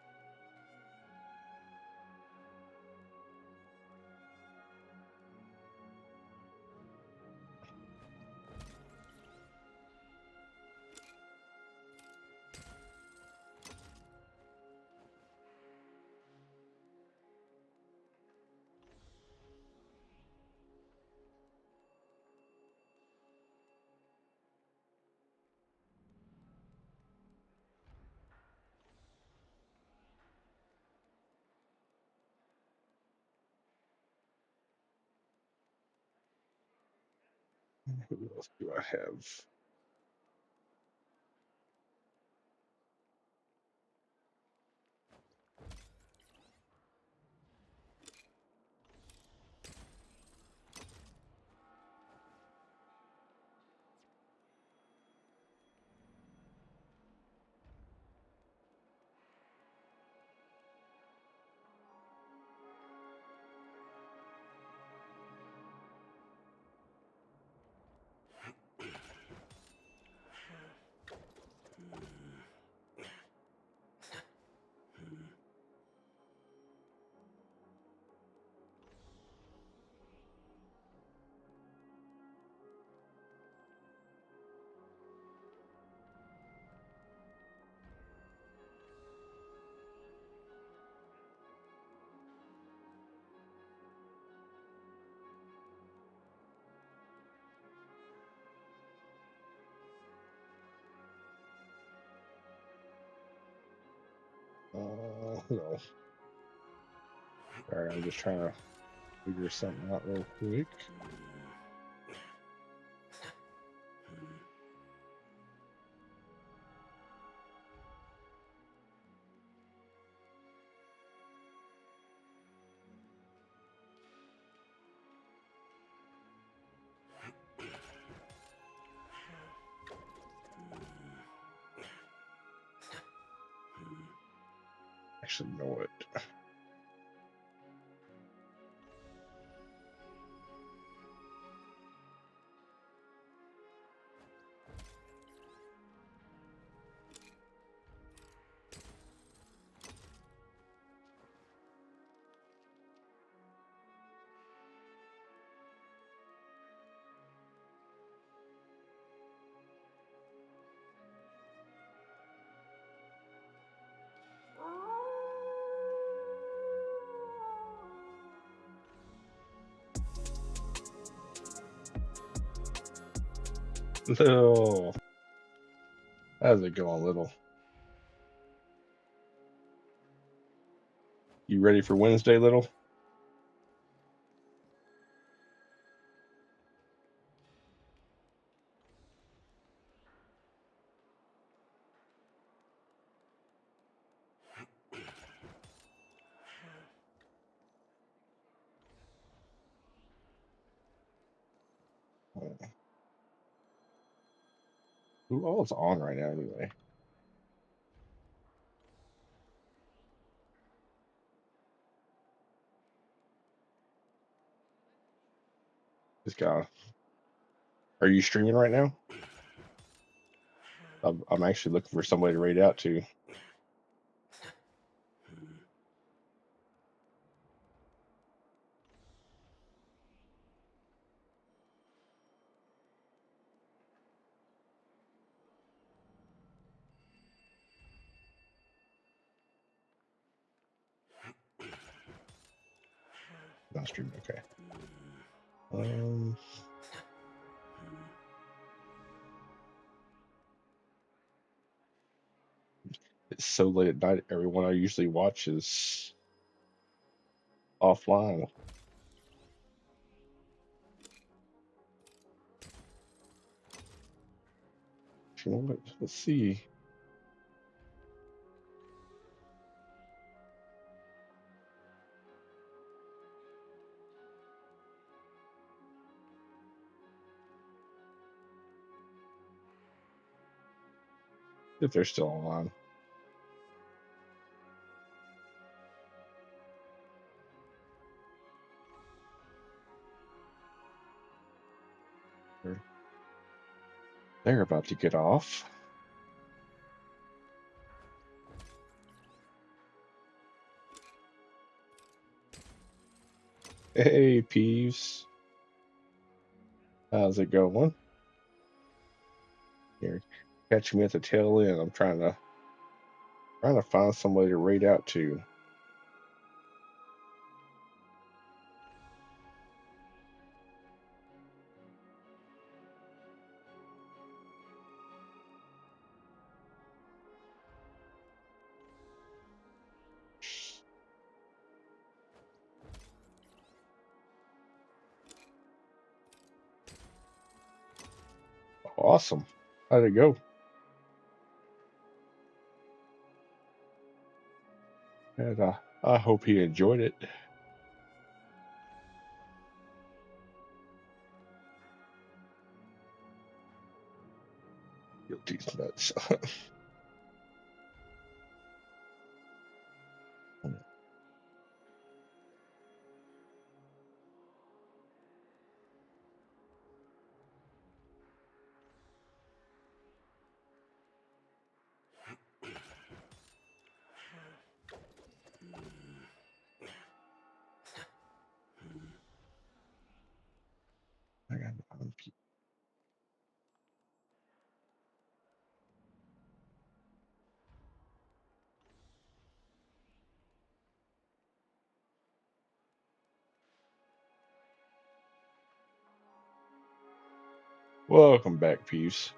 Who else do I have? No. Sorry, I'm just trying to figure something out real quick. Actually, know it. No. How's it going, little? You ready for Wednesday, little? Who all is on right now anyway? This guy. Are you streaming right now? I'm actually looking for somebody to raid out to. Not streaming, okay. It's so late at night. Everyone I usually watch is offline. You know what? Let's see. If they're still online. They're about to get off. Hey, Peeves. How's it going? Here, catch me at the tail end. I'm trying to find somebody to raid out to. Awesome. How'd it go? And I hope he enjoyed it. Guilty's nuts. I got Welcome back, Peeves.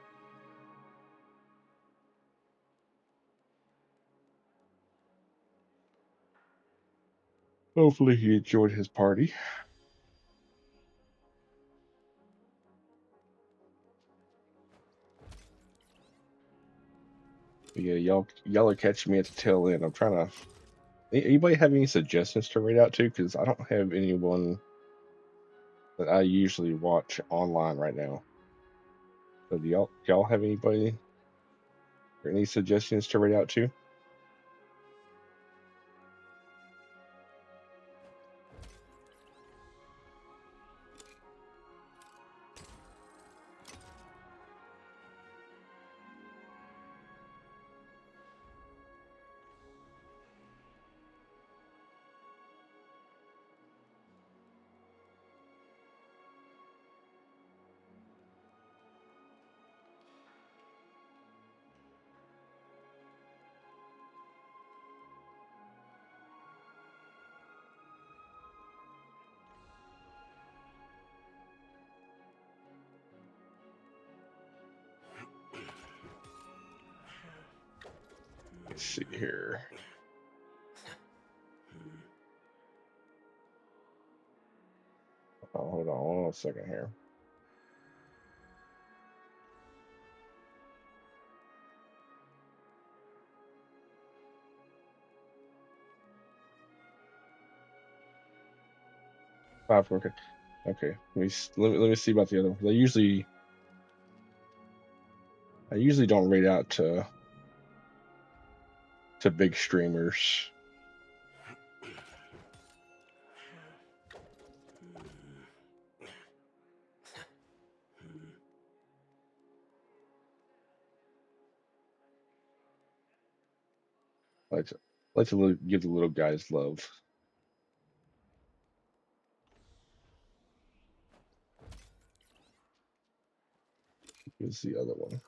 Hopefully he enjoyed his party. But yeah, y'all are catching me at the tail end. I'm trying to. Anybody have any suggestions to raid out to? Because I don't have anyone that I usually watch online right now. So do y'all have anybody or any suggestions to raid out to? Let's see here. Oh, hold on 1 second here. Five. Okay. Okay. Let me see about the other one. I usually don't rate out to big streamers. I like to give the little guys love. Here's the other one.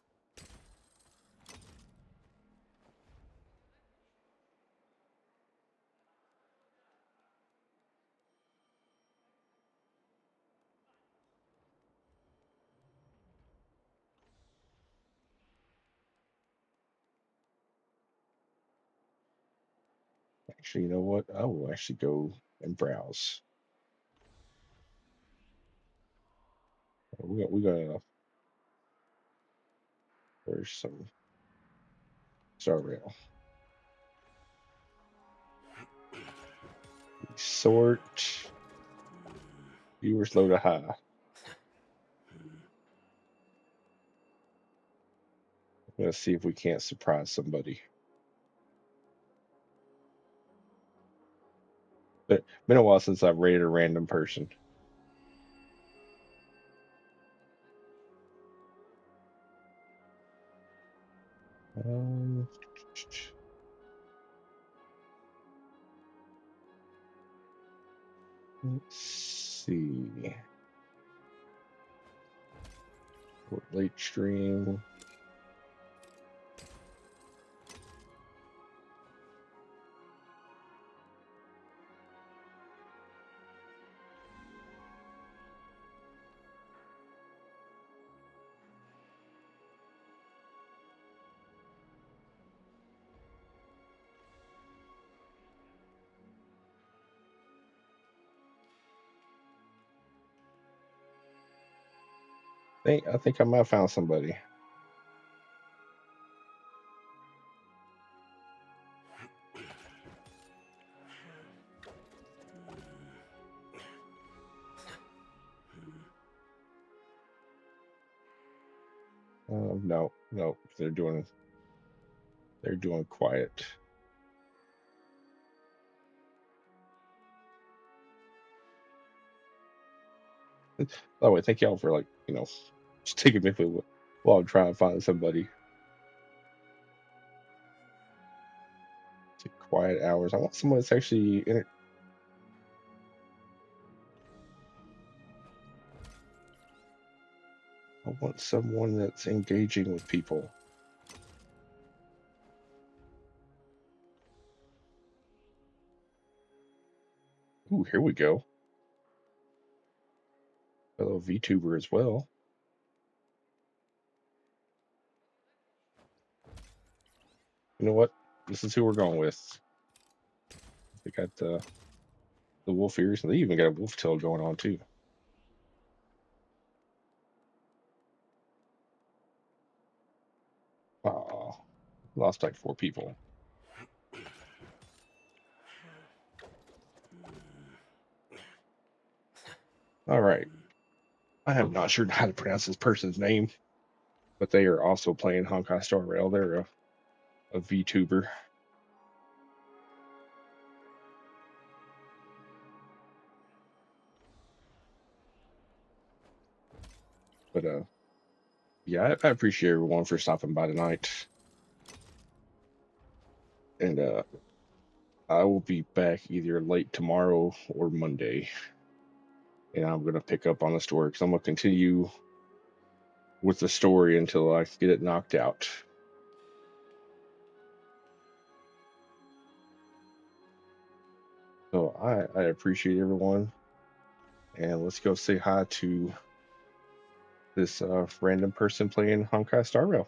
Actually, you know what? I will actually go and browse. We got there's some Star Rail. Sort viewers low to high. I'm gonna see if we can't surprise somebody. But been a while since I've rated a random person. Let's see. Late stream. I think I might have found somebody. No, they're doing quiet. By the way, thank y'all for just taking me while I'm trying to find somebody. It's quiet hours. I want someone that's actually in it. I want someone that's engaging with people. Ooh, here we go. Fellow VTuber as well. You know what? This is who we're going with. They got the wolf ears, and they even got a wolf tail going on too. Oh, lost like 4 people. All right. I am not sure how to pronounce this person's name, but they are also playing Honkai Star Rail. They're a VTuber. But yeah, I appreciate everyone for stopping by tonight. And I will be back either late tomorrow or Monday. And I'm going to pick up on the story because I'm going to continue with the story until I get it knocked out. So I appreciate everyone. And let's go say hi to this random person playing Honkai Star Rail.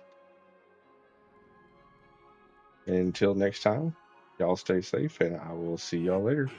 And until next time, y'all stay safe, and I will see y'all later.